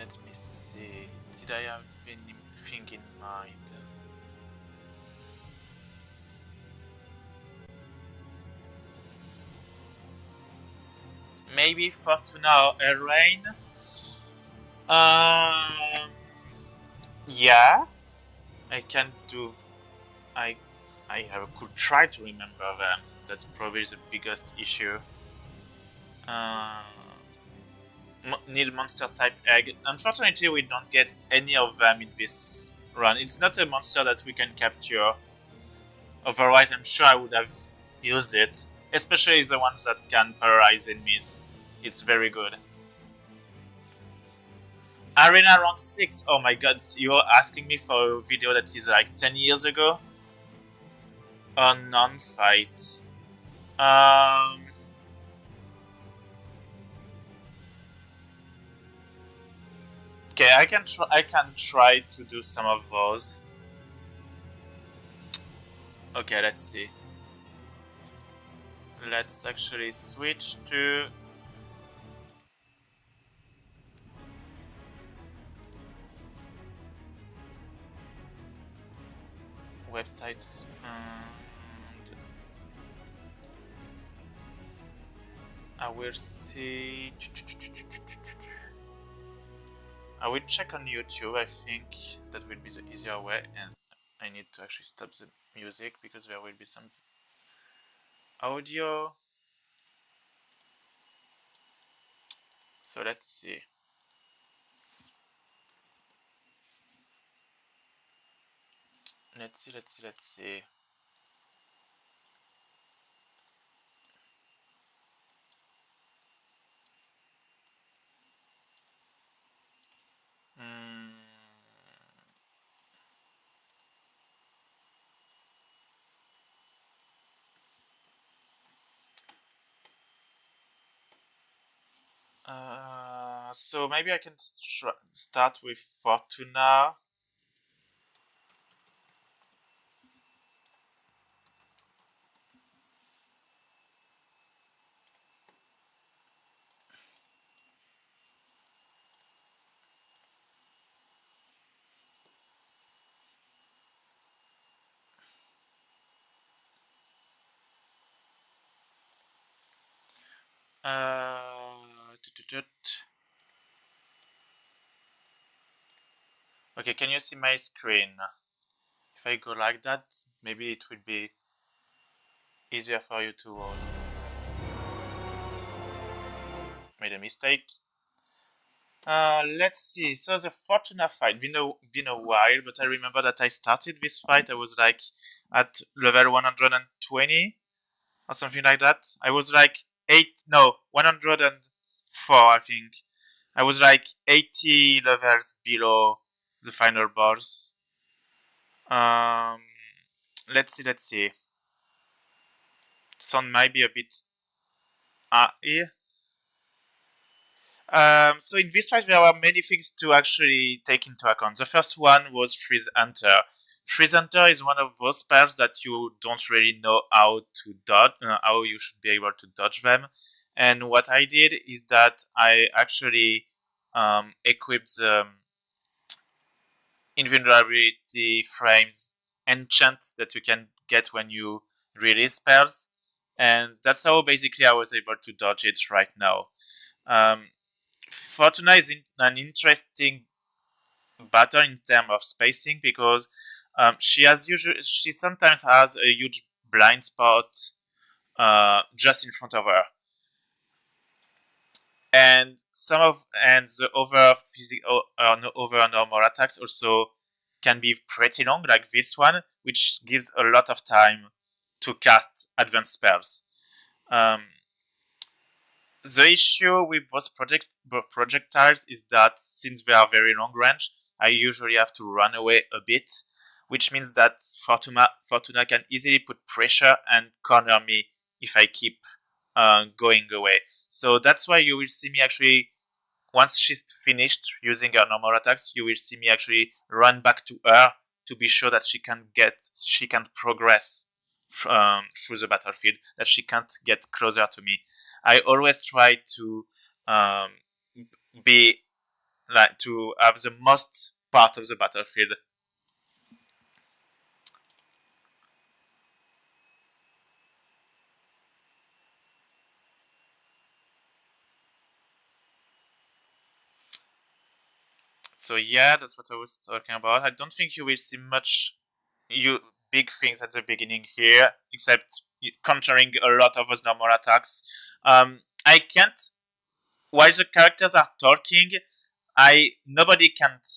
Let me see. Did I have anything in mind? Maybe for now, a rain. Yeah, I can do. I could try to remember them. That's probably the biggest issue. Uh, Need monster type egg. Unfortunately, we don't get any of them in this run. It's not a monster that we can capture. Otherwise, I'm sure I would have used it. Especially the ones that can paralyze enemies. It's very good. Arena rank 6. Oh my god, you're asking me for a video that is like 10 years ago? A non-fight. Okay, I can try to do some of those. Okay, let's see. Let's actually switch to websites. And I will see. I will check on YouTube. I think that will be the easier way, and I need to actually stop the music because there will be some audio. So let's see. Let's see. Mm. So maybe I can start with Fortuna. Okay, can you see my screen? If I go like that, maybe it will be easier for you to hold. Made a mistake. Let's see. So the Fortuna fight been a while, but I remember that I started this fight. I was like at level 120 or something like that. I was like 104, I think. I was like 80 levels below the final boss. Um, let's see. Sound might be a bit. Yeah. So in this fight, there were many things to actually take into account. The first one was Freeze Hunter. Freeze Hunter is one of those spells that you don't really know how to dodge, how you should be able to dodge them. And what I did is that I actually equip the invulnerability frames enchant that you can get when you release spells, and that's how basically I was able to dodge it right now. Fortuna is an interesting battle in terms of spacing because she sometimes has a huge blind spot just in front of her, and the over normal attacks also can be pretty long, like this one, which gives a lot of time to cast advanced spells. Um, the issue with those projectiles is that since they are very long range, I usually have to run away a bit, which means that Fortuna can easily put pressure and corner me if I keep going away. So that's why you will see me actually, once she's finished using her normal attacks, you will see me actually run back to her to be sure that she can progress through the battlefield, that she can't get closer to me. I always try to um, be to have the most part of the battlefield. So yeah, that's what I was talking about. I don't think you will see much you big things at the beginning here, except countering a lot of those normal attacks. I can't. While the characters are talking, I nobody can't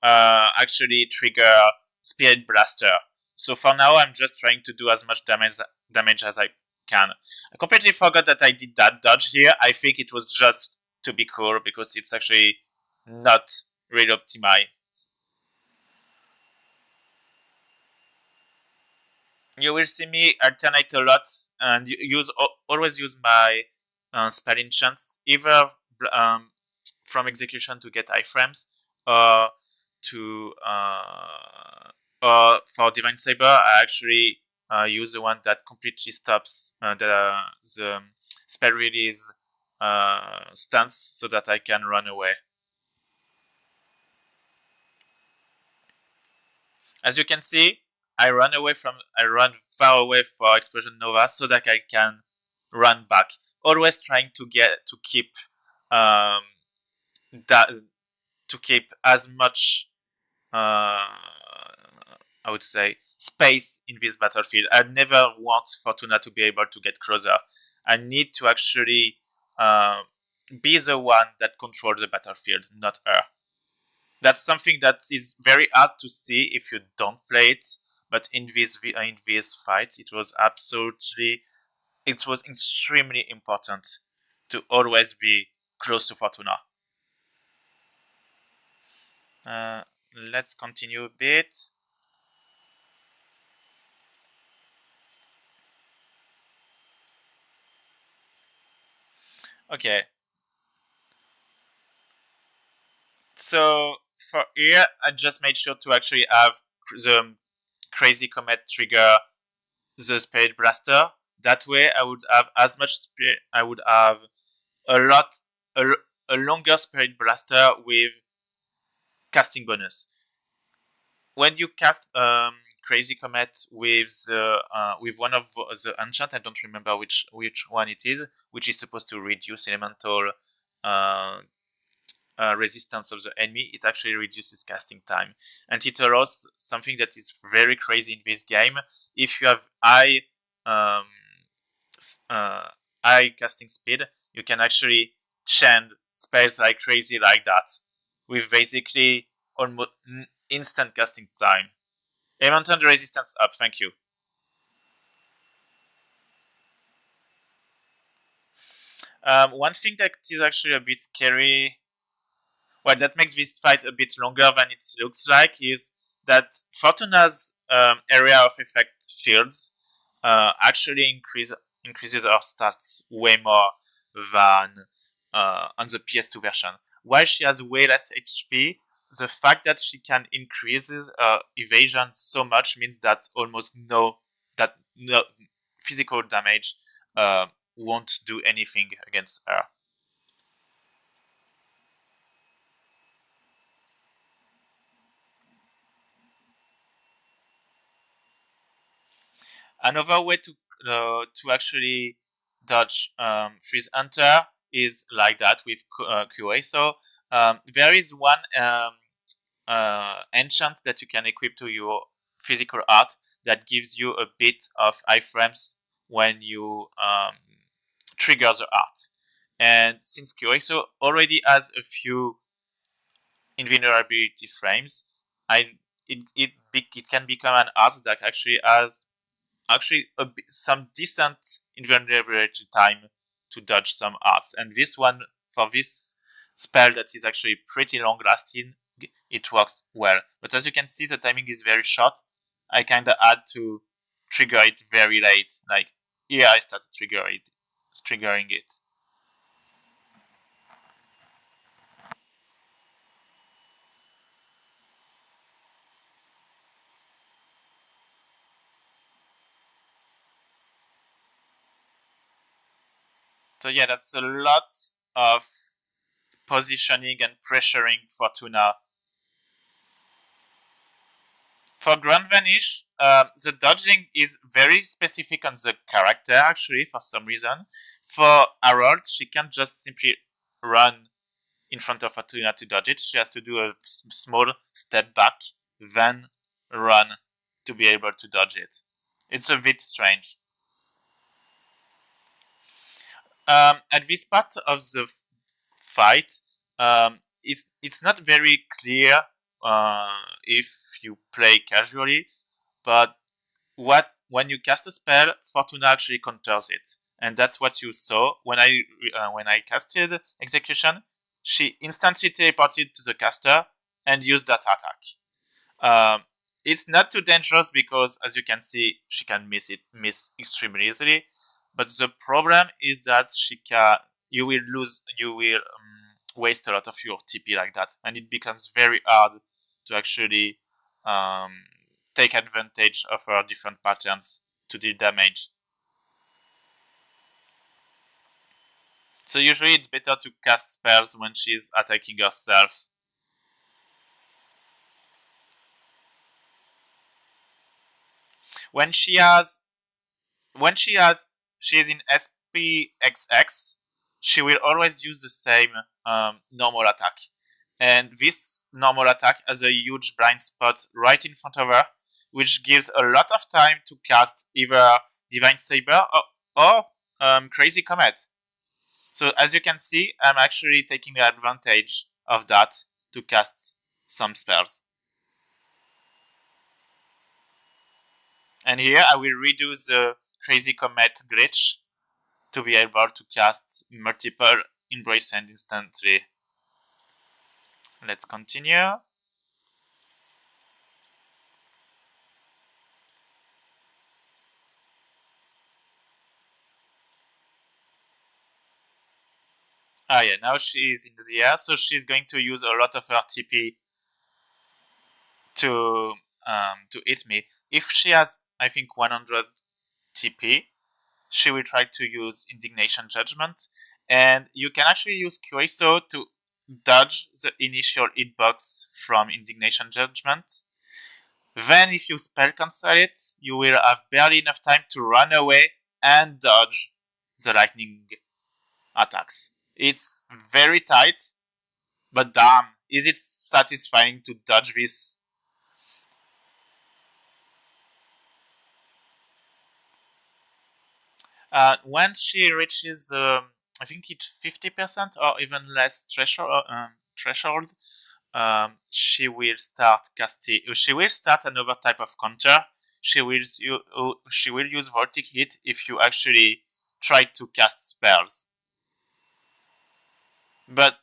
actually trigger Spirit Blaster. So for now, I'm just trying to do as much damage as I can. I completely forgot that I did that dodge here. I think it was just to be cool because it's actually not really optimized. You will see me alternate a lot and always use my spell enchants, either um, from execution to get iframes, or to or for divine saber I actually use the one that completely stops the spell release stance so that I can run away. As you can see, I run far away for Explosion Nova so that I can run back. Always trying to keep um, that to keep as much I would say space in this battlefield. I never want Fortuna to be able to get closer. I need to actually uh, be the one that controls the battlefield, not her. That's something that is very hard to see if you don't play it. But in this fight, it was extremely important to always be close to Fortuna. Uh, let's continue a bit. Okay, so for here, I just made sure to actually have the Crazy Comet trigger the Spirit Blaster. That way, I would have as much spirit. I would have a lot, a, a longer Spirit Blaster with casting bonus. When you cast Crazy Comet with one of the enchant, I don't remember which one it is, which is supposed to reduce elemental uh, resistance of the enemy, it actually reduces casting time. And it allows something that is very crazy in this game. If you have um, uh, high casting speed, you can actually chain spells like crazy like that, with basically almost instant casting time. Elemental resistance up, thank you. One thing that is actually a bit scary, well, that makes this fight a bit longer than it looks like, is that Fortuna's area of effect fields actually increases our stats way more than on the PS2 version. While she has way less HP, the fact that she can increase evasion so much means that almost no physical damage won't do anything against her. Another way to actually dodge freeze hunter is like that with QA. So there is one enchant that you can equip to your physical art that gives you a bit of iframes when you trigger the art. And since QXO already has a few invulnerability frames, it can become an art that actually has some decent invulnerability time to dodge some arts. And this one, for this spell that is actually pretty long lasting, it works well. But as you can see, the timing is very short. I kind of had to trigger it very late. Like here, I started triggering it. So yeah, that's a lot of positioning and pressuring Fortuna. For Grand Vanish, the dodging is very specific on the character, actually, for some reason. For Harold, she can't just simply run in front of Fortuna to dodge it. She has to do a small step back, then run to be able to dodge it. It's a bit strange. At this part of the fight, it's not very clear if you play casually, but when you cast a spell, Fortuna actually counters it, and that's what you saw when I casted Execution. She instantly teleported to the caster and used that attack. It's not too dangerous because, as you can see, she can miss extremely easily. But the problem is that you will waste a lot of your TP like that, and it becomes very hard to actually um, take advantage of her different patterns to deal damage. So usually it's better to cast spells when she's attacking herself. When she has she is in SPXX, she will always use the same normal attack. And this normal attack has a huge blind spot right in front of her, which gives a lot of time to cast either Divine Saber or Crazy Comet. So as you can see, I'm actually taking advantage of that to cast some spells. And here I will redo the Crazy Comet glitch to be able to cast multiple Embrace Hand instantly. Let's continue. Ah yeah, now she is in the air, so she's going to use a lot of her TP to hit me. If she has, I think, 100 TP, she will try to use Indignation Judgment, and you can actually use QSO to dodge the initial hitbox from Indignation Judgment. Then, if you spell cancel it, you will have barely enough time to run away and dodge the lightning attacks. It's very tight, but damn, is it satisfying to dodge this? Once she reaches, I think it's 50% or even less threshold, she will start casting. She will start another type of counter. She will use Voltic Hit if you actually try to cast spells. But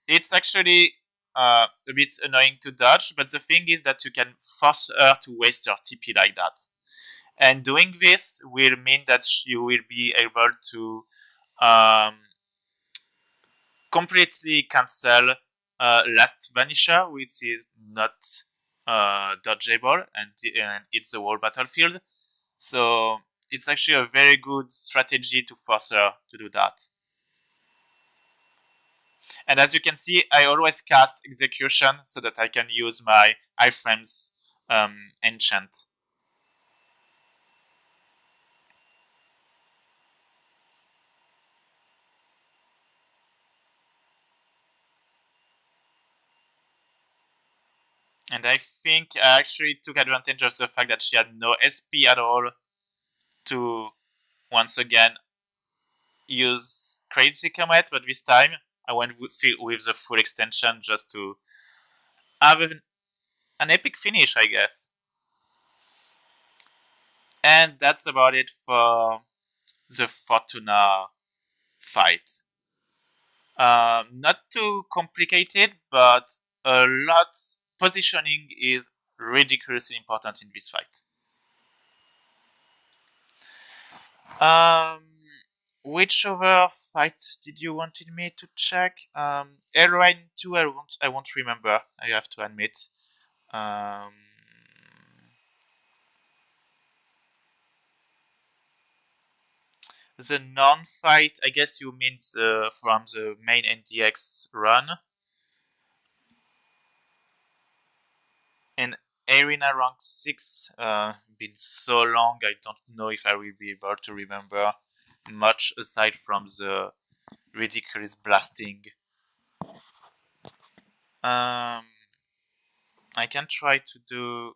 it's actually a bit annoying to dodge. But the thing is that you can force her to waste her TP like that. And doing this will mean that you will be able to completely cancel Last Vanisher, which is not dodgeable, and it's a whole battlefield. So it's actually a very good strategy to force her to do that. And as you can see, I always cast Execution so that I can use my iframes enchant. And I think I actually took advantage of the fact that she had no SP at all to once again use Crazy Comet, but this time I went with the full extension just to have an epic finish, I guess. And that's about it for the Fortuna fight. Not too complicated, but a lot. Positioning is ridiculously important in this fight. Um, which other fight did you wanted me to check? Airline 2, I won't remember. I have to admit. Um, the non-fight, I guess you mean from the main NDX run. And Arena rank 6 been so long, I don't know if I will be able to remember much aside from the ridiculous blasting. I can try to do.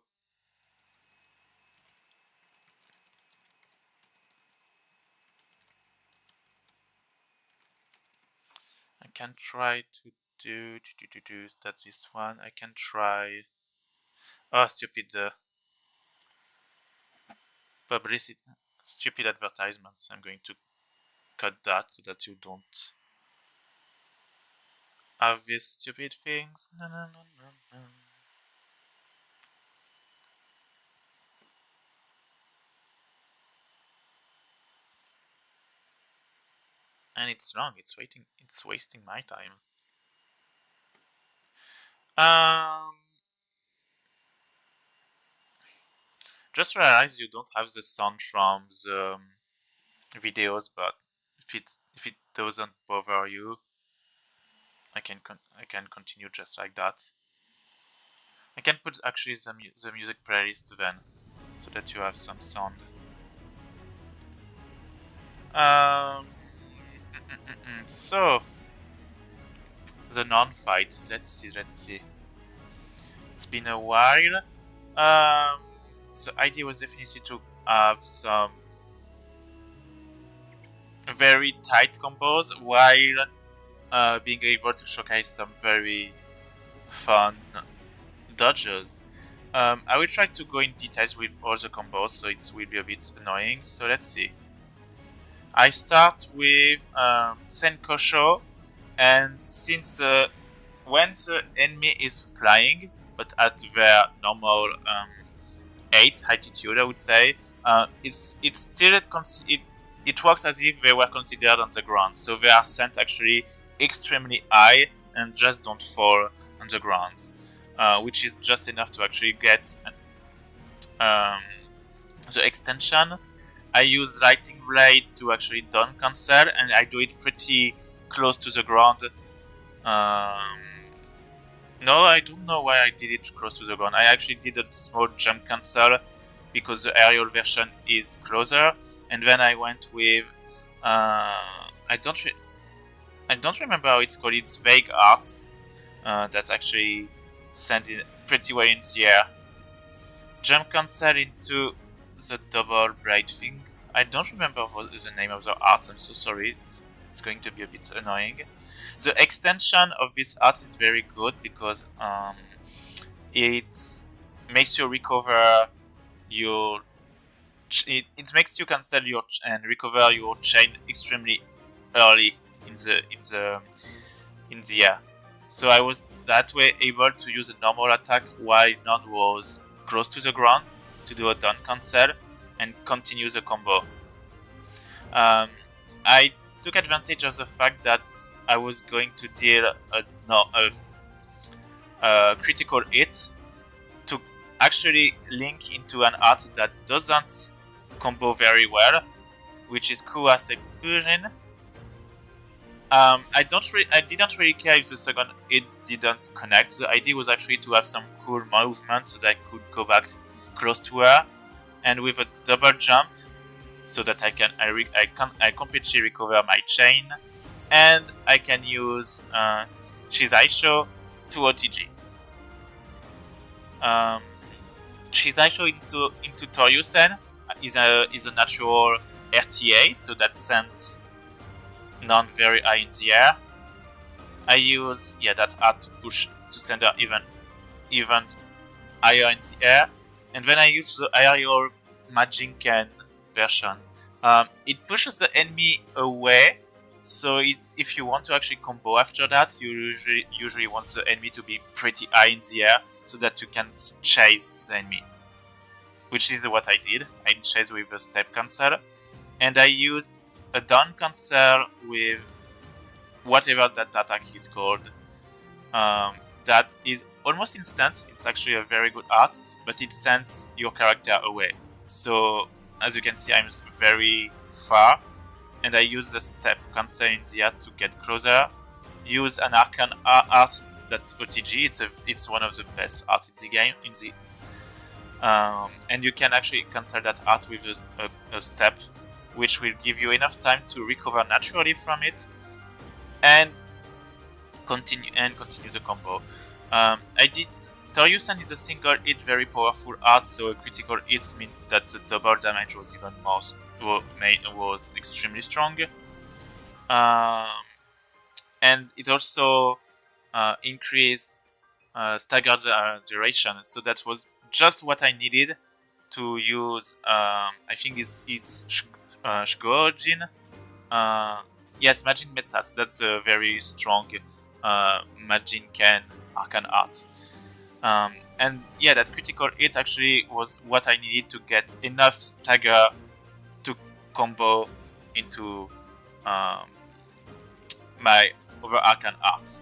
I can try to do that. This one I can try. Oh, stupid publicity, stupid advertisements. I'm going to cut that so that you don't have these stupid things. No, no, no, no, no. And it's long. It's waiting. It's wasting my time. Just realized you don't have the sound from the videos, but if it doesn't bother you, I can continue just like that. I can put actually the music playlist then, so that you have some sound. So the non-fight. Let's see. It's been a while. The idea was definitely to have some very tight combos while being able to showcase some very fun dodges. I will try to go in details with all the combos, so it will be a bit annoying. So let's see. I start with Senkosho, and since when the enemy is flying, but at their normal 8 altitude, I would say, it's still it works as if they were considered on the ground. So they are sent actually extremely high and just don't fall on the ground, which is just enough to actually get the extension. I use Lightning Blade to actually down cancel, and I do it pretty close to the ground. No, I don't know why I did it close to the ground. I actually did a small jump cancel because the aerial version is closer, and then I went with I don't remember how it's called. It's vague arts that actually send it pretty well in the air. Jump cancel into the double blade thing. I don't remember what is the name of the art. I'm so sorry. It's going to be a bit annoying. The extension of this art is very good because it makes you recover your. It makes you cancel your and recover your chain extremely early in the air. So I was that way able to use a normal attack while none was close to the ground to do a down cancel and continue the combo. I took advantage of the fact that I was going to deal a critical hit to actually link into an art that doesn't combo very well, which is Kua's Exclusion. I didn't really care if the second hit didn't connect. The idea was actually to have some cool movement so that I could go back close to her, and with a double jump, so that I completely recover my chain, and I can use Shizaisho to OTG. Um, she's actually into Toryusen. Is a natural RTA, so that sent non very high in the air. I use that art to push to send her even higher in the air, and then I use the aerial Majinken version. It pushes the enemy away, so if you want to actually combo after that, you usually want the enemy to be pretty high in the air so that you can chase the enemy. Which is what I did. I chased with a step cancel, and I used a down cancel with whatever that attack is called. That is almost instant. It's actually a very good art, but it sends your character away. So as you can see, I'm very far, and I use the step cancel in the air to get closer. Use an arcane art that OTG. It's one of the best art in the game. And you can actually cancel that art with a step, which will give you enough time to recover naturally from it, and continue the combo. I did Toryusen is a single hit, very powerful art, so a critical hits mean that the double damage was even more was extremely strong. And it also increased staggered duration, so that was just what I needed to use. I think it's Shgojin. Yes, Majin Metsats. That's a very strong Majinken arcane art. And yeah, that critical hit actually was what I needed to get enough stagger to combo into my over arcane art.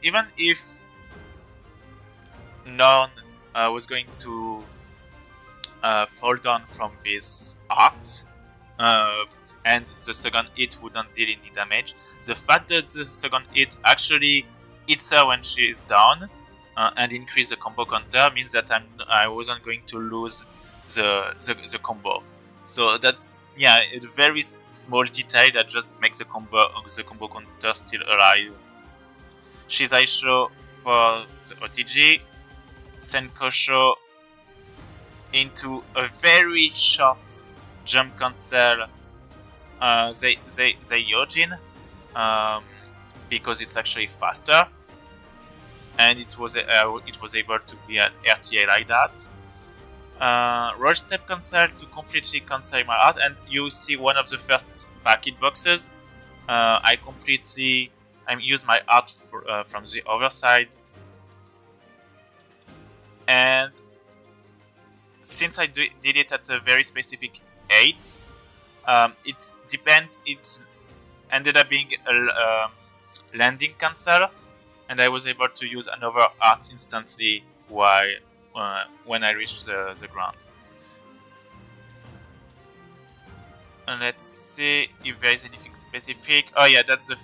Even if none was going to fall down from this art, and the second hit wouldn't deal any damage, the fact that the second hit actually hits her when she is down and increase the combo counter means that I wasn't going to lose the combo. So that's a very small detail that just makes the combo counter still alive. Shizaisho for the OTG, Senkosho into a very short jump cancel they Yojin, because it's actually faster, and it was able to be an RTA like that. Rush step cancel to completely cancel my art, and you see one of the first packet boxes. I use my art from the other side, and since I did it at a very specific 8, it ended up being a landing cancel, and I was able to use another art instantly when I reached the ground. And let's see if there is anything specific. Oh yeah, that's the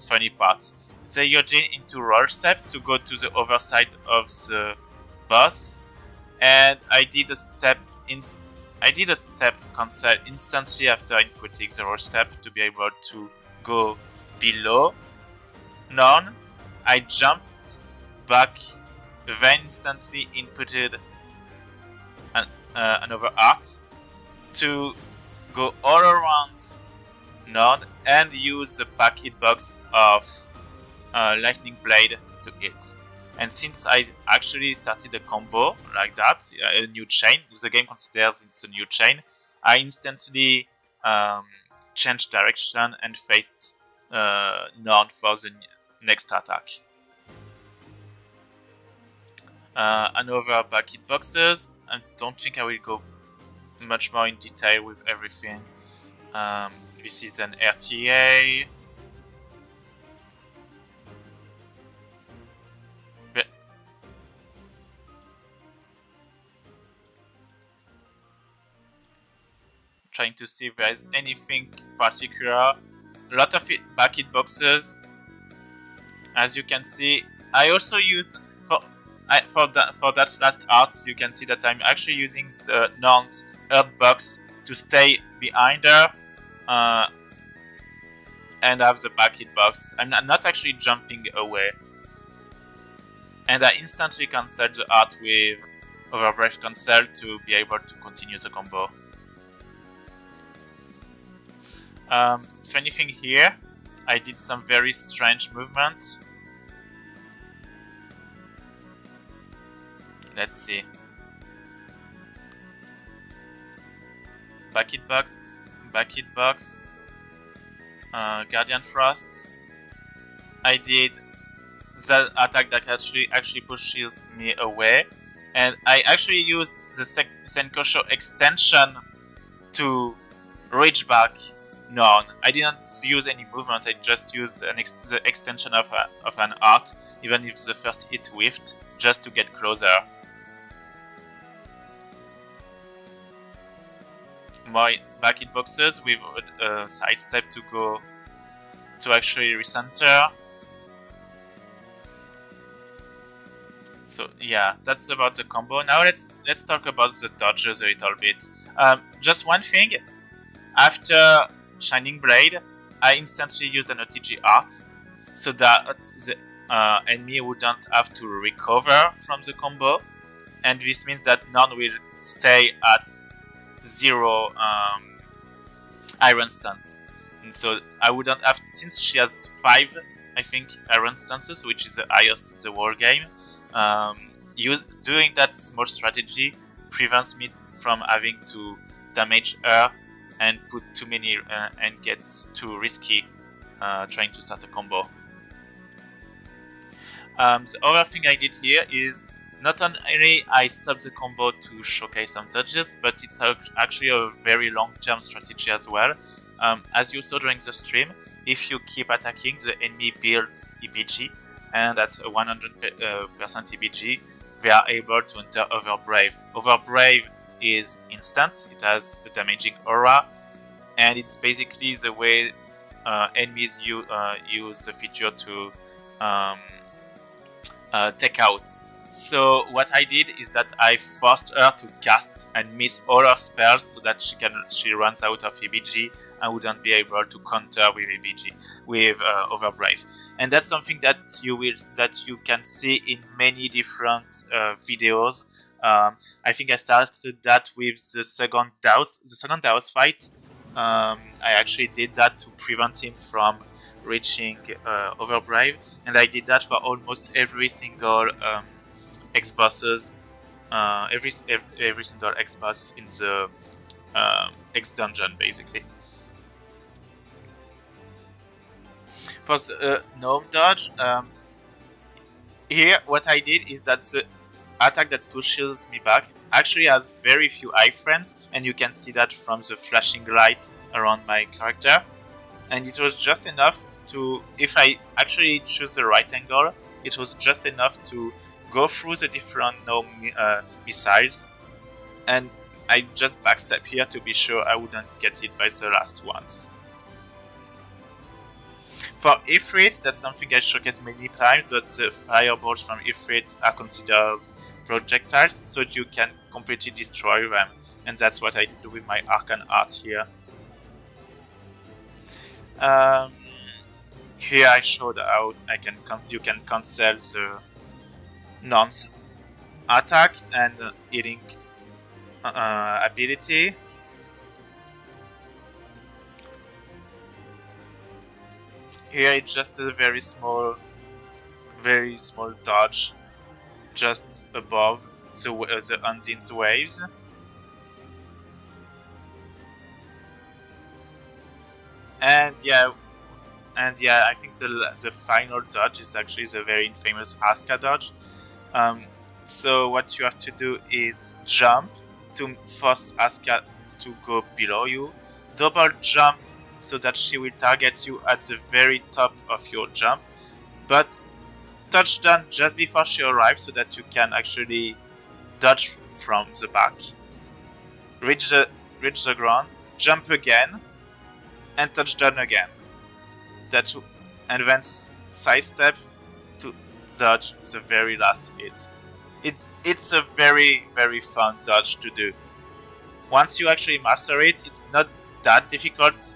funny part. The Yojin into roll step to go to the other side of the boss, and I did a step cancel instantly after inputting the roll step to be able to go below none. I jumped back, then instantly inputted another art to go all around none and use the pack hitbox of Lightning Blade to hit. And since I actually started a combo like that, a new chain, the game considers it's a new chain, I instantly changed direction and faced none for the next attack. Another back hitboxes. I don't think I will go much more in detail with everything. This is an RTA. Trying to see if there is anything particular. A lot of back hitboxes. As you can see, I also use for that last art. You can see that I'm actually using the Non's Earth box to stay behind her and have the back hitbox. I'm not actually jumping away. and I instantly canceled the art with Overbreath Cancel to be able to continue the combo. Funny thing here, I did some very strange movement. Let's see. Back hitbox, Guardian Frost. I did that attack that actually pushes me away, and I actually used the Senkosho extension to reach back Norn. I didn't use any movement, I just used the extension of an art, even if the first hit whiffed, just to get closer. My back hitboxes with a sidestep to go to actually recenter. So yeah, that's about the combo. Now let's talk about the dodges a little bit. Just one thing, after Shining Blade, I instantly used an OTG art, so that the enemy wouldn't have to recover from the combo, and this means that none will stay at 0 iron stance. And so I wouldn't have, since she has 5, I think, iron stances, which is the highest in the whole game. Doing that small strategy prevents me from having to damage her and put too many and get too risky trying to start a combo. The other thing I did here is not only I stopped the combo to showcase some dodges, but it's actually a very long-term strategy as well. As you saw during the stream, if you keep attacking, the enemy builds EBG, and at 100% EBG, they are able to enter Overbrave. Overbrave is instant, it has a damaging aura, and it's basically the way enemies use the feature to take out. So what I did is that I forced her to cast and miss all her spells so that she runs out of EBG and wouldn't be able to counter with EBG with Overbrave. And that's something that you can see in many different videos. I think I started that with the second Daos fight. I actually did that to prevent him from reaching Overbrave, and I did that for almost every single X-bosses, every single X-boss in the X-dungeon, basically. For the gnome dodge, here what I did is that the attack that pushes me back actually has very few iframes, and you can see that from the flashing light around my character. And it was just enough to, if I actually choose the right angle, it was just enough to go through the different gnome missiles, and I just backstep here to be sure I wouldn't get hit by the last ones. For Ifrit, that's something I showcased many times, but the fireballs from Ifrit are considered projectiles, so you can completely destroy them, and that's what I do with my Arcane Art here. Here I showed how you can cancel the Non's attack and healing ability. Here it's just a very small dodge, just above the Undine's waves. And yeah, I think the final dodge is actually the very infamous Asuka dodge. So what you have to do is jump to force Asuka to go below you, double jump so that she will target you at the very top of your jump, but touchdown just before she arrives so that you can actually dodge from the back, reach the ground, jump again, and touchdown again. And then sidestep to dodge the very last hit. It's a very, very fun dodge to do. Once you actually master it, it's not that difficult.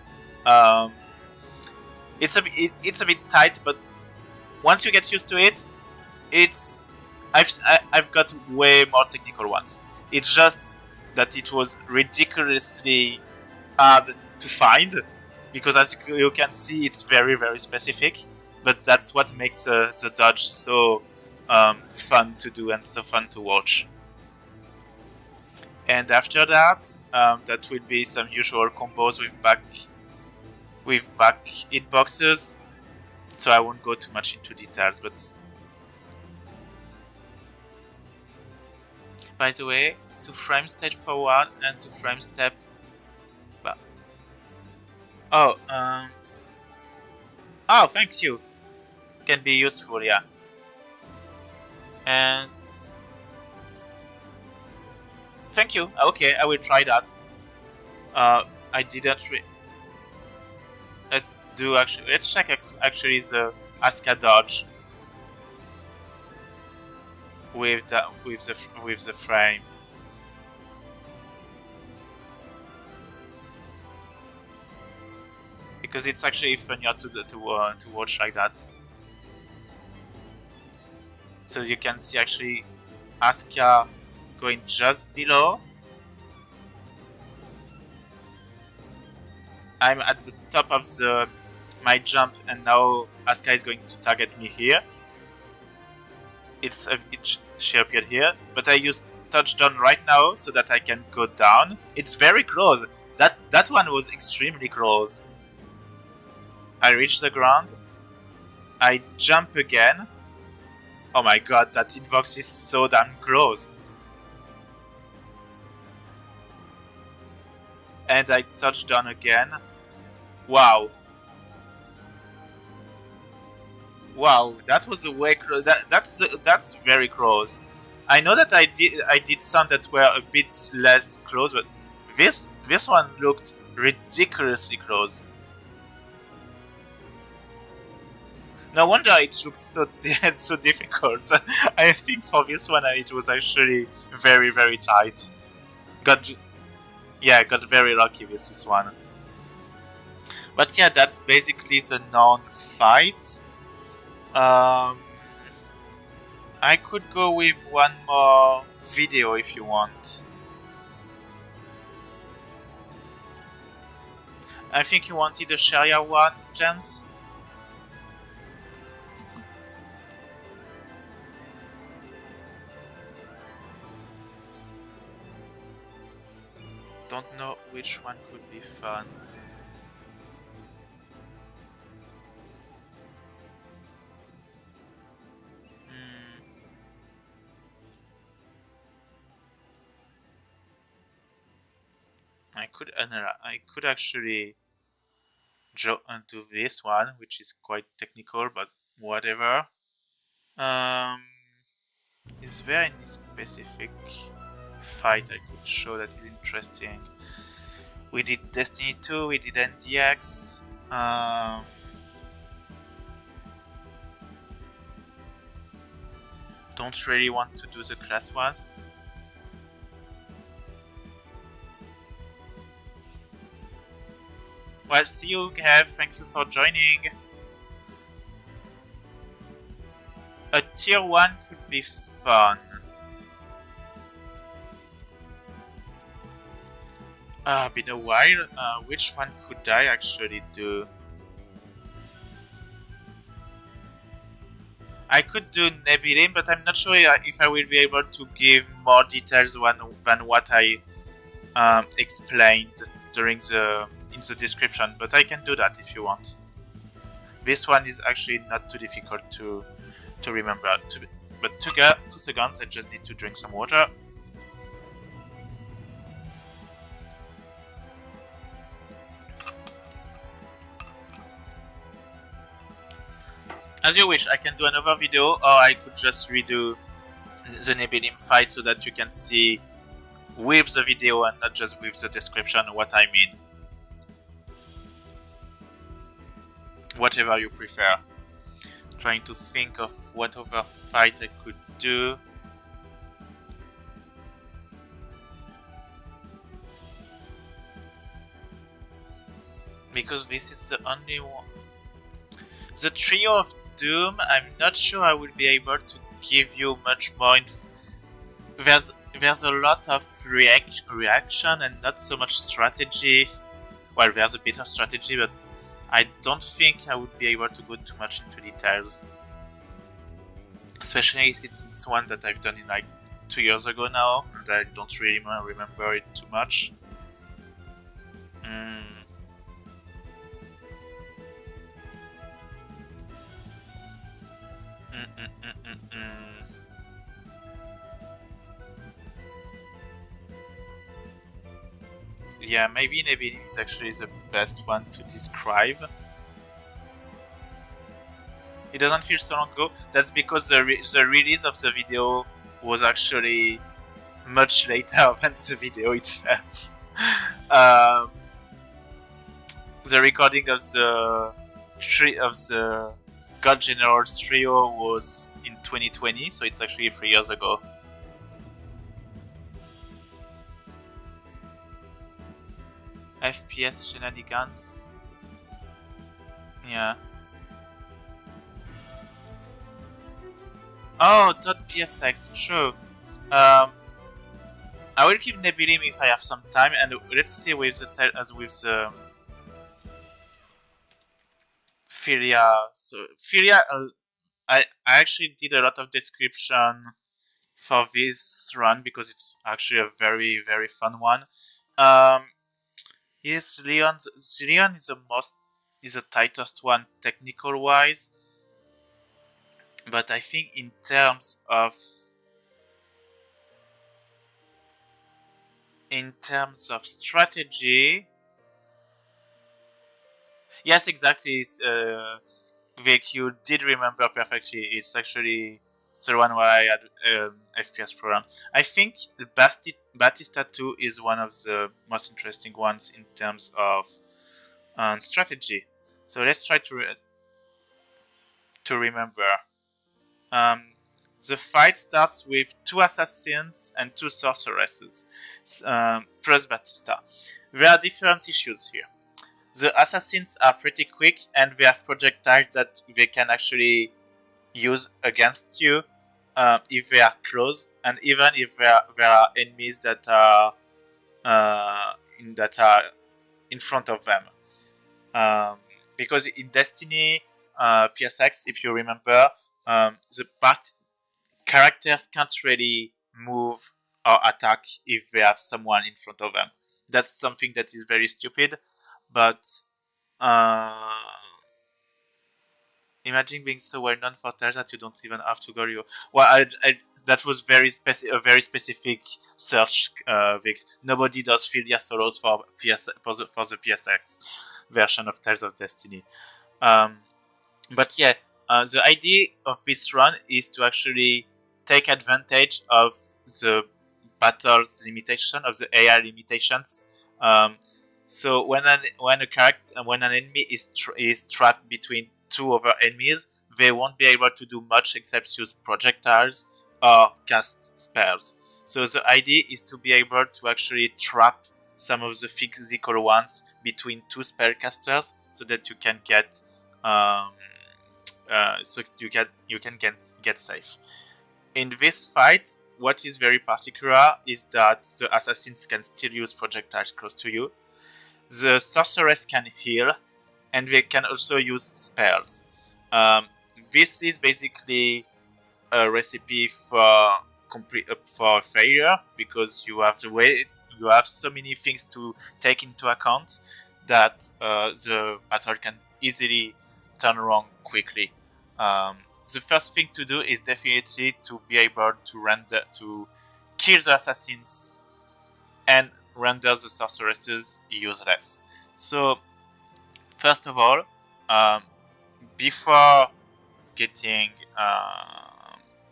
It's a bit tight, but once you get used to it, it's I've got way more technical ones. It's just that it was ridiculously hard to find, because as you can see, it's very specific. But that's what makes the dodge so fun to do and so fun to watch. And after that, that will be some usual combos with back hitboxes. So I won't go too much into details, but by the way, to frame step forward and to frame step back. Oh, oh, thank you. Can be useful, yeah. And thank you. Okay, I will try that. I didn't. Let's do actually. Let's check actually the Asuka dodge with the frame. Because it's actually funnier to watch like that. So you can see actually Asuka going just below. I'm at the top of my jump, and now Asuka is going to target me here. She appeared here, but I use touchdown right now so that I can go down. It's very close. That one was extremely close. I reach the ground. I jump again. Oh my god, that hitbox is so damn close. And I touch down again. Wow. Wow, that was a way close. That's very close. I know that I did some that were a bit less close, but this one looked ridiculously close. No wonder it looks so so difficult. I think for this one it was actually very tight. Got very lucky with this one. But yeah, that's basically the non-fight. I could go with one more video if you want. I think you wanted a Sharia one, James? Don't know which one could be fun. I could actually jump onto this one, which is quite technical, but whatever. Is there any specific fight I could show that is interesting? We did Destiny 2, we did NDX. Don't really want to do the class ones. Well, see you, Gav. Thank you for joining. A tier 1 could be fun. Been a while. Which one could I actually do? I could do Nebilim, but I'm not sure if I will be able to give more details than what I explained during in the description. But I can do that if you want. This one is actually not too difficult to remember. But 2 seconds, I just need to drink some water. As you wish, I can do another video, or I could just redo the Nebilim fight so that you can see with the video and not just with the description what I mean. Whatever you prefer. Trying to think of what other fight I could do. Because this is the only one. The Trio of Doom, I'm not sure I will be able to give you much more. There's a lot of reaction and not so much strategy. Well, there's a bit of strategy, but I don't think I would be able to go too much into details. Especially since it's one that I've done in like 2 years ago now, and I don't really remember it too much. Yeah, maybe Nebili is actually the best one to describe. It doesn't feel so long ago. That's because the release of the video was actually much later than the video itself. The recording of the God Generals trio was in 2020, so it's actually 3 years ago. FPS shenanigans. Yeah. Oh, .psx, true. I will keep Nebilim if I have some time, and let's see with the Philia. So Philia, I actually did a lot of description for this run because it's actually a very fun one. Yes, Leon is the tightest one technical wise, but I think in terms of strategy, yes, exactly. Vic, you did remember perfectly. It's actually the one where I had FPS program. I think Batista 2 is one of the most interesting ones in terms of strategy. So let's try to remember. The fight starts with 2 assassins and 2 sorceresses, plus Batista. There are different issues here. The assassins are pretty quick and they have projectiles that they can actually use against you if they are close, and even if there are enemies that are in front of them. Because in Destiny PSX, if you remember, characters can't really move or attack if they have someone in front of them. That's something that is very stupid, but imagine being so well known for Phantasia that you don't even have to go. Well, that was a very specific search. Vic. Nobody does Philia solos for the PSX version of Tales of Destiny. But yeah, the idea of this run is to actually take advantage of the battle's limitation, of the AI limitations. So when an enemy is trapped between 2 other enemies, they won't be able to do much except use projectiles or cast spells. So the idea is to be able to actually trap some of the physical ones between 2 spellcasters, so that you can get get safe. In this fight, what is very particular is that the assassins can still use projectiles close to you. The sorceress can heal, and they can also use spells. This is basically a recipe for failure, because you have so many things to take into account that the battle can easily turn wrong quickly. The first thing to do is definitely to be able to kill the assassins and render the sorceresses useless. So, first of all, before getting,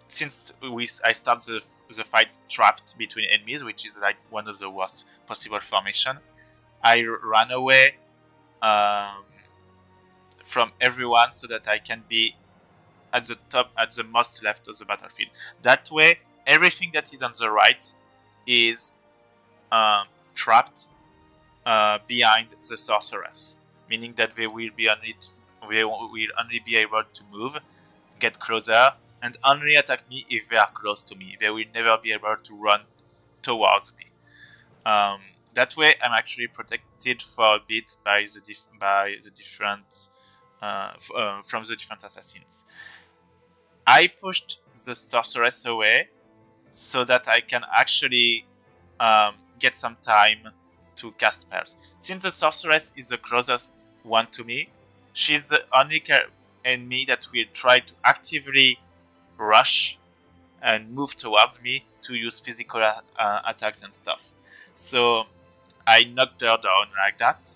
since I start the fight trapped between enemies, which is like one of the worst possible formation, I run away from everyone so that I can be at the most left of the battlefield. That way, everything that is on the right is trapped behind the sorceress, meaning that they will only be able to move, get closer, and only attack me if they are close to me. They will never be able to run towards me. That way, I'm actually protected for a bit by the different from the different assassins. I pushed the sorceress away so that I can actually get some time to cast spells. Since the sorceress is the closest one to me, she's the only enemy that will try to actively rush and move towards me to use physical attacks and stuff. So I knocked her down like that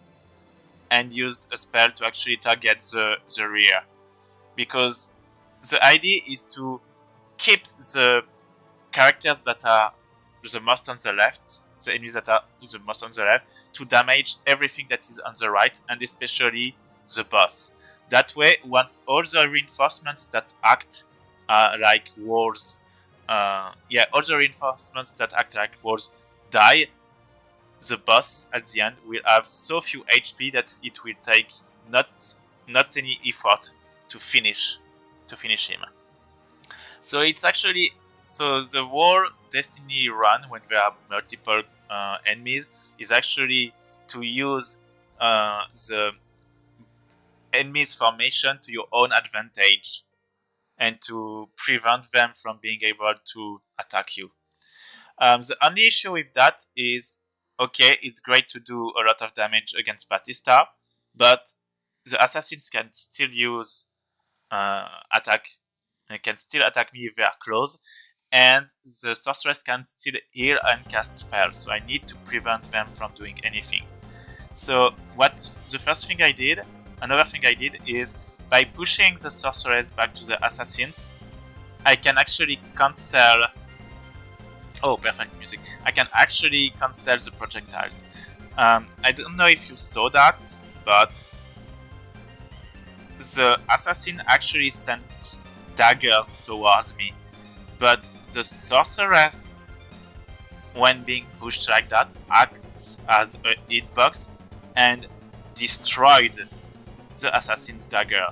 and used a spell to actually target the rear. Because the idea is to keep the characters that are the most on the left, the enemies that are the most on the left, to damage everything that is on the right, and especially the boss. That way, once all the reinforcements that act like walls, all the reinforcements that act like walls die, the boss at the end will have so few HP that it will take not any effort to finish him. So it's actually the whole Destiny run when there are multiple enemies is actually to use the enemies' formation to your own advantage and to prevent them from being able to attack you. The only issue with that is, okay, it's great to do a lot of damage against Batista, but the assassins can still use attack. They can still attack me if they are close, and the sorceress can still heal and cast spells, so I need to prevent them from doing anything. So another thing I did is, by pushing the sorceress back to the assassins, I can actually cancel... Oh, perfect music. I can actually cancel the projectiles. I don't know if you saw that, but the assassin actually sent daggers towards me. But the sorceress, when being pushed like that, acts as a hitbox and destroyed the assassin's dagger,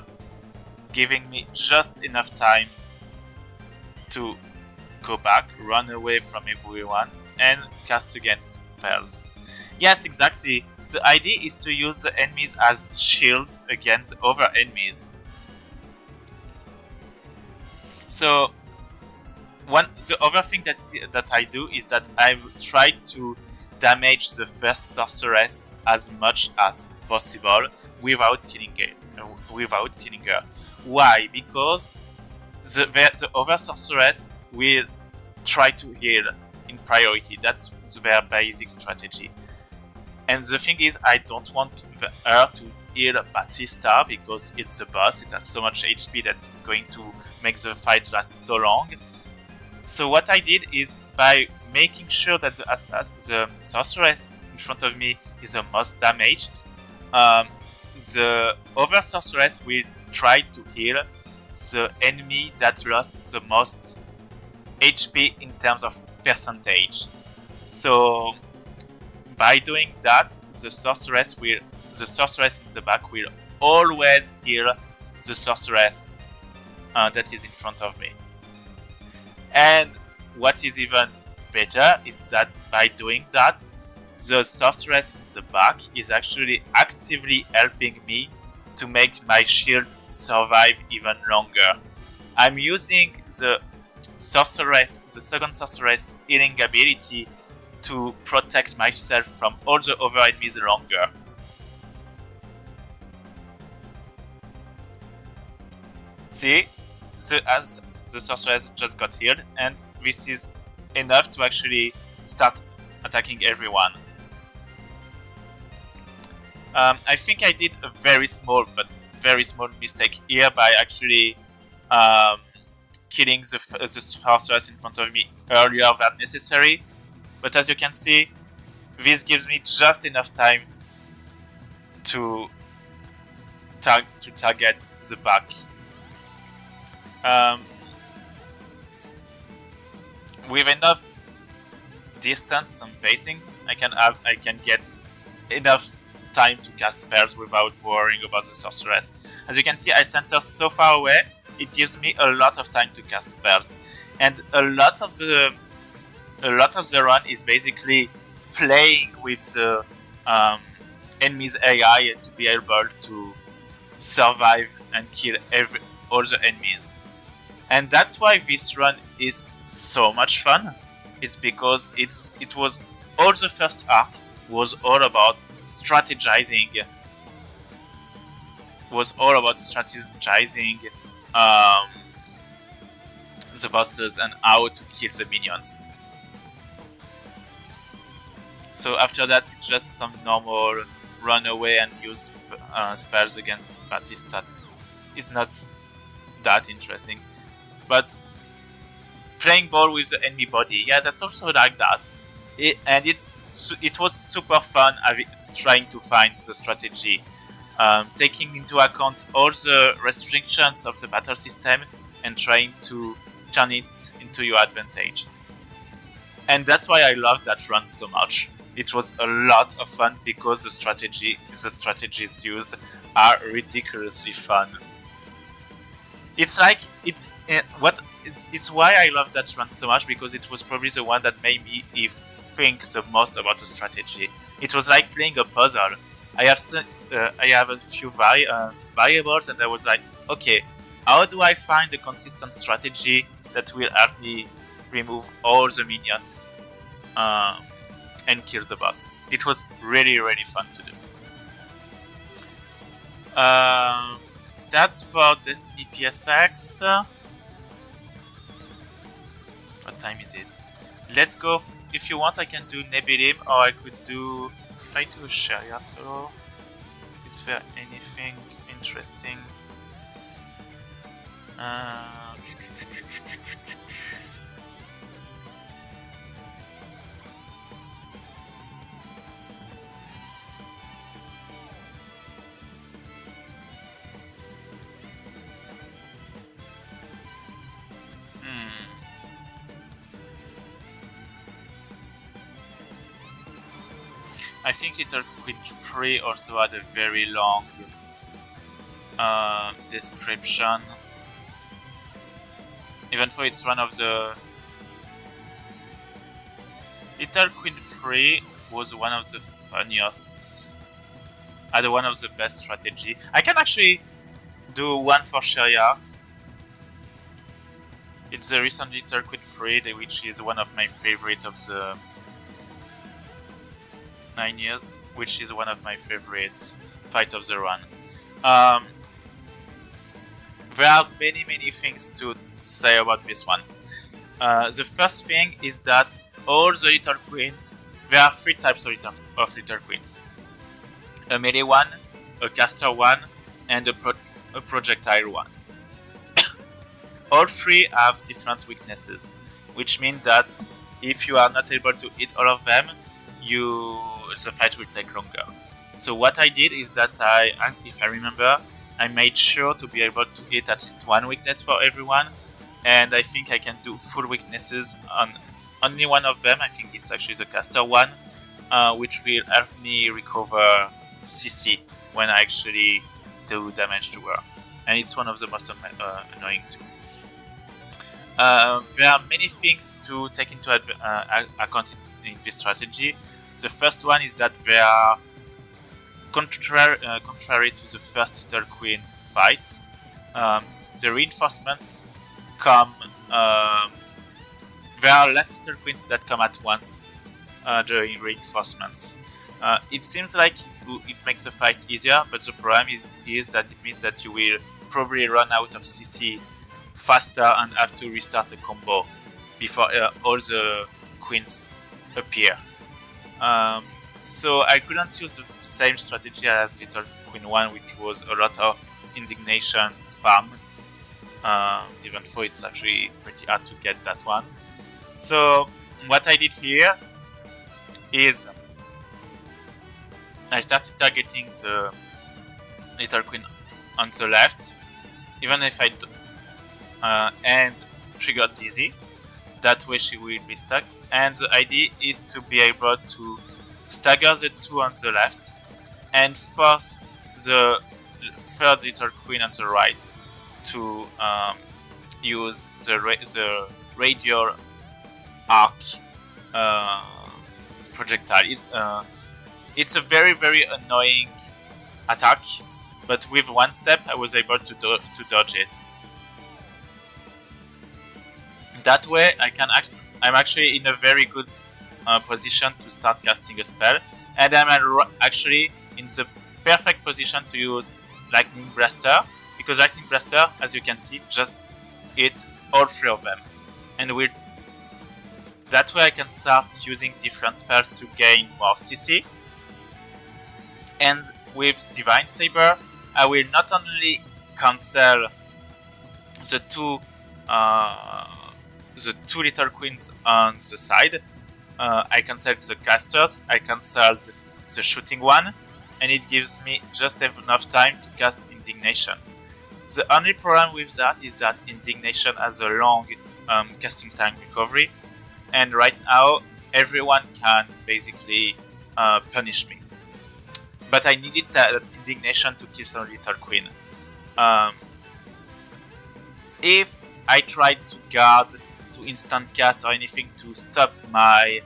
giving me just enough time to go back, run away from everyone, and cast against spells. Yes, exactly. The idea is to use the enemies as shields against other enemies. So, the other thing that I do is that I try to damage the first sorceress as much as possible without killing her. Why? Because the other sorceress will try to heal in priority. That's their basic strategy. And the thing is, I don't want her to heal Batista because it's a boss. It has so much HP that it's going to make the fight last so long. So what I did is, by making sure that the sorceress in front of me is the most damaged, the other sorceress will try to heal the enemy that lost the most HP in terms of percentage. So by doing that, the sorceress in the back will always heal the sorceress that is in front of me. And what is even better is that by doing that, the sorceress in the back is actually actively helping me to make my shield survive even longer. I'm using the second sorceress healing ability to protect myself from all the other enemies longer. See, the sorceress just got healed, and this is enough to actually start attacking everyone. I think I did a very small mistake here by actually killing the sorceress in front of me earlier than necessary. But as you can see, this gives me just enough time to target the back. With enough distance and pacing, I can get enough time to cast spells without worrying about the sorceress. As you can see, I sent her so far away it gives me a lot of time to cast spells, and a lot of the run is basically playing with the enemy's AI to be able to survive and kill all the enemies. And that's why this run is so much fun. It's because it was all the first arc was all about strategizing. The bosses and how to kill the minions. So after that, it's just some normal run away and use spells against Batista. It's not that interesting, but playing ball with the enemy body, yeah, that's also like that. It was super fun trying to find the strategy, taking into account all the restrictions of the battle system and trying to turn it into your advantage. And that's why I love that run so much. It was a lot of fun because the strategies used are ridiculously fun. It's why I love that run so much, because it was probably the one that made me think the most about the strategy. It was like playing a puzzle. I have a few variables, and I was like, okay, how do I find a consistent strategy that will help me remove all the minions and kill the boss? It was really, really fun to do. That's for Destiny PSX. What time is it? Let's go. If you want, I can do Nebilim, or I could do. If I do a Sharia solo, is there anything interesting? I think Little Queen 3 also had a very long description. Even though it's one of the... Little Queen 3 was one of the funniest, had one of the best strategy. I can actually do one for Sharia. It's the recent Little Queen 3, which is one of my favorite of the 9 years, which is one of my favorite fight of the run. There are many things to say about this one. The first thing is that all the Little Queens, there are 3 types of Little Queens. A melee one, a caster one, and a projectile one. All 3 have different weaknesses, which means that if you are not able to hit all of them, the fight will take longer. So what I did is that if I remember, I made sure to be able to hit at least one weakness for everyone, and I think I can do full weaknesses on only one of them. I think it's actually the caster one, which will help me recover CC when I actually do damage to her, and it's one of the most annoying too. There are many things to take into account in this strategy. The first one is that they are contrary to the first Little Queen fight. The reinforcements come. There are less Little Queens that come at once during reinforcements. It seems like it makes the fight easier, but the problem is that it means that you will probably run out of CC faster and have to restart a combo before all the queens appear. So I couldn't use the same strategy as Little Queen 1, which was a lot of indignation spam, even though it's actually pretty hard to get that one. So what I did here is I started targeting the Little Queen on the left, even if and triggered Dizzy. That way she will be stuck, and the idea is to be able to stagger the 2 on the left and force the third Little Queen on the right to use the radial arc projectile. It's a very annoying attack, but with one step I was able to dodge it. That way I'm actually in a very good position to start casting a spell, and I'm actually in the perfect position to use Lightning Blaster, because Lightning Blaster, as you can see, just hit all 3 of them, and with that way I can start using different spells to gain more CC. And with Divine Saber, I will not only cancel the two little queens on the side, I cancelled the casters, I cancelled the shooting one, and it gives me just enough time to cast Indignation. The only problem with that is that Indignation has a long casting time recovery, and right now everyone can basically punish me. But I needed that Indignation to kill some little queen. If I tried to guard, to instant cast or anything to stop my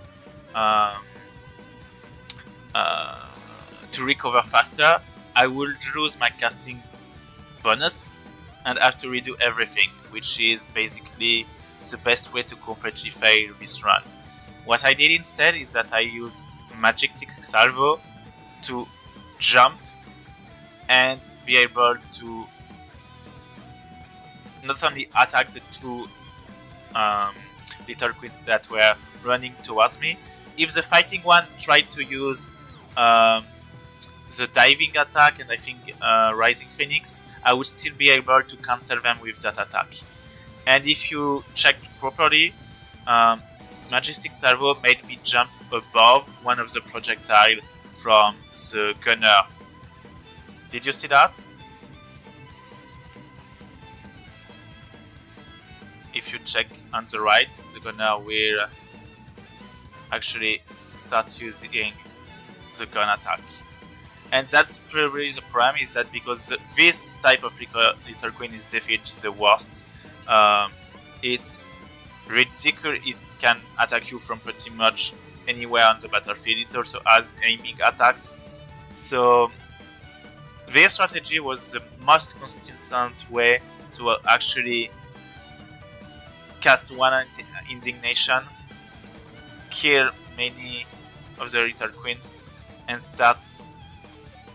to recover faster, I would lose my casting bonus and have to redo everything, which is basically the best way to completely fail this run. What I did instead is that I used Majestic Salvo to jump and be able to not only attack the two little queens that were running towards me. If the fighting one tried to use the diving attack and I think Rising Phoenix, I would still be able to cancel them with that attack. And if you checked properly, Majestic Salvo made me jump above one of the projectiles from the gunner. Did you see that? If you check on the right, the gunner will actually start using the gun attack. And that's probably the problem, is that because this type of little queen is definitely the worst. It's ridiculous. It can attack you from pretty much anywhere on the battlefield. It also has aiming attacks. So their strategy was the most consistent way to actually cast one Indignation, kill many of the little queens, and start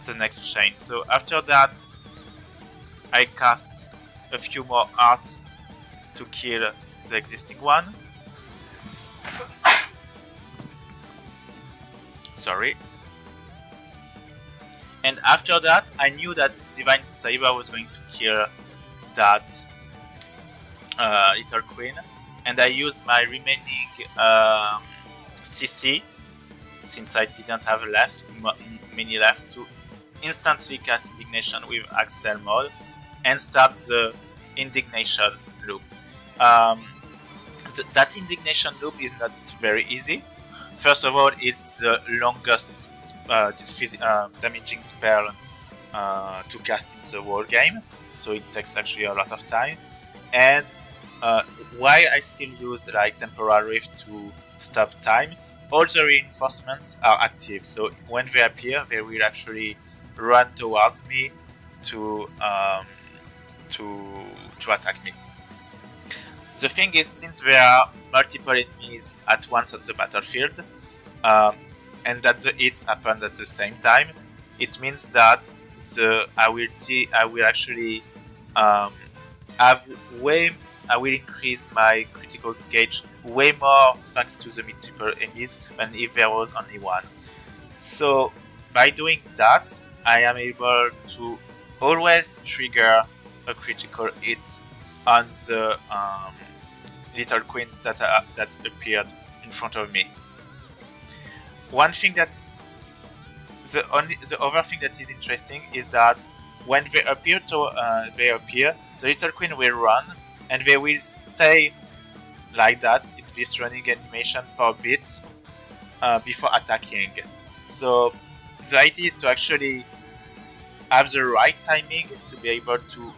the next chain. So after that, I cast a few more arts to kill the existing one. Sorry. And after that, I knew that Divine Saber was going to kill that little queen, and I used my remaining CC, since I didn't have many left, to instantly cast Indignation with Axel mode and start the Indignation loop. That Indignation loop is not very easy. First of all, it's the longest damaging spell to cast in the whole game, so it takes actually a lot of time. And why I still use like Temporal Rift to stop time, all the reinforcements are active, so when they appear, they will actually run towards me to attack me. The thing is, since there are multiple enemies at once on the battlefield, and that the hits happen at the same time, it means that I will actually I will increase my critical gauge way more thanks to the multiple enemies than if there was only one. So by doing that, I am able to always trigger a critical hit on the little queens that appeared in front of me. One thing that the other thing that is interesting is that when they appear, the little queen will run, and they will stay like that in this running animation for a bit before attacking. So the idea is to actually have the right timing to be able to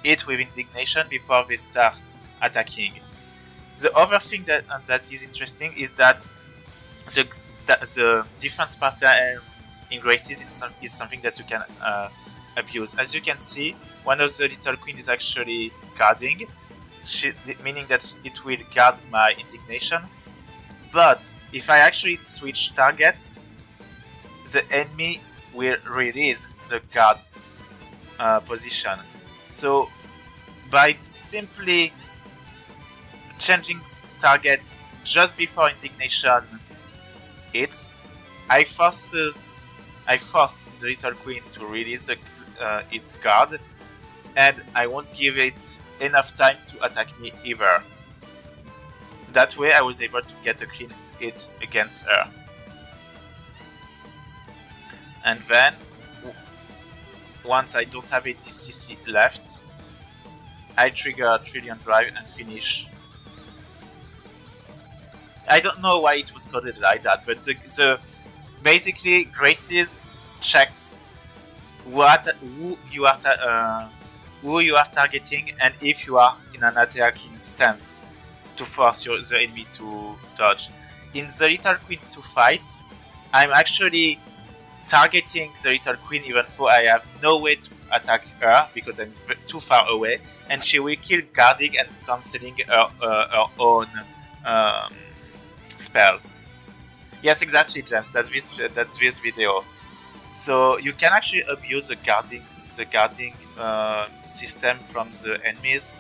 it with indignation before they start attacking. The other thing that is interesting is that the defense pattern in Graces is something that you can abuse. As you can see, one of the little queen is actually guarding, meaning that it will guard my indignation. But if I actually switch target, the enemy will release the guard position. So by simply changing target just before indignation hits, I force the little queen to release its guard, and I won't give it enough time to attack me either. That way I was able to get a clean hit against her. And then, once I don't have any CC left, I trigger Trillion Drive and finish. I don't know why it was coded like that, but basically Graces checks who you are targeting and if you are in an attacking stance to force the enemy to dodge. In the little queen to fight, I'm actually targeting the little queen even though I have no way to attack her because I'm too far away, and she will kill guarding and cancelling her own spells. Yes, exactly, James. That's this video. So you can actually abuse the guarding system from the enemies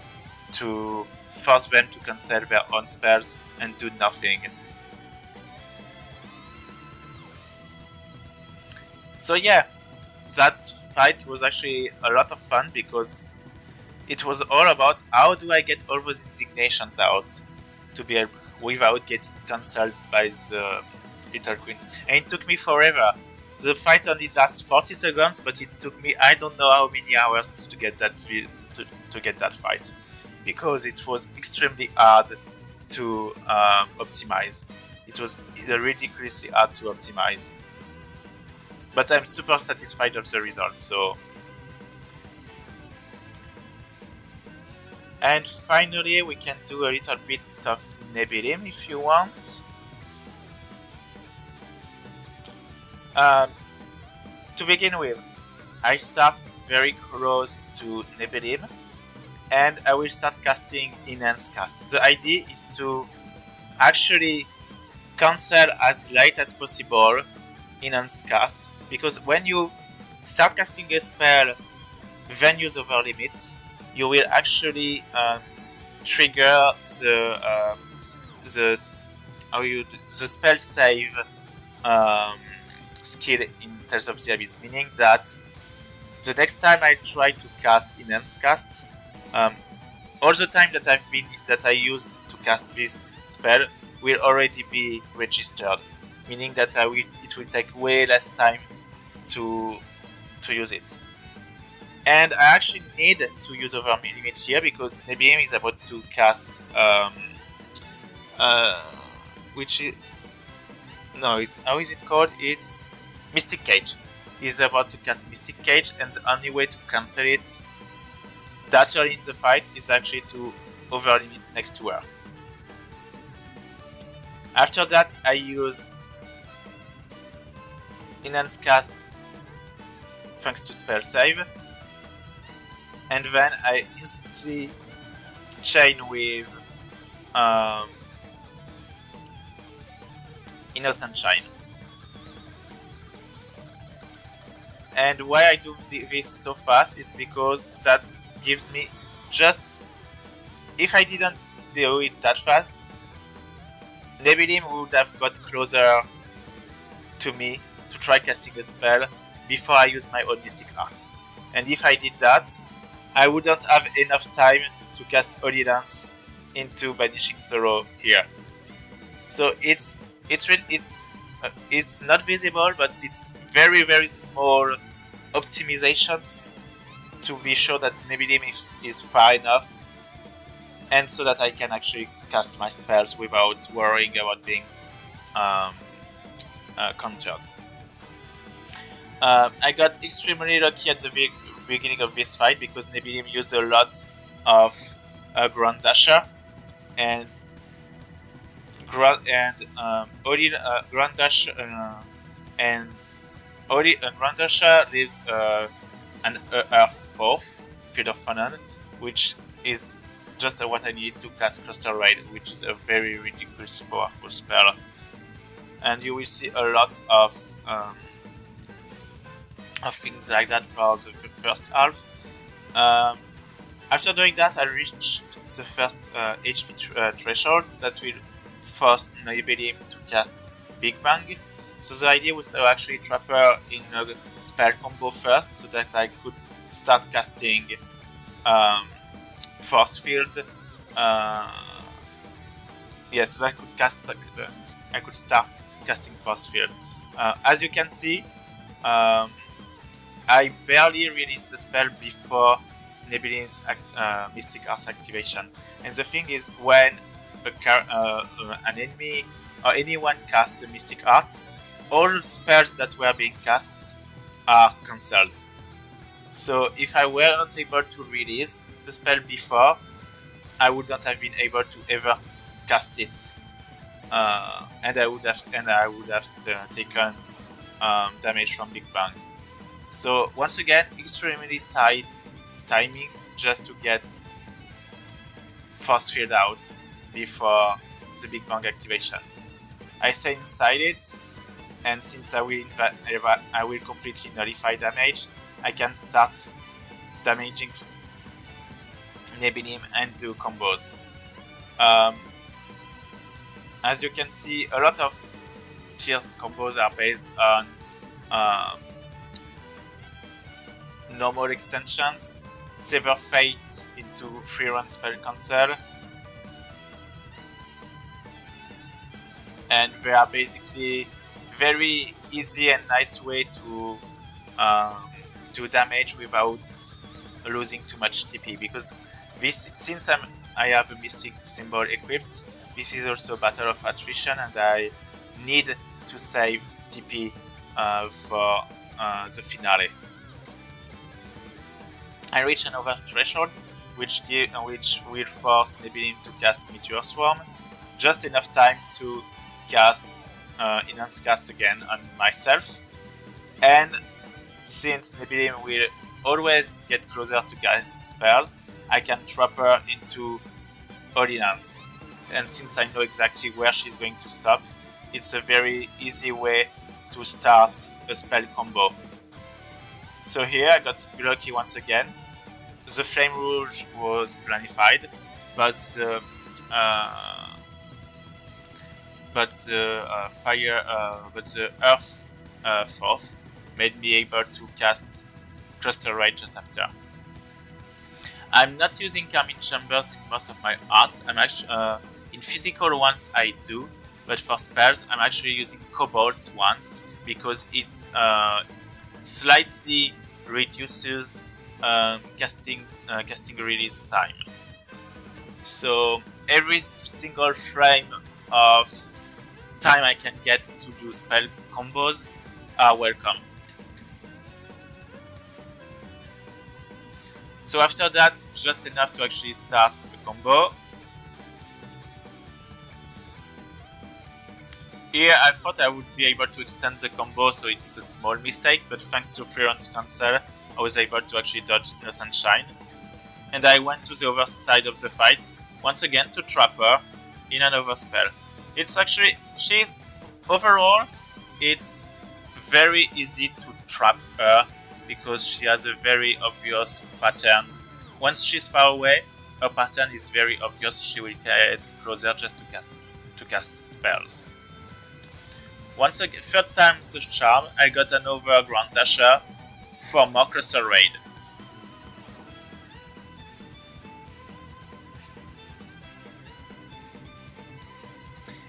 to force them to cancel their own spells and do nothing. So yeah, that fight was actually a lot of fun because it was all about how do I get all those indignations out to be able, without getting cancelled by the little queens. And it took me forever. The fight only lasts 40 seconds, but it took me I don't know how many hours to get that fight, because it was extremely hard to optimize. It was ridiculously hard to optimize. But I'm super satisfied of the result. So, and finally, we can do a little bit of Nebilim if you want. To begin with, I start very close to Nebilim, and I will start casting Enhanced Cast. The idea is to actually cancel as light as possible Enhanced Cast, because when you start casting a spell, then use over limit, you will actually trigger the spell save skill in Tales of the Abyss, meaning that the next time I try to cast Enhanced Cast, all the time that I used to cast this spell will already be registered, meaning that it will take way less time to use it. And I actually need to use over limit here because Nebilim is about to cast which is how is it called? It's Mystic Cage. He's about to cast Mystic Cage, and the only way to cancel it that early in the fight is actually to over limit next to her. After that, I use Enhanced Cast thanks to spell save, and then I instantly chain with Innocent Shine. And why I do this so fast is because that gives me just... If I didn't do it that fast, Nebilim would have got closer to me to try casting a spell before I use my own Mystic Art. And if I did that, I wouldn't have enough time to cast Holy Lance into Banishing Sorrow here. So it's not visible, but it's very, very small optimizations to be sure that Nebilim is far enough, and so that I can actually cast my spells without worrying about being countered. I got extremely lucky at the beginning of this fight because Nebilim used a lot of Ground Dasher and Ground Dash and Ground Dasher leaves an Earth 4th Field of Phanon, which is just what I need to cast Cluster Raid, which is a very ridiculously powerful spell. And you will see a lot of things like that for the first half. After doing that, I reached the first HP threshold that will force Nebilim to cast Big Bang. So the idea was to actually trap her in a spell combo first, so that I could start casting Force Field. Yes, so I could start casting Force Field. As you can see, I barely released the spell before Nebilim's Mystic Arts activation. And the thing is, when an enemy or anyone casts a Mystic Art, all spells that were being cast are cancelled. So if I were not able to release the spell before, I would not have been able to ever cast it, and I would have taken damage from Big Bang. So once again, extremely tight timing just to get Force Field out before the Big Bang activation. I stay inside it, and since I will completely nullify damage, I can start damaging Nebilim and do combos. As you can see, a lot of Tears combos are based on normal extensions, Sever Fate into free-run spell cancel, and they are basically very easy and nice way to do damage without losing too much TP, because since I have a Mystic Symbol equipped, this is also a battle of attrition and I need to save TP for the finale. I reach another threshold, which will force Nebilim to cast Meteor Swarm, just enough time to cast Enhanced Cast again on myself. And since Nebilim will always get closer to cast spells, I can trap her into Ordinance. And since I know exactly where she's going to stop, it's a very easy way to start a spell combo. So here I got lucky once again. The Flame Rouge was planified, but the Earth 4th made me able to cast Cluster Raid just after. I'm not using Carmine Chambers in most of my arts. I'm actually in physical ones I do, but for spells I'm actually using Cobalt ones because it slightly reduces casting release time. So every single frame of time I can get to do spell combos are welcome. So after that, just enough to actually start a combo. Here I thought I would be able to extend the combo, so it's a small mistake, but thanks to Freeron's cancel, I was able to actually dodge Innocent Shine. And I went to the other side of the fight, once again to trap her in another spell. Overall, it's very easy to trap her because she has a very obvious pattern. Once she's far away, her pattern is very obvious. She will get closer just to cast spells. Once again, third time the charm, I got another Ground Dasher for more Cluster Raid.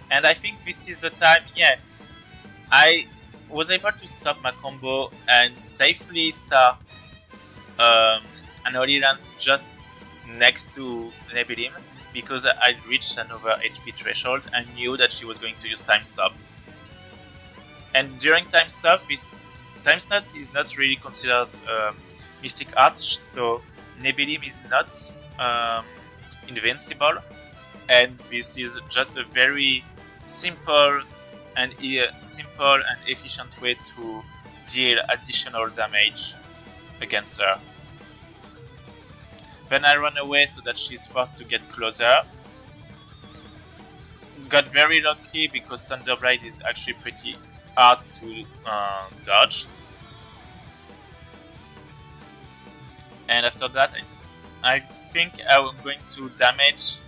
And I think this is the time, I was able to stop my combo and safely start an Ordinance just next to Nebilim because I reached another HP threshold and knew that she was going to use Time Stop. And during Time Stop is not really considered Mystic Art, so Nebilim is not invincible, and this is just a very simple and efficient way to deal additional damage against her. Then I run away so that she's forced to get closer. Got very lucky because Thunderblade is actually pretty hard to dodge. And after that, I think I'm going to damage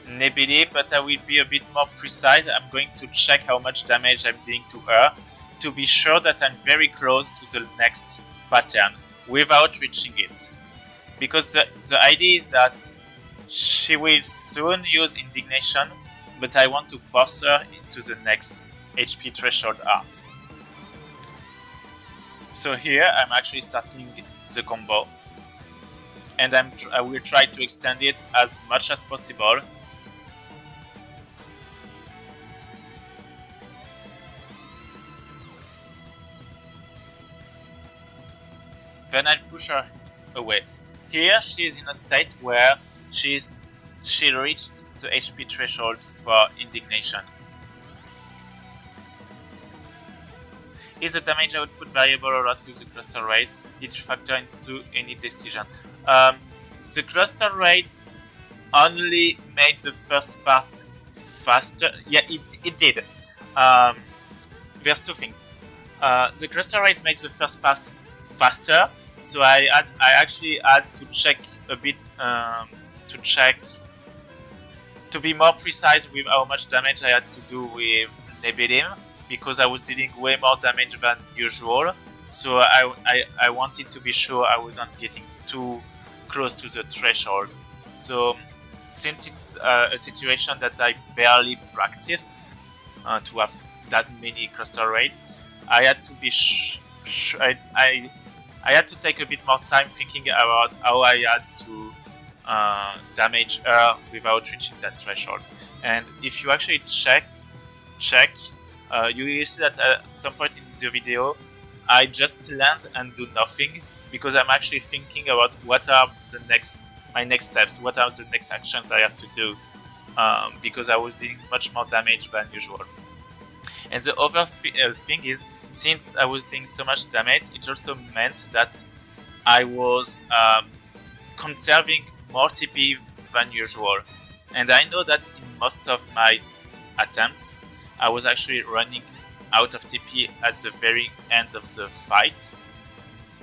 Nebili, but I will be a bit more precise. I'm going to check how much damage I'm doing to her to be sure that I'm very close to the next pattern without reaching it. Because the idea is that she will soon use Indignation, but I want to force her into the next HP threshold art. So here I'm actually starting the combo, and I will try to extend it as much as possible. Then I'll push her away. Here she is in a state where she reached the HP threshold for Indignation. Is the damage output variable or not with the cluster rates? Did you factor into any decision? The cluster rates only made the first part faster. Yeah, it did. There's two things. The cluster rates made the first part faster, so I actually had to check a bit to be more precise with how much damage I had to do with Nebilim, because I was dealing way more damage than usual. So I wanted to be sure I wasn't getting too close to the threshold. So since it's a situation that I barely practiced to have that many cluster rates, I had to be I had to take a bit more time thinking about how I had to damage her without reaching that threshold. And if you actually check, you will see that at some point in the video, I just land and do nothing, because I'm actually thinking about what are my next steps, what are the next actions I have to do, because I was doing much more damage than usual. And the other thing is, since I was doing so much damage, it also meant that I was conserving more TP than usual. And I know that in most of my attempts, I was actually running out of TP at the very end of the fight,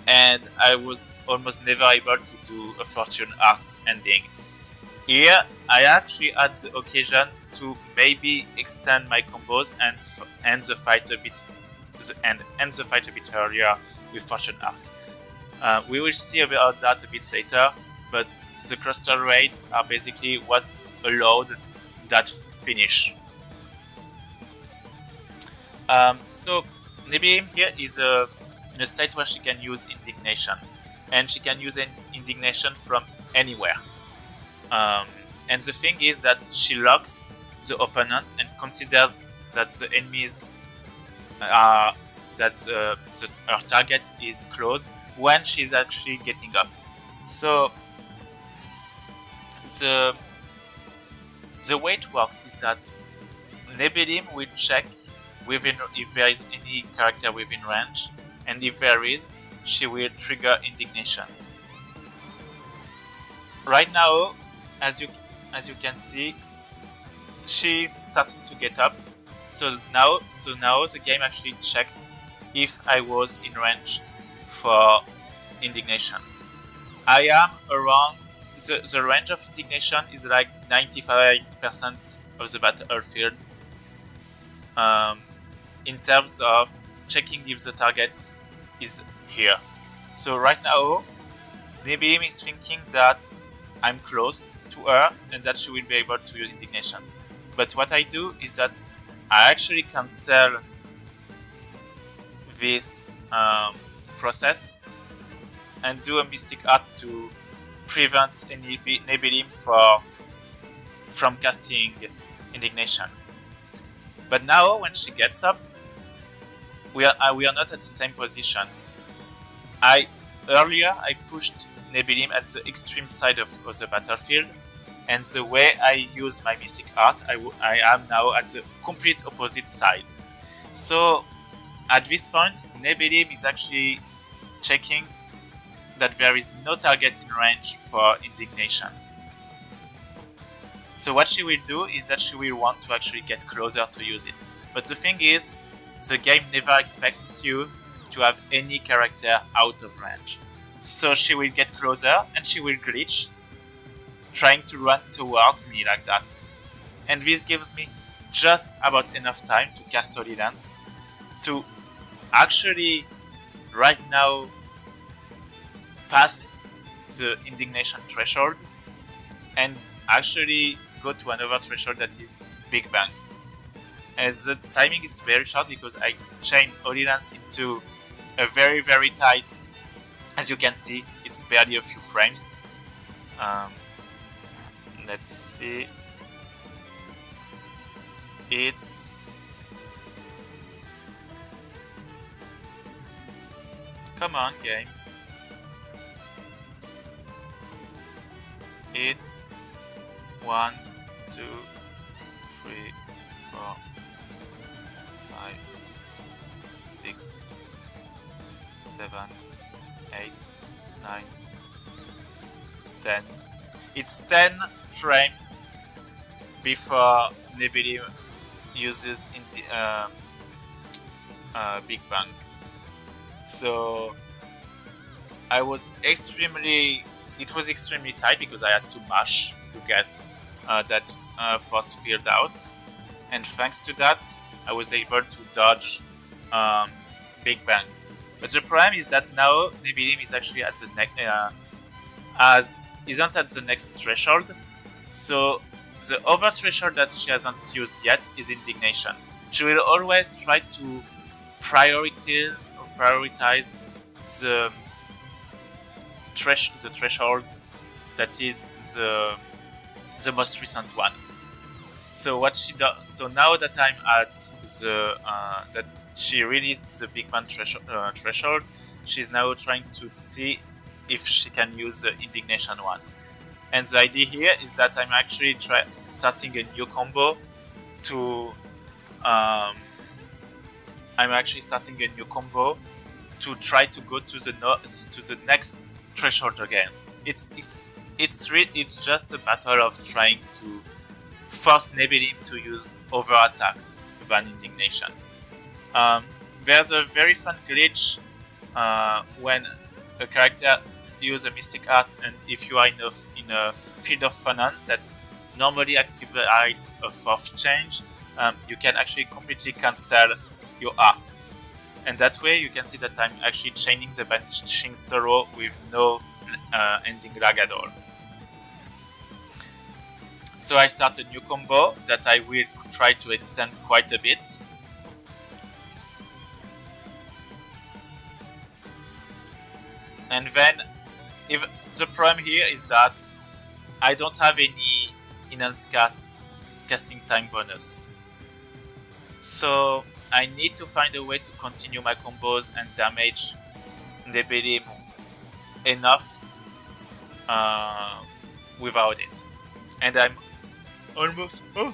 and I was almost never able to do a Fortune Arcs ending. Here, I actually had the occasion to maybe extend my combos and end the fight a bit earlier with Fortune Arc. We will see about that a bit later, but the cluster rates are basically what's allowed that finish. So Nebilim here is in a state where she can use Indignation, and she can use Indignation from anywhere. And the thing is that she locks the opponent and considers that the enemies are her target is close when she's actually getting up. So the way it works is that Nebilim will check if there is any character within range, and if there is, she will trigger Indignation. Right now, as you can see, she's starting to get up. So now the game actually checked if I was in range for Indignation. I am around the range of Indignation is like 95% of the battlefield. In terms of checking if the target is here. So right now, Nebilim is thinking that I'm close to her and that she will be able to use Indignation. But what I do is that I actually cancel this process and do a Mystic Art to prevent Nebilim from casting Indignation. But now, when she gets up, we are not at the same position. I earlier I pushed Nebilim at the extreme side of the battlefield, and the way I use my Mystic Art, I am now at the complete opposite side. So at this point, Nebilim is actually checking that there is no target in range for Indignation. So what she will do is that she will want to actually get closer to use it. But the thing is, the game never expects you to have any character out of range. So she will get closer and she will glitch, trying to run towards me like that. And this gives me just about enough time to cast Holy Lance to actually right now pass the Indignation threshold and actually go to another threshold that is Big Bang. And the timing is very short because I chain Holy Lance into a very tight, as you can see, it's barely a few frames. Let's see. It's... Come on, game. It's 1, 2, 3, 4, 5, 6, 7, 8, 9, 10. It's 10 frames before Nebilim uses in the Big Bang. So it was extremely tight because I had to mash to get that force field out, and thanks to that I was able to dodge Big Bang. But the problem is that now Nebilim is actually at the isn't at the next threshold, so the other threshold that she hasn't used yet is Indignation. She will always try to prioritize the thresholds that is the most recent one. So what she does, so now that I'm at the that she released the Big Bang threshold, she's now trying to see if she can use the Indignation one. And the idea here is that I'm actually starting a new combo to try to go to the next threshold again. It's just a battle of trying to force Nebilim to use over attacks than Indignation. There's a very fun glitch when a character uses a Mystic Art, and if you are in a field of Phanon that normally activates a fourth change, you can actually completely cancel your art. And that way you can see that I'm actually chaining the Banishing Sorrow with no ending lag at all. So I start a new combo that I will try to extend quite a bit. And then, if the problem here is that I don't have any enhanced casting time bonus. So I need to find a way to continue my combos and damage Nebilim enough without it. And I'm almost I'm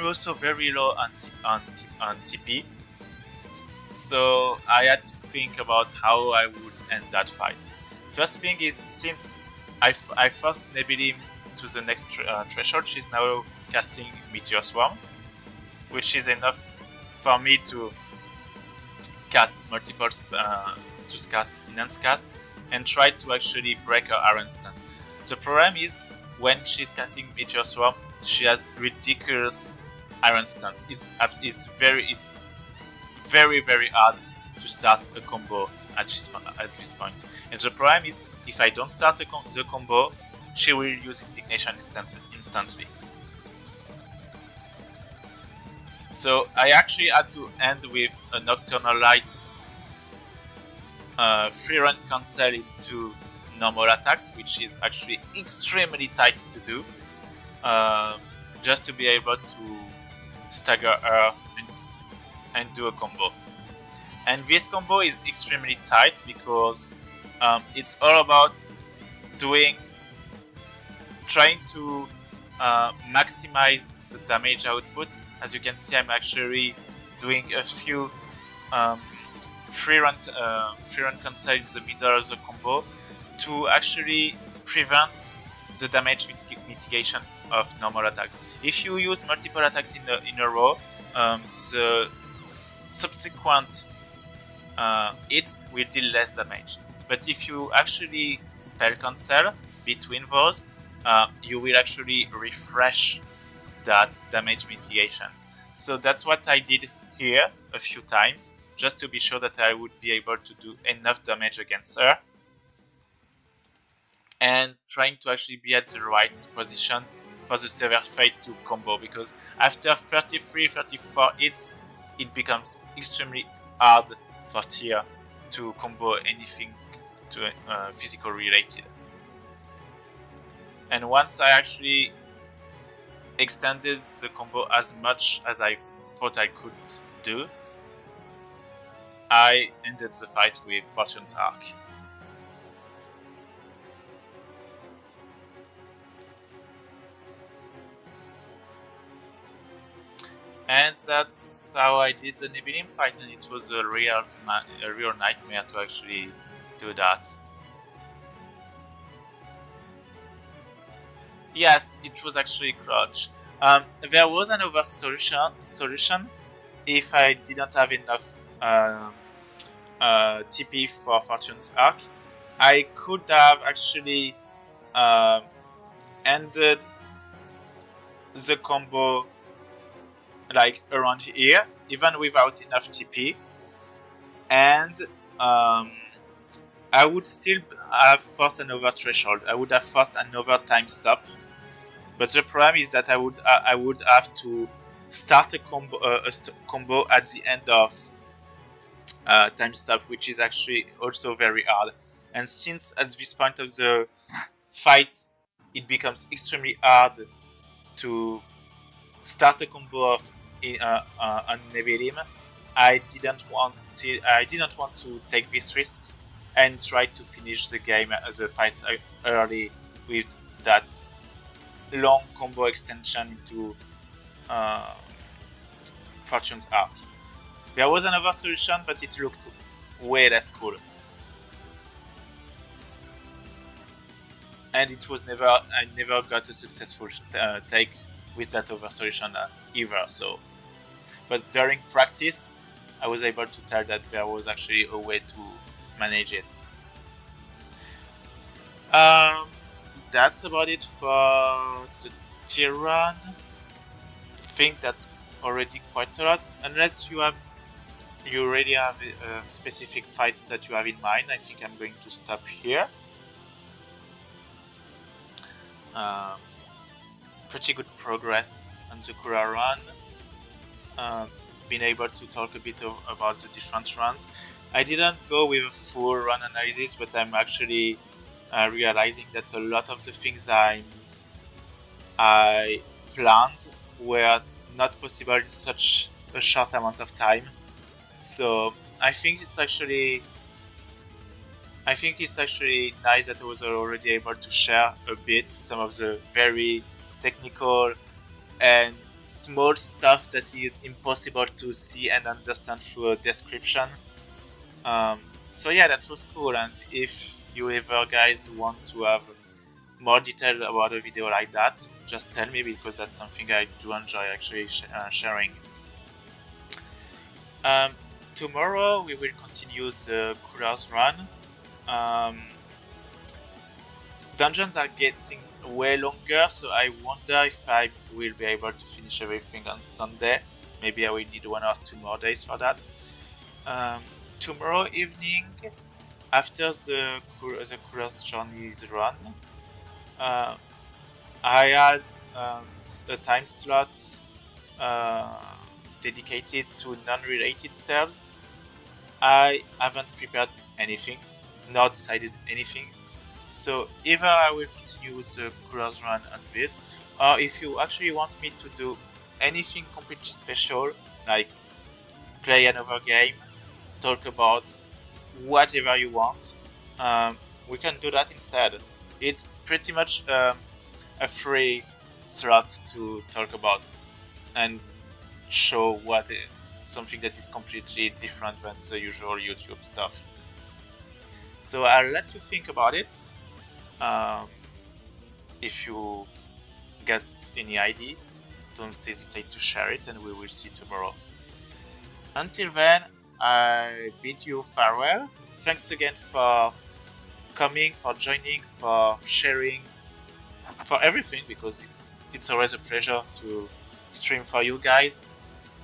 also very low on TP. So I had to think about how I would end that fight. First thing is, since I forced Nebilim to the next threshold, she's now casting Meteor Swarm, which is enough for me to cast multiple to cast enhanced cast and try to actually break her Iron Stance. The problem is, when she's casting Meteor Swarm, she has ridiculous Iron Stance. It's very hard to start a combo at this point. And the problem is, if I don't start the combo, she will use Indignation instantly. So I actually had to end with a Nocturnal Light 3-run cancel into normal attacks, which is actually extremely tight to do, just to be able to stagger her and do a combo. And this combo is extremely tight because it's all about trying to maximize the damage output. As you can see, I'm actually doing a few free run cancel in the middle of the combo to actually prevent the damage mitigation of normal attacks. If you use multiple attacks in a row, the subsequent hits will deal less damage. But if you actually spell cancel between those, you will actually refresh that damage mitigation. So that's what I did here a few times, just to be sure that I would be able to do enough damage against her. And trying to actually be at the right position for the Severe Fate to combo, because after 33-34 hits, it becomes extremely hard for Tyr to combo anything to physical related. And once I actually extended the combo as much as I thought I could do, I ended the fight with Fortune's Arc. And that's how I did the Nibilim fight, and it was a real nightmare to actually do that. Yes, it was actually clutch. There was another solution if I didn't have enough TP for Fortune's Arc. I could have actually ended the combo like around here, even without enough TP, and I would still have forced another threshold. I would have forced another time stop, but the problem is that I would have to start a combo at the end of time stop, which is actually also very hard. And since at this point of the fight it becomes extremely hard to start a combo of on Nebelim, I didn't want to take this risk and try to finish the game as a fight early with that long combo extension into Fortune's Arc. There was another solution, but it looked way less cool. And it was I never got a successful take with that other solution either. So, but during practice, I was able to tell that there was actually a way to manage it. That's about it for the tier run. I think that's already quite a lot. Unless you already have a specific fight that you have in mind, I think I'm going to stop here. Pretty good progress on the Couleur run. Been able to talk a bit about the different runs. I didn't go with a full run analysis, but I'm actually realizing that a lot of the things I planned were not possible in such a short amount of time. So I think it's actually nice that I was already able to share a bit some of the very technical and small stuff that is impossible to see and understand through a description. So yeah, that was cool, and if you ever guys want to have more detail about a video like that, just tell me, because that's something I do enjoy actually sharing. Tomorrow we will continue the Couleur's run. Dungeons are getting way longer, so I wonder if I will be able to finish everything on Sunday. Maybe I will need 1 or 2 more days for that. Tomorrow evening, after the Couleur's journey's run, I had a time slot dedicated to non-related terms. I haven't prepared anything, nor decided anything. So either I will continue the Couleur's run on this, or if you actually want me to do anything completely special, like play another game, talk about whatever you want, we can do that instead. It's pretty much a free slot to talk about and show something that is completely different than the usual YouTube stuff. So I'll let you think about it. If you get any idea, don't hesitate to share it, and we will see tomorrow. Until then, I bid you farewell. Thanks again for coming, for joining, for sharing, for everything, because it's always a pleasure to stream for you guys.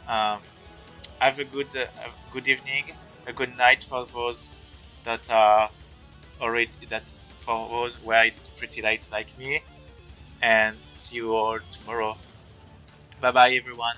Have a good evening, a good night for those that are already for those where it's pretty late like me, and see you all tomorrow. Bye bye everyone.